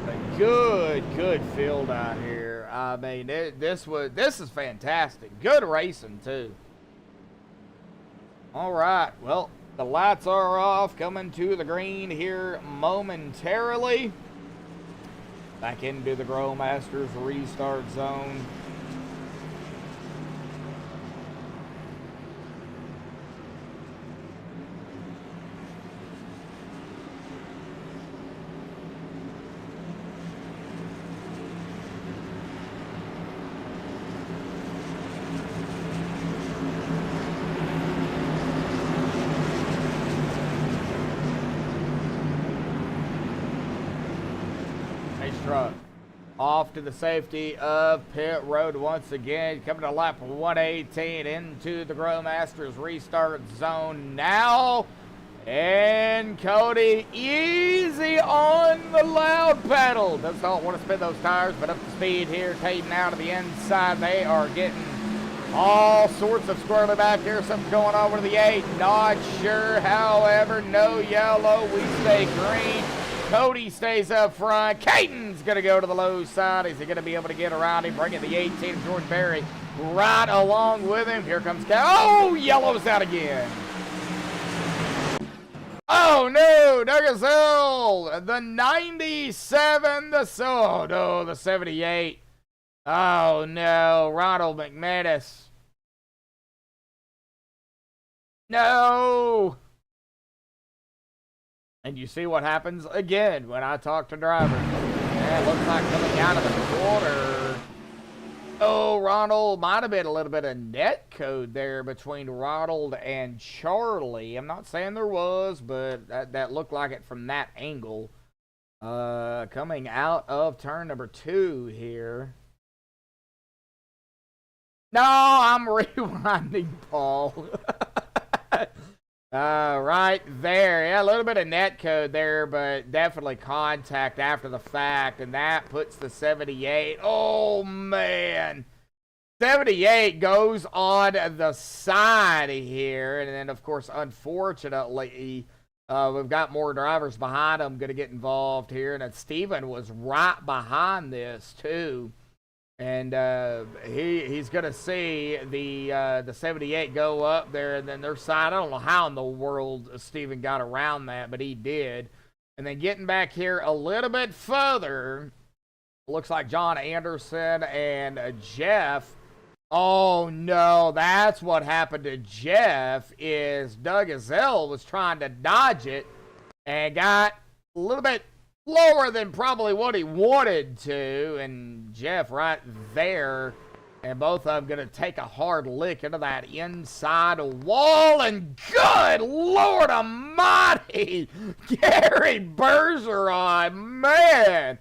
A good field out here. I mean, this is fantastic. Good racing too. All right, well, the lights are off, coming to the green here momentarily. Back into the Grow Masters restart zone. Truck off to the safety of pit road once again, coming to lap 118 into the Grow Masters restart zone now. And Cody easy on the loud pedal. Does not want to spin those tires, but up to speed here, Caden out of the inside. They are getting all sorts of squirrely back here. Something going on with the 8. Not sure, however, no yellow. We stay green. Cody stays up front. Caden's going to go to the low side. Is he going to be able to get around him? Bringing the 18 of Jordan Berry right along with him. Here comes Oh, yellow's out again. Oh, no. Doug Gazelle. The 97. The 78. Oh, no. Ronald McManus. No. And you see what happens again when I talk to drivers. Yeah, it looks like coming out of the corner. Oh, Ronald might have been a little bit of net code there between Ronald and Charlie. I'm not saying there was, but that looked like it from that angle. Coming out of turn number 2 here. No, I'm rewinding, Paul. Right there. Yeah, a little bit of net code there, but definitely contact after the fact, and that puts the 78. Oh, man. 78 goes on the side here, and then, of course, unfortunately, we've got more drivers behind him going to get involved here, and then Steven was right behind this, too. And he's going to see the 78 go up there, and then their side. I don't know how in the world Steven got around that, but he did. And then getting back here a little bit further, looks like John Anderson and Jeff. Oh, no, that's what happened to Jeff is Doug Gazelle was trying to dodge it and got a little bit lower than probably what he wanted to, and Jeff right there, and both of them going to take a hard lick into that inside wall, and good Lord almighty, Gary Bergeron, man,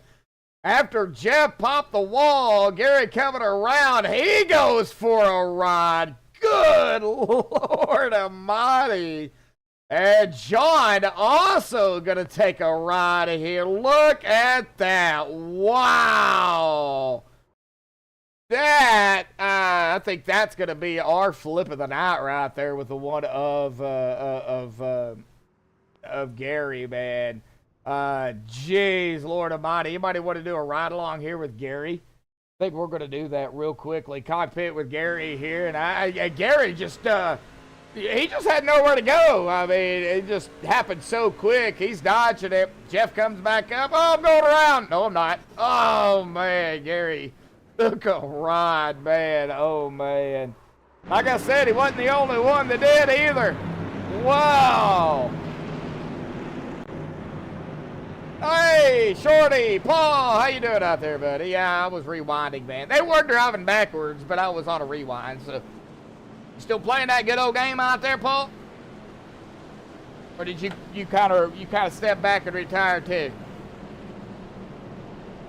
after Jeff popped the wall, Gary coming around, he goes for a ride, good Lord almighty. And John also going to take a ride here. Look at that. Wow. That, I think that's going to be our flip of the night right there with the one of Gary, man. Jeez, Lord Almighty. Anybody want to do a ride along here with Gary? I think we're going to do that real quickly. Cockpit with Gary here. And Gary just... he just had nowhere to go. I mean, it just happened so quick. He's dodging it. Jeff comes back up. Oh, I'm going around. No, I'm not. Oh, man, Gary took a ride, man. Oh, man. Like I said, he wasn't the only one that did either. Wow. Hey, Shorty, Paul, how you doing out there, buddy? Yeah, I was rewinding, man. They were driving backwards, but I was on a rewind, so... Still playing that good old game out there, Paul? Or did you kind of step back and retire too?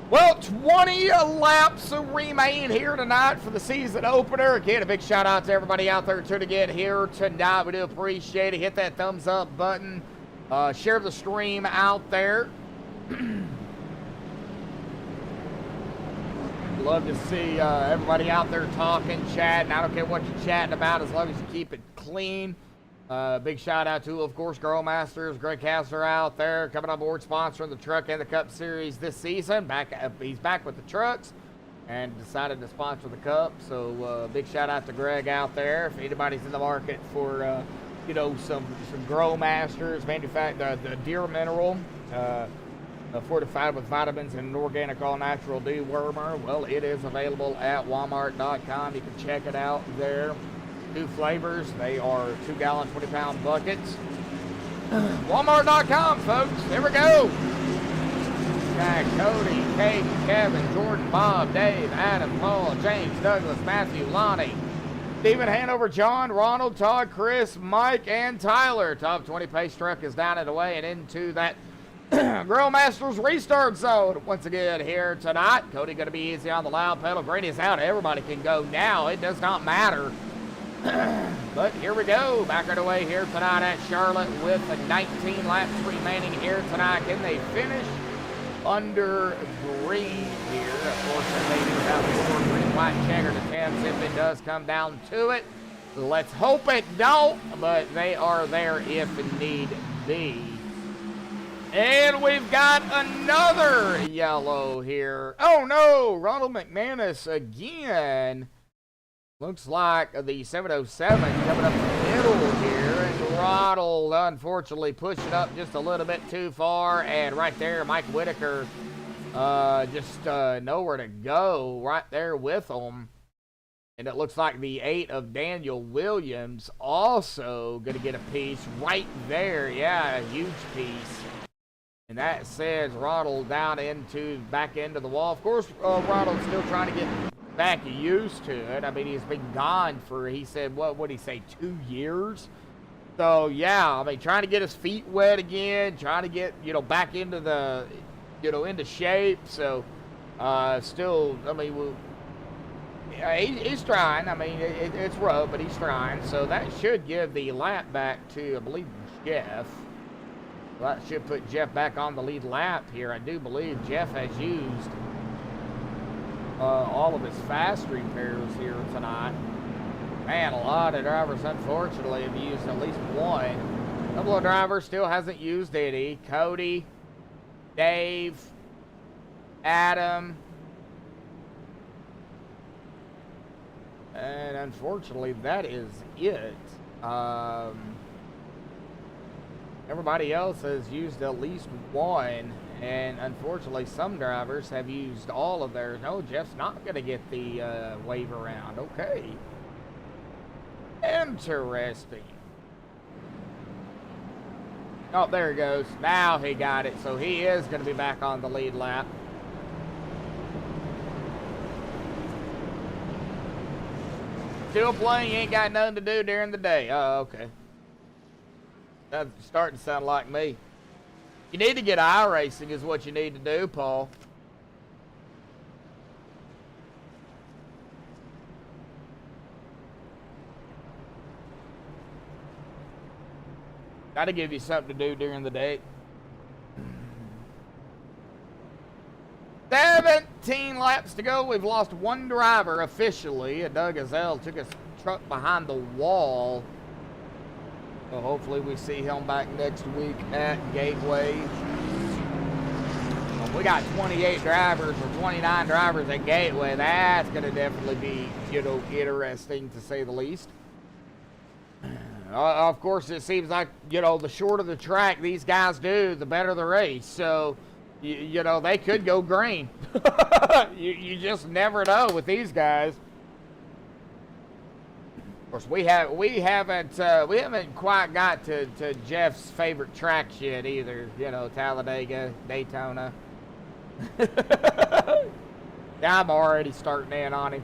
Well, 20 laps remain here tonight for the season opener. Again, a big shout out to everybody out there tuning in here tonight. We do appreciate it. Hit that thumbs up button. Share the stream out there. Love to see everybody out there talking, chatting. I don't care what you're chatting about as long as you keep it clean. Big shout out to, of course, Girl Masters. Greg Kessler out there coming on board, sponsoring the Truck and the Cup Series this season. He's back with the trucks and decided to sponsor the Cup. So big shout out to Greg out there. If anybody's in the market for, you know, some Grow Masters, the Deer Mineral, fortified with vitamins and an organic all-natural dewormer, well, it is available at Walmart.com. You can check it out there. 2 flavors. They are 2-gallon, 20-pound buckets. Walmart.com, folks. There we go. Jack, Cody, Kate, Kevin, Jordan, Bob, Dave, Adam, Paul, James, Douglas, Matthew, Lonnie, Stephen, Hanover, John, Ronald, Todd, Chris, Mike, and Tyler. Top 20 pace truck is down and away and into that Grill Masters restart zone once again here tonight. Cody going to be easy on the loud pedal. Grady's out. Everybody can go now. It does not matter. But here we go. Back right away here tonight at Charlotte with 19 laps remaining here tonight. Can they finish under green here? Of course, they do have 4 green, white, checkered attempts if it does come down to it. Let's hope it don't, but they are there if need be. And we've got another yellow here. Oh no, Ronald McManus again. Looks like the 707 coming up the middle here. And Ronald, unfortunately, pushing up just a little bit too far. And right there, Mike Whitaker just nowhere to go right there with him. And it looks like the 8 of Daniel Williams also going to get a piece right there. Yeah, a huge piece. And that sends Ronald down back into the wall. Of course, Ronald's still trying to get back used to it. I mean, he's been gone for, he said, what would he say, 2 years? So, yeah, I mean, trying to get his feet wet again, trying to get, you know, back into the, you know, into shape. So, still, I mean, he's trying. I mean, it's rough, but he's trying. So that should give the lap back to, I believe, Jeff. That should put Jeff back on the lead lap here. I do believe Jeff has used all of his fast repairs here tonight. Man, a lot of drivers, unfortunately, have used at least one. A couple of drivers still hasn't used any. Cody, Dave, Adam. And unfortunately, that is it. Everybody else has used at least one. And unfortunately, some drivers have used all of theirs. No, Jeff's not going to get the wave around. Okay. Interesting. Oh, there he goes. Now he got it. So he is going to be back on the lead lap. Still playing. You ain't got nothing to do during the day. Oh, okay. That's starting to sound like me. You need to get iRacing is what you need to do, Paul. Got to give you something to do during the day. 17 laps to go. We've lost one driver officially. Doug Gazelle took his truck behind the wall. So hopefully we see him back next week at Gateway. We got 28 drivers or 29 drivers at Gateway. That's going to definitely be, you know, interesting to say the least. Of course, it seems like, you know, the shorter the track these guys do, the better the race. So, you know, they could go green. you just never know with these guys. Of course, we haven't quite got to Jeff's favorite tracks yet either. You know, Talladega, Daytona. Yeah, I'm already starting in on him.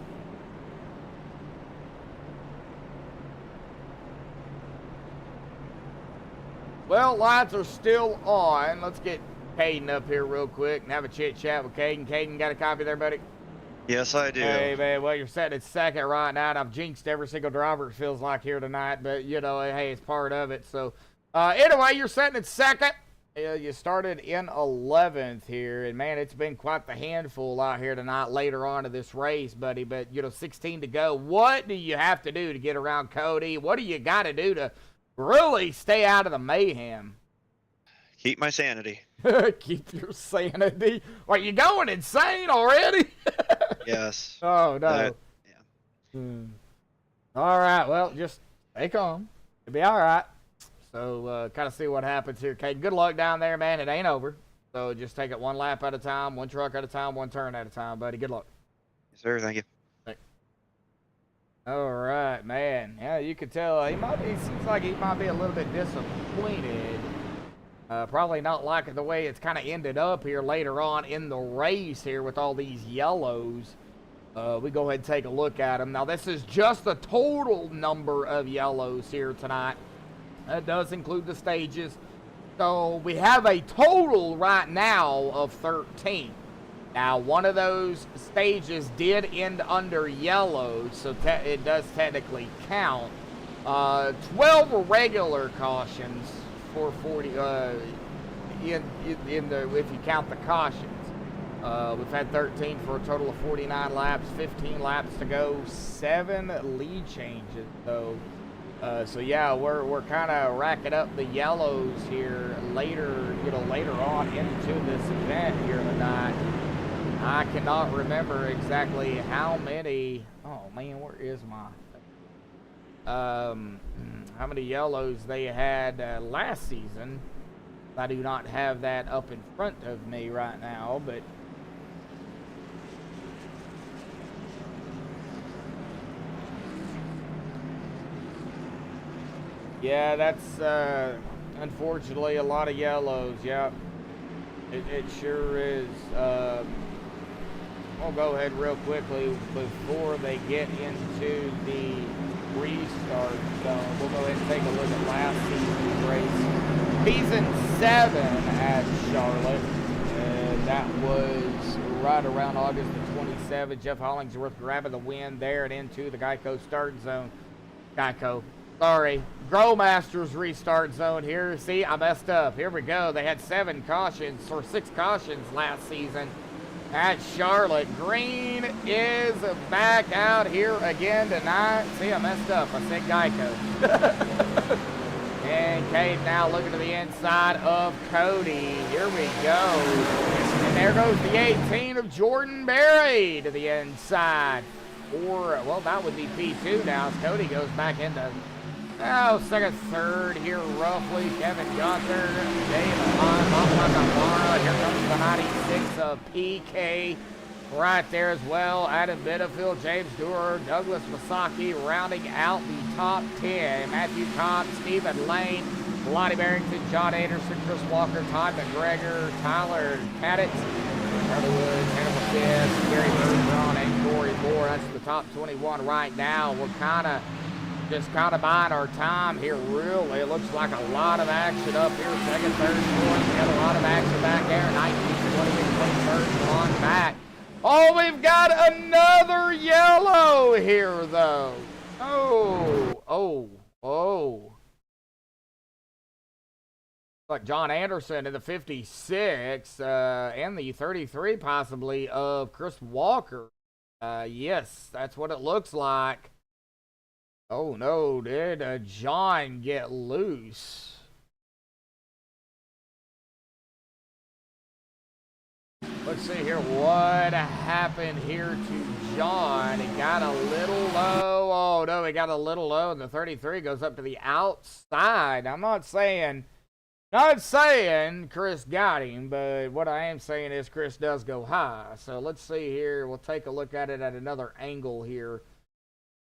Well, lights are still on. Let's get Caden up here real quick and have a chit chat with Caden. Caden, got a copy there, buddy? Yes, I do. Hey, man, well, you're setting it second right now, and I've jinxed every single driver, it feels like, here tonight, but, you know, hey, it's part of it. So, anyway, you're setting it second. You started in 11th here, and, man, it's been quite the handful out here tonight later on in this race, buddy, but, you know, 16 to go. What do you have to do to get around Cody? What do you got to do to Really stay out of the mayhem. Keep my sanity. Keep your sanity. Are you going insane already? Yes. Oh, no. Yeah. All right. Well, just stay calm. It'll be all right. So, kind of see what happens here. Okay, good luck down there, man. It ain't over. So, just take it one lap at a time, one truck at a time, one turn at a time, buddy. Good luck. Yes, sir. Thank you. All right, man. Yeah, you could tell he seems like he might be a little bit disappointed. Probably not liking the way it's kind of ended up here later on in the race here with all these yellows. We go ahead and take a look at them. Now, this is just the total number of yellows here tonight. That does include the stages. So we have a total right now of 13. Now, one of those stages did end under yellow, so it does technically count. 12 regular cautions for 40 if you count the cautions. We've had 13 for a total of 49 laps, 15 laps to go, 7 lead changes. So yeah, we're kind of racking up the yellows here later on into this event here tonight. I cannot remember exactly how many. Oh man, where is my? How many yellows they had last season? I do not have that up in front of me right now, but. Yeah, that's unfortunately a lot of yellows. Yep, it sure is. I'll go ahead real quickly before they get into the restart zone. We'll go ahead and take a look at last season's race. Season 7 at Charlotte. That was right around August the 27th. Jeff Hollingsworth grabbing the win there and into the Geico start zone. Sorry, Growmasters restart zone here. See, I messed up. Here we go. They had 6 cautions last season at Charlotte. Green is back out here again tonight. See, I messed up. I said Geico. And Cade now looking to the inside of Cody. Here we go. And there goes the 18 of Jordan Berry to the inside. Well, that would be P2 now as Cody goes back into second, third here roughly. Kevin Gunther, Dave Nakamara. Here comes the 96 of PK right there as well. Adam Bitterfield, James Dewar, Douglas Masaki rounding out the top 10. Matthew Cobb, Stephen Lane, Lonnie Barrington, John Anderson, Chris Walker, Todd McGregor, Tyler Caddick, Charlie Woods, Hannibal Fist, Gary Bergeron, and Corey Moore. That's the top 21 right now. We're just buying our time here, really. It looks like a lot of action up here. Second, third, fourth. We had a lot of action back there. 19, 20, 21st on back. Oh, we've got another yellow here, though. Oh. Like John Anderson in the 56 and the 33 possibly of Chris Walker. Yes, that's what it looks like. Oh no, did John get loose? Let's see here what happened here to John. He got a little low. Oh no, he got a little low, and the 33 goes up to the outside. I'm not saying Chris got him, but what I am saying is Chris does go high. So let's see here. We'll take a look at it at another angle here.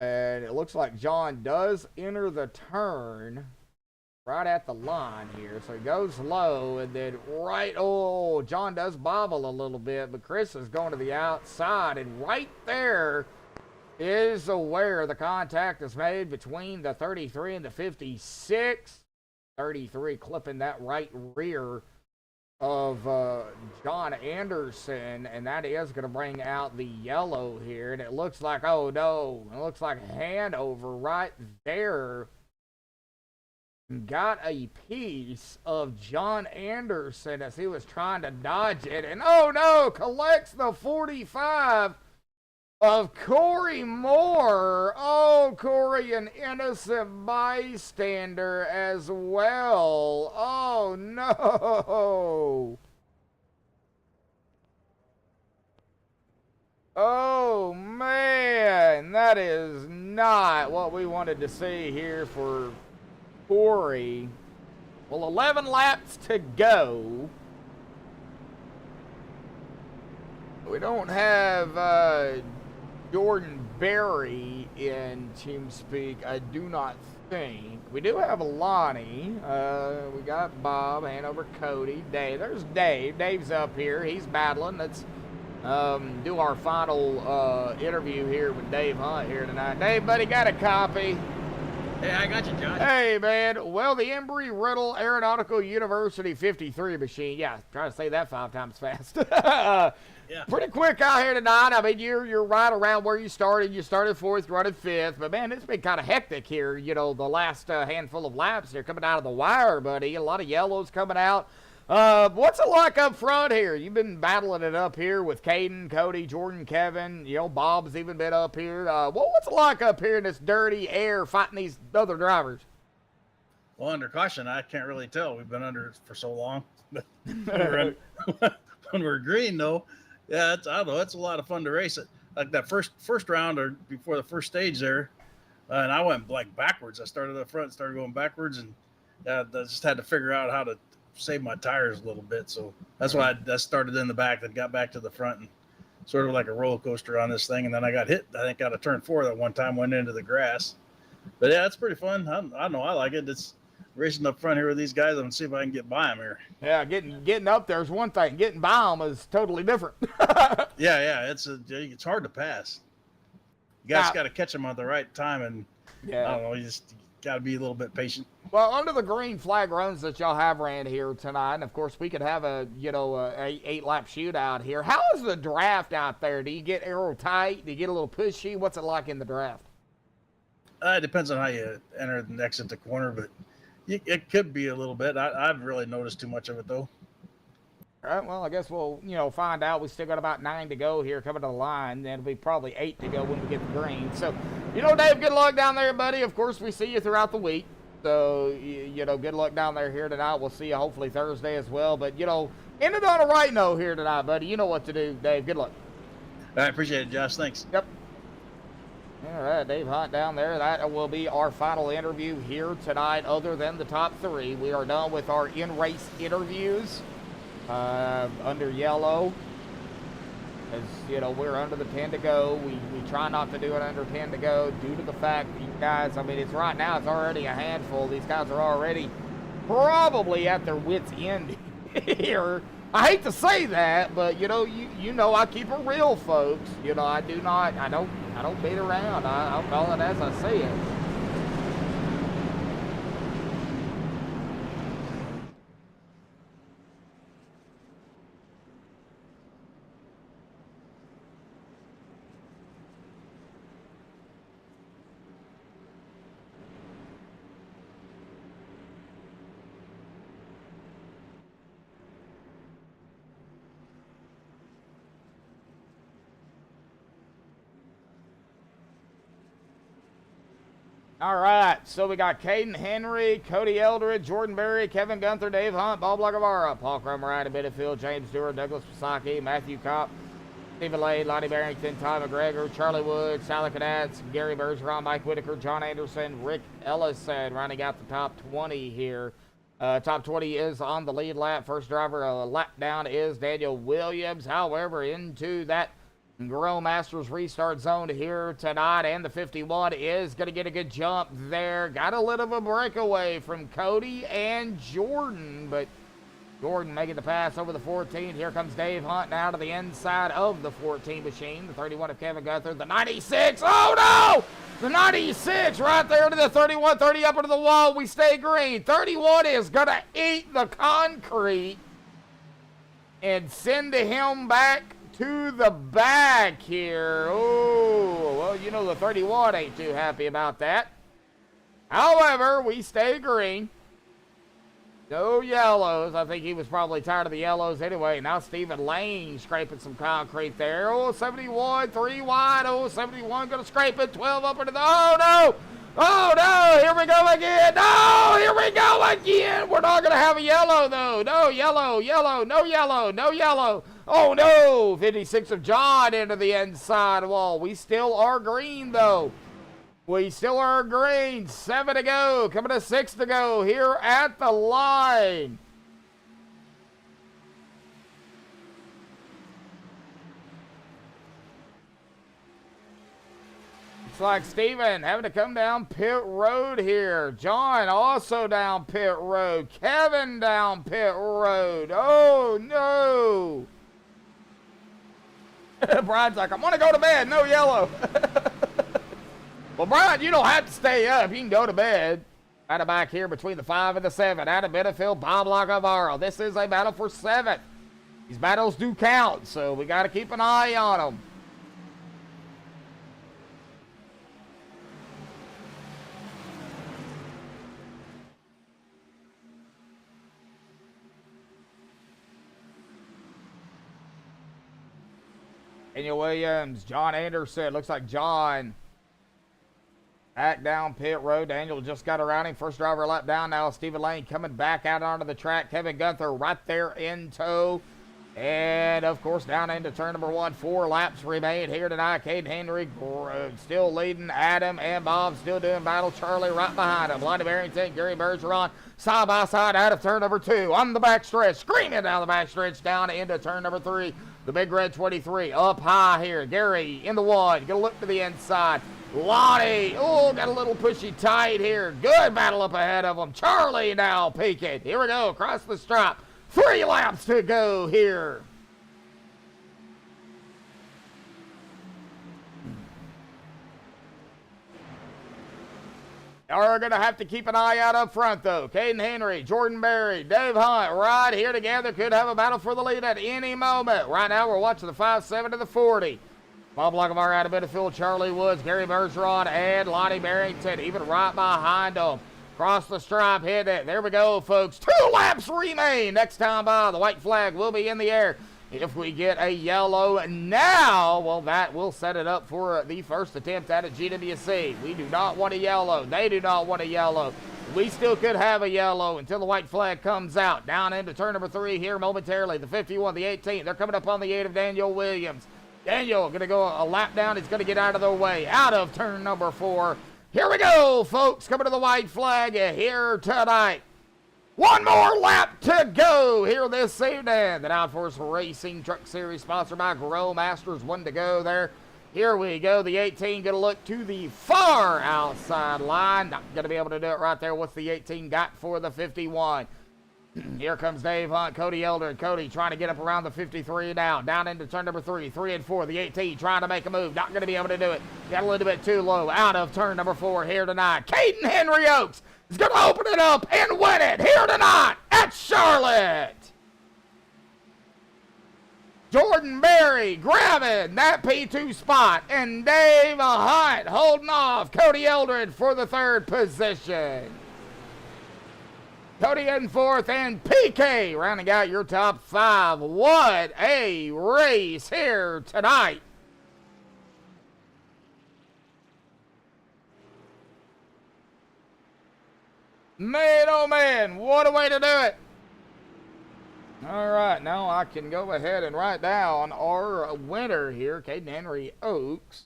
And it looks like John does enter the turn right at the line here. So he goes low and then John does bobble a little bit, but Chris is going to the outside. And right there is where the contact is made between the 33 and the 56. 33 clipping that right rear of John Anderson, and that is going to bring out the yellow here. And it looks like, oh no, it looks like Hanover right there got a piece of John Anderson as he was trying to dodge it. And oh no, collects the 45 of Corey Moore. Oh, Corey, an innocent bystander as well. Oh, no. Oh, man. That is not what we wanted to see here for Corey. Well, 11 laps to go. We don't have Jordan Berry in TeamSpeak, I do not think. We do have Lonnie. We got Bob, Hanover, Cody, Dave. There's Dave. Dave's up here. He's battling. Let's do our final interview here with Dave Hunt here tonight. Dave, buddy, got a copy. Hey, I got you, Josh. Hey, man. Well, the Embry-Riddle Aeronautical University 53 machine. Yeah, try to say that 5 times fast. Yeah. Pretty quick out here tonight. I mean, you're right around where you started. You started 4th, running 5th. But, man, it's been kind of hectic here, you know, the last handful of laps. They're coming out of the wire, buddy. A lot of yellows coming out. What's it like up front here? You've been battling it up here with Caden, Cody, Jordan, Kevin. You know, Bob's even been up here. What's it like up here in this dirty air fighting these other drivers? Well, under caution, I can't really tell. We've been under it for so long. But when we're green, though, yeah, I don't know. It's a lot of fun to race it. Like that first round or before the first stage there, and I went like backwards. I started up front, started going backwards, and I just had to figure out how to save my tires a little bit. So that's why I started in the back, then got back to the front, and sort of like a roller coaster on this thing. And then I got hit. I think out of turn 4 that one time, went into the grass. But yeah, it's pretty fun. I don't know. I like it. It's racing up front here with these guys and see if I can get by them here. Yeah, getting up there is one thing. Getting by them is totally different. Yeah. It's hard to pass. You guys got to catch them at the right time, and yeah. I don't know. You just got to be a little bit patient. Well, under the green flag runs that y'all have ran here tonight, and of course we could have a 8-lap shootout here. How is the draft out there? Do you get aero tight? Do you get a little pushy? What's it like in the draft? It depends on how you enter and exit the corner, but it could be a little bit. I've really noticed too much of it, though. All right, well, I guess we'll, find out. We still got about 9 to go here coming to the line. Then it'll be probably 8 to go when we get the green. So, Dave, good luck down there, buddy. Of course, we see you throughout the week. So, good luck down there here tonight. We'll see you hopefully Thursday as well. But, ended on a right note here tonight, buddy. You know what to do, Dave. Good luck. All right, appreciate it, Josh. Thanks. Yep. All right, Dave Hunt down there. That will be our final interview here tonight other than the top 3. We are done with our in-race interviews under yellow. As, we're under the 10 to go. We try not to do it under 10 to go due to the fact that you guys, it's right now, it's already a handful. These guys are already probably at their wits' end here. I hate to say that, but I keep it real, folks. I don't beat around. I'll call it as I see it. All right, so we got Caden Henry, Cody Eldred, Jordan Berry, Kevin Gunther, Dave Hunt, Bob Lagavara, Paul Cromer, Ryan Bitterfield, James Stewart, Douglas Pasaki, Matthew Kopp, Stephen Lade, Lonnie Barrington, Ty McGregor, Charlie Wood, Sally Cadats, Gary Bergeron, Mike Whitaker, John Anderson, Rick Ellison, rounding out the top 20 here. Top 20 is on the lead lap. First driver a lap down is Daniel Williams. However, into that Grill Masters restart zone here tonight, and the 51 is going to get a good jump there. Got a little of a breakaway from Cody and Jordan, but Jordan making the pass over the 14. Here comes Dave Hunt now to the inside of the 14 machine. The 31 of Kevin Gunther. The 96. Oh, no! The 96 right there to the 31. 30 up into the wall. We stay green. 31 is going to eat the concrete and send him back to the back here. Oh, well, the 31 ain't too happy about that. However, we stay green. No yellows. I think he was probably tired of the yellows anyway. Now Stephen Lane scraping some concrete there. Oh, 71, 3 wide. Oh, 71 going to scrape it. 12 up into the... Oh, no. Oh, no. Here we go again. No, here we go again. We're not going to have a yellow, though. No yellow, yellow, no yellow, no yellow. Oh, no. 56 of John into the inside wall. We still are green, though. We still are green. 7 to go. Coming to 6 to go here at the line. Looks like Steven having to come down pit road here. John also down pit road. Kevin down pit road. Oh, no. Brian's like, I'm going to go to bed. No yellow. Well, Brian, you don't have to stay up. You can go to bed. Out of back here between the 5 and the 7. Out of Benefield, Bob Lagavaro. This is a battle for 7th. These battles do count, so we got to keep an eye on them. Daniel Williams, John Anderson. Looks like John back down pit road. Daniel just got around him. First driver lap down now. Stephen Lane coming back out onto the track. Kevin Gunther right there in tow. And, of course, down into turn number 1. 4 laps remain here tonight. Caden Henry still leading. Adam and Bob still doing battle. Charlie right behind him. Lonnie Barrington, Gary Bergeron side by side out of turn number 2. On the backstretch. Screaming down the backstretch down into turn number 3. The Big Red 23 up high here. Gary in the 1. Gonna look to the inside. Lonnie, oh, got a little pushy tight here. Good battle up ahead of him. Charlie now peeking. Here we go, across the stripe. 3 laps to go here. We're going to have to keep an eye out up front, though. Caden Henry, Jordan Berry, Dave Hunt, right here together. Could have a battle for the lead at any moment. Right now, we're watching the 5-7 to the 40. Bob Lagavaro out of Benefield, Charlie Woods, Gary Bergeron, and Lonnie Barrington, even right behind them. Cross the stripe, hit it. There we go, folks. 2 laps remain. Next time by, the white flag will be in the air. If we get a yellow now, well, that will set it up for the first attempt at a GWC. We do not want a yellow. They do not want a yellow. We still could have a yellow until the white flag comes out. Down into turn number 3 here momentarily. The 51, the 18. They're coming up on the 8 of Daniel Williams. Daniel going to go a lap down. He's going to get out of their way. Out of turn number 4. Here we go, folks. Coming to the white flag here tonight. 1 more lap to go here this evening. The Downforce Racing Truck Series sponsored by Grow Masters. 1 to go there. Here we go. The 18 going to look to the far outside line. Not going to be able to do it right there. What's the 18 got for the 51? Here comes Dave Hunt, Cody Elder, and Cody trying to get up around the 53 now. Down into turn number 3, 3 and 4. The 18 trying to make a move. Not going to be able to do it. Got a little bit too low. Out of turn number 4 here tonight. Caden Henry Oaks is going to open it up and win it here tonight at Charlotte. Jordan Berry grabbing that P2 spot. And Dave Hunt holding off Cody Eldred for the 3rd position. Cody in 4th, and PK rounding out your top 5. What a race here tonight. Man, oh man, what a way to do it. All right, now I can go ahead and write down our winner here, Caden Henry Oaks.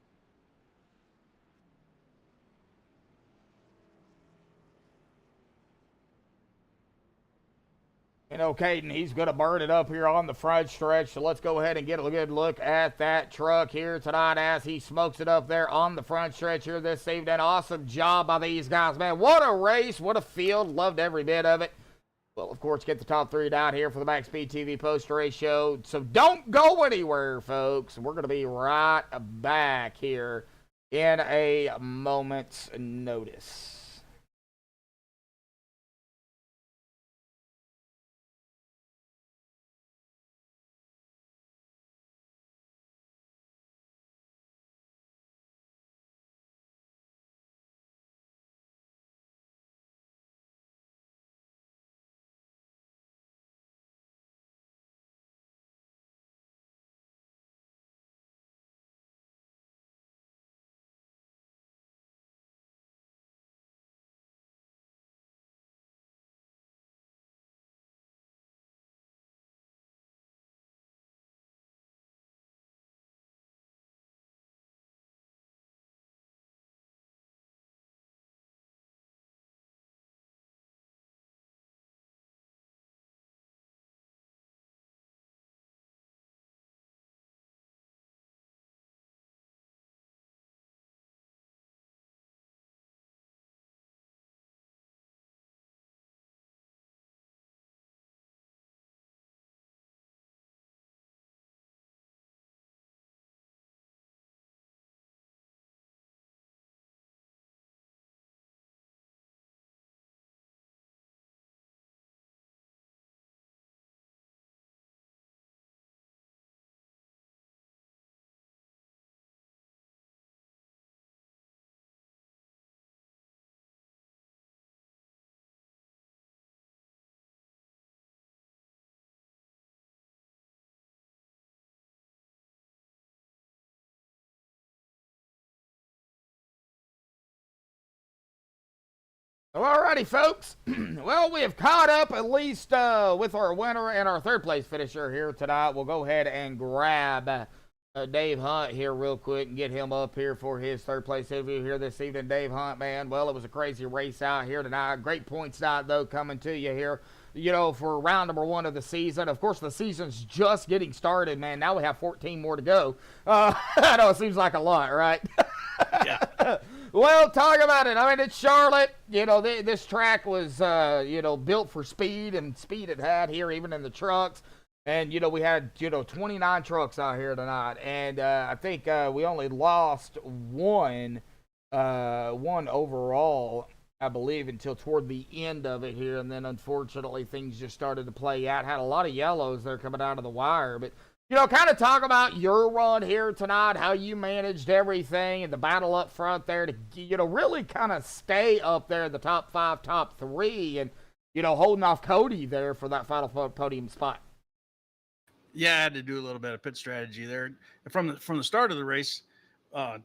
You know, Caden, he's going to burn it up here on the front stretch. So let's go ahead and get a good look at that truck here tonight as he smokes it up there on the front stretch here this evening. Awesome job by these guys, man. What a race. What a field. Loved every bit of it. Well, of course, get the top 3 down here for the MaxspeedTV post-race show. So don't go anywhere, folks. We're going to be right back here in a moment's notice. Alrighty, folks. Well, we have caught up at least with our winner and our third place finisher here tonight. We'll go ahead and grab Dave Hunt here real quick and get him up here for his third place interview here this evening. Dave Hunt, man, well, it was a crazy race out here tonight. Great points night, though, coming to you here, you know, for round number 1 of the season. Of course, the season's just getting started, man. Now we have 14 more to go. I know it seems like a lot, right? Yeah. Well, talk about it. I mean, it's Charlotte. You know, this track was, you know, built for speed, and speed it had here, even in the trucks. And, you know, we had, you know, 29 trucks out here tonight. And I think we only lost one overall, I believe, until toward the end of it here. And then, unfortunately, things just started to play out. Had a lot of yellows there coming out of the wire. But, you know, kind of talk about your run here tonight, how you managed everything, and the battle up front there to, you know, really kind of stay up there in the top 5, top 3, and, you know, holding off Cody there for that final podium spot. Yeah, I had to do a little bit of pit strategy there. From the start of the race, I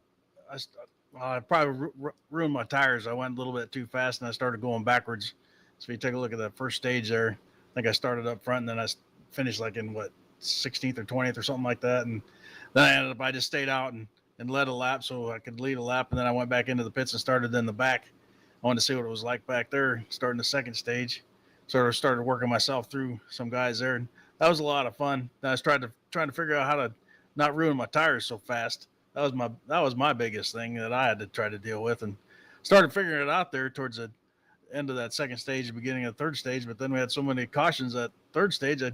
probably ruined my tires. I went a little bit too fast, and I started going backwards. So if you take a look at that first stage there, I think I started up front, and then I finished like in, 16th or 20th or something like that. And then I just stayed out and led a lap so I could lead a lap. And then I went back into the pits and started in the back. I wanted to see what it was like back there, starting the second stage. Sort of started working myself through some guys there. And that was a lot of fun. I was trying to figure out how to not ruin my tires so fast. That was my biggest thing that I had to try to deal with, and started figuring it out there towards the end of that second stage, beginning of the third stage. But then we had so many cautions at third stage, I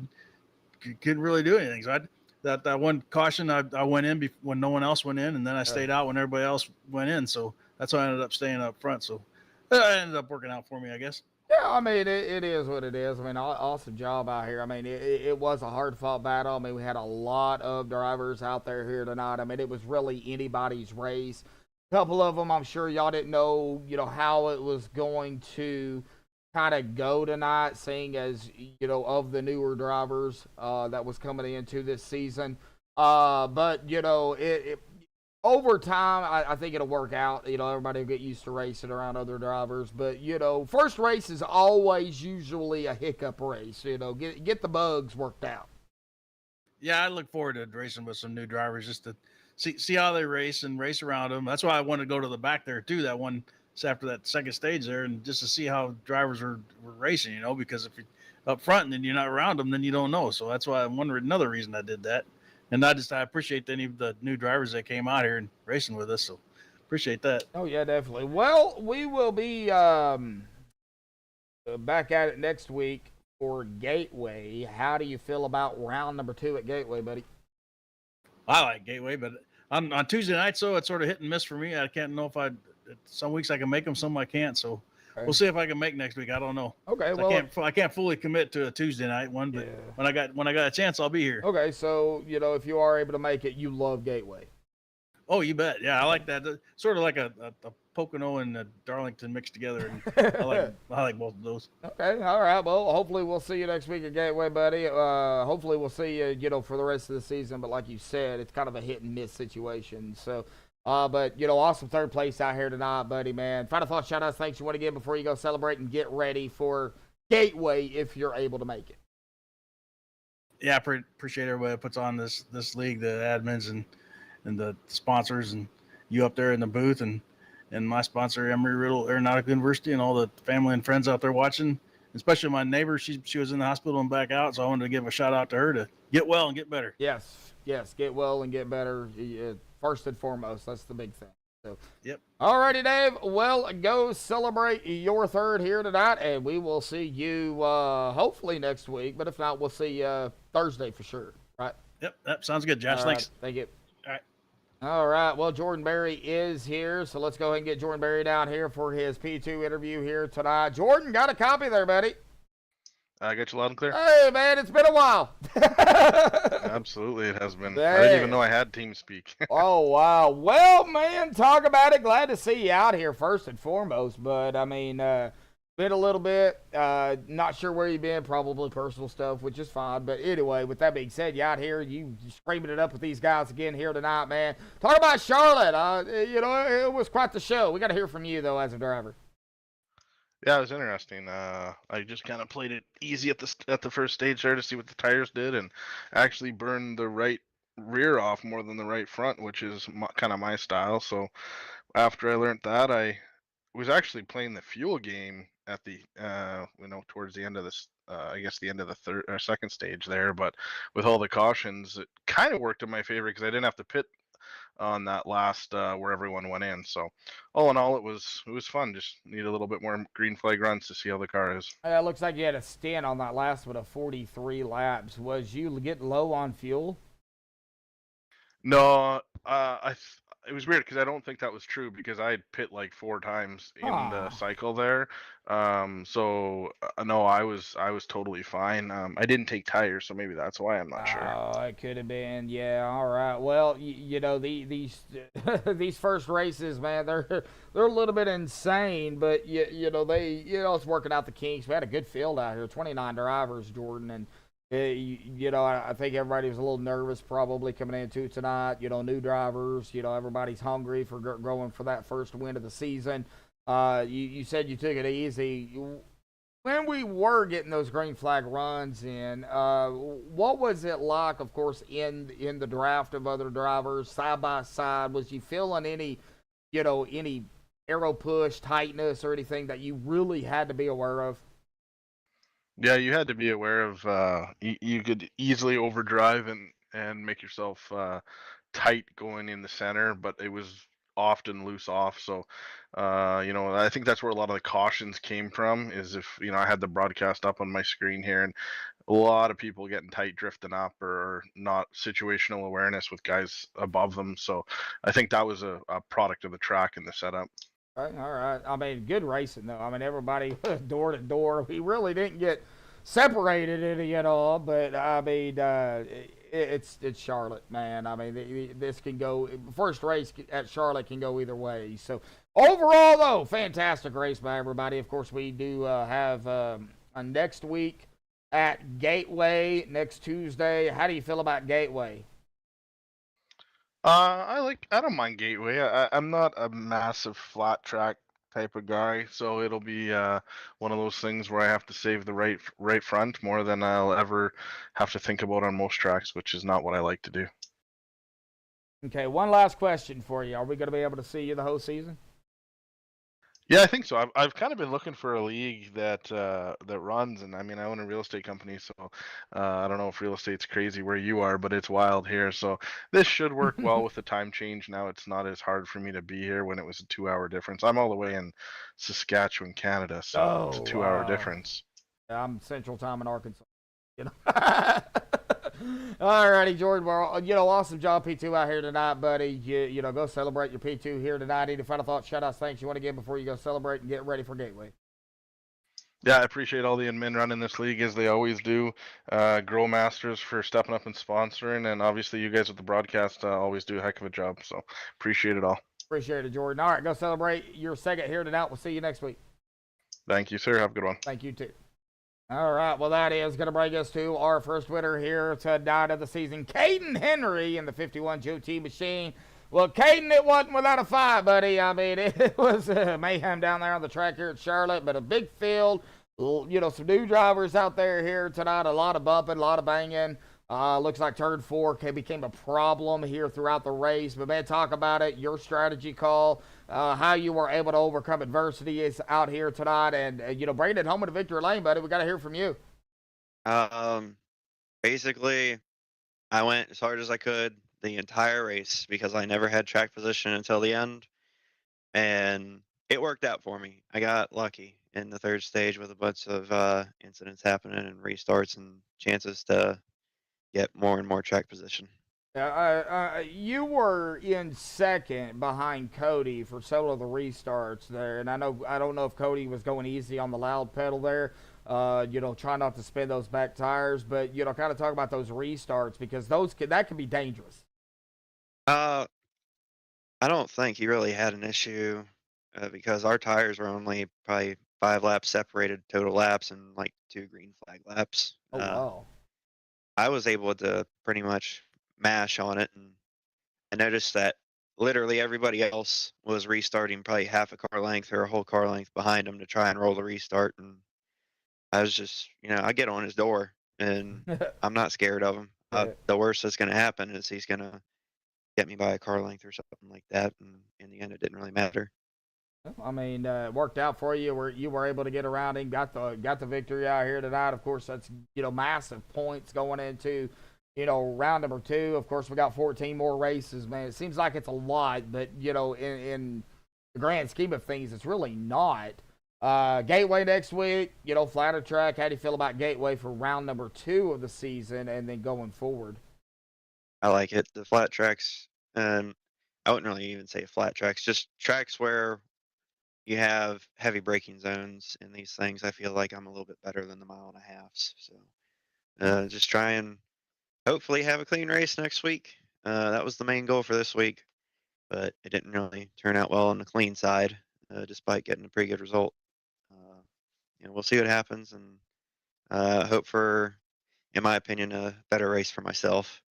couldn't really do anything. So that one caution, I went in when no one else went in, and then I stayed out when everybody else went in. So that's why I ended up staying up front. So that ended up working out for me, I guess. Yeah, I mean, it is what it is. I mean, awesome job out here. I mean, it was a hard-fought battle. I mean, we had a lot of drivers out there here tonight. I mean, it was really anybody's race. A couple of them, I'm sure y'all didn't know, you know, how it was going to kind of go tonight, seeing as, you know, of the newer drivers that was coming into this season. But, you know, over time, I think it'll work out. You know, everybody will get used to racing around other drivers. But, you know, first race is always usually a hiccup race. You know, get the bugs worked out. Yeah, I look forward to racing with some new drivers just to see how they race and race around them. That's why I wanted to go to the back there, too, that one after that second stage there, and just to see how drivers were racing, you know, because if you're up front and then you're not around them, then you don't know. So that's why I'm wondering another reason I did that. And I appreciate any of the new drivers that came out here and racing with us. So appreciate that. Oh, yeah, definitely. Well, we will be back at it next week for Gateway. How do you feel about round number 2 at Gateway, buddy? I like Gateway, but on Tuesday nights, so it's sort of hit and miss for me. I can't know if some weeks I can make them, some I can't. So we'll see if I can make next week. I don't know. Okay, well, I can't fully commit to a Tuesday night one, but when I got a chance, I'll be here. Okay, so you know, if you are able to make it, you love Gateway. Oh, you bet. Yeah, I like that. Sort of like a Pocono and a Darlington mixed together. And I like both of those. Okay, all right. Well, hopefully we'll see you next week at Gateway, buddy. Hopefully we'll see you, you know, for the rest of the season. But like you said, it's kind of a hit and miss situation. So. But, you know, awesome third place out here tonight, buddy, man. Final thoughts, shout-outs, thanks you want to give before you go celebrate and get ready for Gateway if you're able to make it. Yeah, I appreciate everybody that puts on this league, the admins and the sponsors, and you up there in the booth, and my sponsor, Embry-Riddle Aeronautical University, and all the family and friends out there watching, especially my neighbor. She was in the hospital and back out, so I wanted to give a shout-out to her to get well and get better. Yes, get well and get better. First and foremost, that's the big thing. So, yep. All righty, Dave. Well, go celebrate your third here tonight, and we will see you hopefully next week. But if not, we'll see you Thursday for sure. Right? Yep. That sounds good, Josh. Thanks. Thank you. All right. All right. Well, Jordan Berry is here, so let's go ahead and get Jordan Berry down here for his P2 interview here tonight. Jordan, got a copy there, buddy? I got you loud and clear. Hey, man, it's been a while. Absolutely, it has been. I didn't even know I had TeamSpeak. Oh, wow. Well, man, talk about it. Glad to see you out here first and foremost. But, I mean, been a little bit. Not sure where you've been. Probably personal stuff, which is fine. But anyway, with that being said, you out here, you screaming it up with these guys again here tonight, man. Talk about Charlotte. You know, it was quite the show. We got to hear from you, though, as a driver. Yeah, it was interesting. I just kind of played it easy at the first stage there to see what the tires did, and actually burned the right rear off more than the right front, which is kind of my style. So after I learned that, I was actually playing the fuel game at the towards the end of this. I guess the end of the third or second stage there, but with all the cautions, it kind of worked in my favor because I didn't have to pit on that last where everyone went in. So all in all, it was fun. Just need a little bit more green flag runs to see how the car is. It looks like you had a stint on that last one of 43 laps. Was you getting low on fuel? No, it was weird because I don't think that was true because I had pit like 4 times in the cycle there. No, I was totally fine. I didn't take tires, so maybe that's why. I'm not sure. Oh, it could have been. Yeah, all right. Well, you know these these first races, man, they're a little bit insane, but it's working out the kinks. We had a good field out here, 29 drivers, Jordan, and I think everybody was a little nervous probably coming into tonight. New drivers. Everybody's hungry for going for that first win of the season. You said you took it easy. When we were getting those green flag runs in, what was it like, of course, in the draft of other drivers, side by side? Was you feeling any aero push, tightness, or anything that you really had to be aware of? Yeah, you had to be aware of. You could easily overdrive and make yourself tight going in the center, but it was often loose off. So, I think that's where a lot of the cautions came from. Is if I had the broadcast up on my screen here, and a lot of people getting tight, drifting up, or not situational awareness with guys above them. So, I think that was a product of the track and the setup. All right. I mean, good racing though. I mean, everybody door to door. We really didn't get separated any at all, but I mean, it's Charlotte, man. I mean, this can go. First race at Charlotte can go either way. So overall, though, fantastic race by everybody. Of course, we do have a next week at Gateway next Tuesday. How do you feel about Gateway? I don't mind Gateway. I'm not a massive flat track type of guy, so it'll be one of those things where I have to save the right front more than I'll ever have to think about on most tracks, which is not what I like to do. Okay, one last question for you. Are we going to be able to see you the whole season? Yeah, I think so. I've kind of been looking for a league that runs, and I mean, I own a real estate company, so I don't know if real estate's crazy where you are, but it's wild here. So this should work well with the time change. Now it's not as hard for me to be here when it was a 2-hour difference. I'm all the way in Saskatchewan, Canada, so it's a 2-hour difference. Yeah, I'm Central Time in Arkansas. Alrighty, Jordan. Well, awesome job P2 out here tonight, buddy. You go celebrate your P2 here tonight. Any final thoughts, shout-outs, thanks you want to give before you go celebrate and get ready for Gateway? Yeah, I appreciate all the admin running this league as they always do. Grow Masters for stepping up and sponsoring, and obviously you guys with the broadcast always do a heck of a job. So appreciate it all. Appreciate it, Jordan. All right, go celebrate your second here tonight. We'll see you next week. Thank you, sir. Have a good one. Thank you too. All right, well, that is going to bring us to our first winner here tonight of the season, Caden Henry in the 51 GOT machine. Well, Caden, it wasn't without a fight, buddy. I mean, it was mayhem down there on the track here at Charlotte, but a big field, some new drivers out there here tonight, a lot of bumping, a lot of banging. Looks like turn 4 became a problem here throughout the race. But, man, talk about it, your strategy call, how you were able to overcome adversity is out here tonight. And, bringing it home into victory lane, buddy. We got to hear from you. Basically, I went as hard as I could the entire race because I never had track position until the end. And it worked out for me. I got lucky in the third stage with a bunch of incidents happening and restarts and chances to get more and more track position. You were in second behind Cody for several of the restarts there, and I don't know if Cody was going easy on the loud pedal there. Try not to spin those back tires, but kind of talk about those restarts because that could be dangerous. I don't think he really had an issue because our tires were only probably 5 laps separated total laps and like 2 green flag laps. Oh wow. I was able to pretty much mash on it, and I noticed that literally everybody else was restarting probably half a car length or a whole car length behind him to try and roll the restart. And I was just, I get on his door and I'm not scared of him. The worst that's going to happen is he's going to get me by a car length or something like that. And in the end, it didn't really matter. I mean, it worked out for you. You were able to get around him, got the victory out here tonight. Of course, that's massive points going into round number 2. Of course, we got 14 more races, man. It seems like it's a lot, but in the grand scheme of things, it's really not. Gateway next week, flatter track. How do you feel about Gateway for round number 2 of the season and then going forward? I like it. The flat tracks, and I wouldn't really even say flat tracks, just tracks where you have heavy braking zones and these things. I feel like I'm a little bit better than the 1.5 miles. So just try and hopefully have a clean race next week. That was the main goal for this week, but it didn't really turn out well on the clean side, despite getting a pretty good result. We'll see what happens, and hope for, in my opinion, a better race for myself.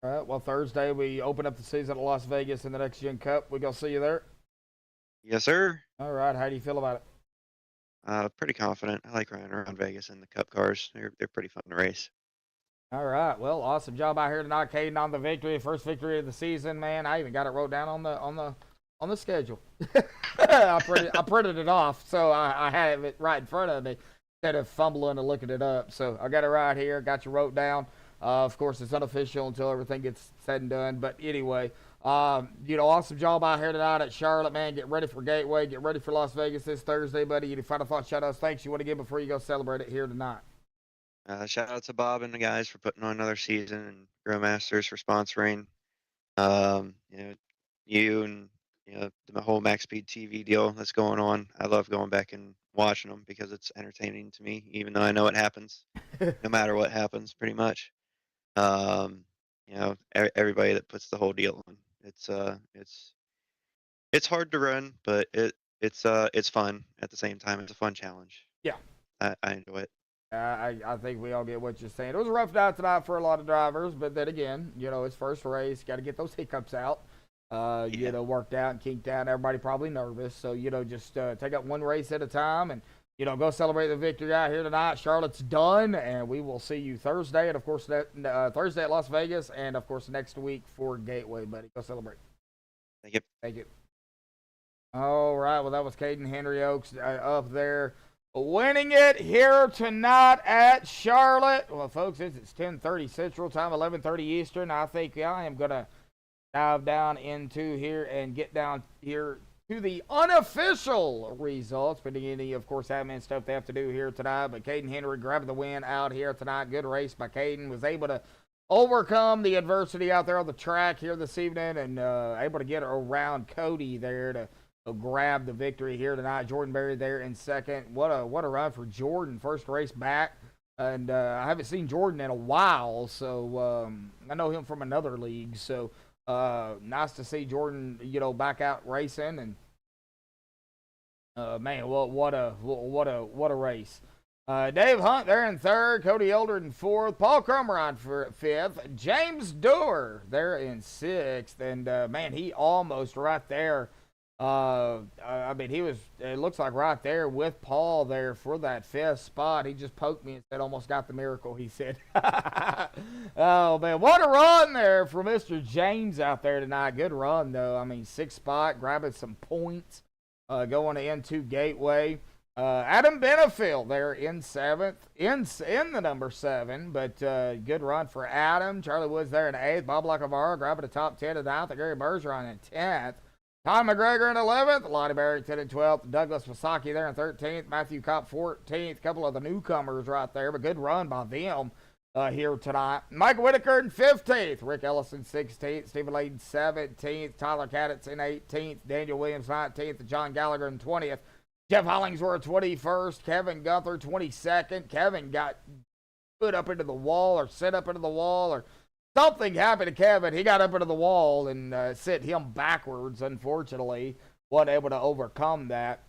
All right. Well, Thursday we open up the season at Las Vegas in the Next Gen Cup. We gonna see you there. Yes, sir. All right. How do you feel about it? Pretty confident. I like running around Vegas in the Cup cars. They're pretty fun to race. All right. Well, awesome job out here tonight, Caden, on the victory, first victory of the season, man. I even got it wrote down on the schedule. I printed it off, so I have it right in front of me instead of fumbling and looking it up. So I got it right here. Got you wrote down. Of course, it's unofficial until everything gets said and done. But anyway, awesome job out here tonight at Charlotte, man. Get ready for Gateway. Get ready for Las Vegas this Thursday, buddy. Any final thoughts, shout outs, thanks you want to give before you go celebrate it here tonight? Shout out to Bob and the guys for putting on another season, and Grow Masters for sponsoring. You and the whole MaxspeedTV deal that's going on. I love going back and watching them because it's entertaining to me, even though I know what happens, no matter what happens, pretty much. Everybody that puts the whole deal on. It's hard to run, but it's fun at the same time. It's a fun challenge. Yeah, I enjoy it. I think we all get what you're saying. It was a rough night tonight for a lot of drivers, but then again, it's first race. Got to get those hiccups out. Worked out and kinked out. Everybody probably nervous. So, just take up one race at a time and, go celebrate the victory out here tonight. Charlotte's done, and we will see you Thursday. And, of course, Thursday at Las Vegas and, of course, next week for Gateway, buddy. Go celebrate. Thank you. Thank you. All right. Well, that was Caden Henry Oaks up there winning it here tonight at Charlotte. Well, folks, it's 10:30 Central Time, 11:30 Eastern. I think I am going to dive down into here and get down here to the unofficial results, but any, of course, admin stuff they have to do here tonight. But Caden Henry grabbing the win out here tonight. Good race by Caden. Was able to overcome the adversity out there on the track here this evening and able to get around Cody there to grab the victory here tonight. Jordan Berry there in second. What a run for Jordan. First race back. And I haven't seen Jordan in a while, so I know him from another league. So nice to see Jordan, back out racing. And man, what a race. Dave Hunt there in third, Cody Elder in fourth, Paul Cromer for fifth, James Doer there in sixth, and man, he almost right there. He was, it looks like right there with Paul there for that fifth spot. He just poked me and said, almost got the miracle, he said. Oh, man, what a run there for Mr. James out there tonight. Good run, though. Sixth spot, grabbing some points, going into Gateway. Adam Benefield there in seventh, in the number 7, but good run for Adam. Charlie Woods there in eighth, Bob Lacavara grabbing the top 10 of ninth, and Gary Bergeron in 10th. Tom McGregor in 11th, Lottie Barrington in 12th, Douglas Masaki there in 13th, Matthew Kopp 14th, couple of the newcomers right there, but good run by them here tonight. Mike Whitaker in 15th, Rick Ellison 16th, Stephen Layden 17th, Tyler Caditz in 18th, Daniel Williams 19th, and John Gallagher in 20th. Jeff Hollingsworth 21st, Kevin Gunther 22nd. Kevin got put up into the wall or set up into the wall or something happened to Kevin. He got up into the wall and sent him backwards, unfortunately. Wasn't able to overcome that.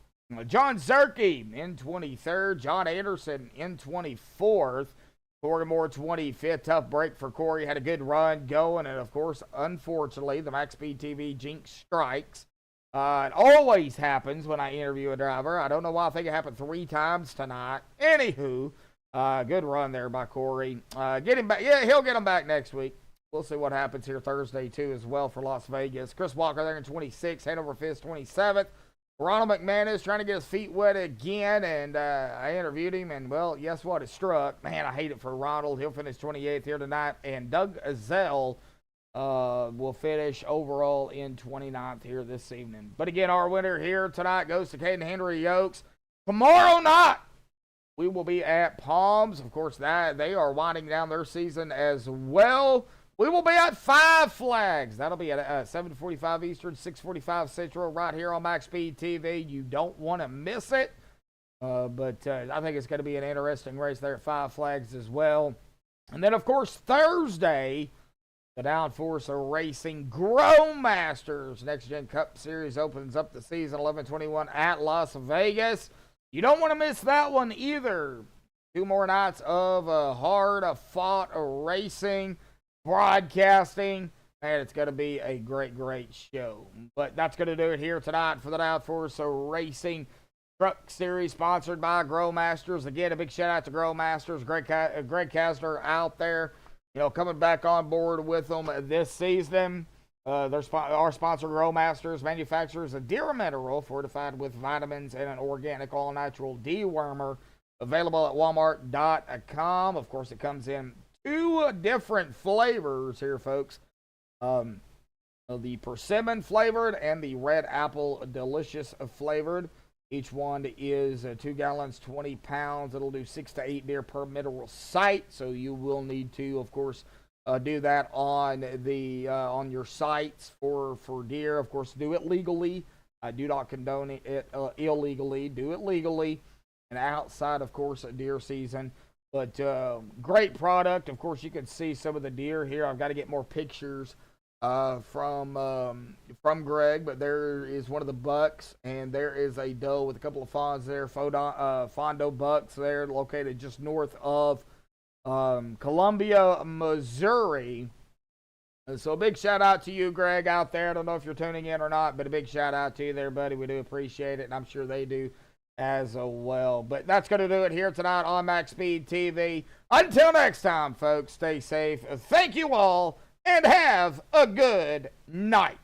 John Zerke in 23rd. John Anderson in 24th. Corey Moore, 25th. Tough break for Corey. Had a good run going. And, of course, unfortunately, the MaxspeedTV jinx strikes. It always happens when I interview a driver. I don't know why. I think it happened 3 times tonight. Anywho, good run there by Corey. Get him back. Yeah, he'll get him back next week. We'll see what happens here Thursday, too, as well for Las Vegas. Chris Walker there in 26th. Hanover Fist, 27th. Ronald McManus trying to get his feet wet again, and I interviewed him, and, well, guess what? It struck. Man, I hate it for Ronald. He'll finish 28th here tonight, and Doug Azell will finish overall in 29th here this evening. But, again, our winner here tonight goes to Caden Henry Yokes. Tomorrow night, we will be at Palms. Of course, they are winding down their season as well. We will be at Five Flags. That'll be at 7:45 Eastern, 6:45 Central, right here on MaxspeedTV. You don't want to miss it. But I think it's going to be an interesting race there at Five Flags as well. And then, of course, Thursday, the Downforce Racing Grow Masters Next Gen Cup Series opens up the season 11/21 at Las Vegas. You don't want to miss that one either. 2 more nights of hard-fought racing. Broadcasting, and it's going to be a great, great show. But that's going to do it here tonight for the Downforce Racing Truck Series, sponsored by Grow Masters. Again, a big shout out to Grow Masters. Greg Kastner out there, coming back on board with them this season. Our sponsor, Grow Masters, manufactures a deer mineral fortified with vitamins and an organic all-natural dewormer, available at Walmart.com. Of course, it comes in 2 different flavors here, folks. The persimmon flavored and the red apple delicious flavored. Each one is 2 gallons, 20 pounds. It'll do 6 to 8 deer per mineral site. So you will need to, of course, do that on your sites for deer. Of course, do it legally. I do not condone it illegally. Do it legally and outside, of course, deer season. But great product. Of course, you can see some of the deer here. I've got to get more pictures from Greg, but there is one of the bucks, and there is a doe with a couple of fawns there, Fondo bucks there, located just north of Columbia, Missouri. So a big shout out to you, Greg, out there. I don't know if you're tuning in or not, but a big shout out to you there, buddy. We do appreciate it, and I'm sure they do as well. But that's going to do it here tonight on MaxspeedTV. Until next time, folks, stay safe. Thank you all, and have a good night.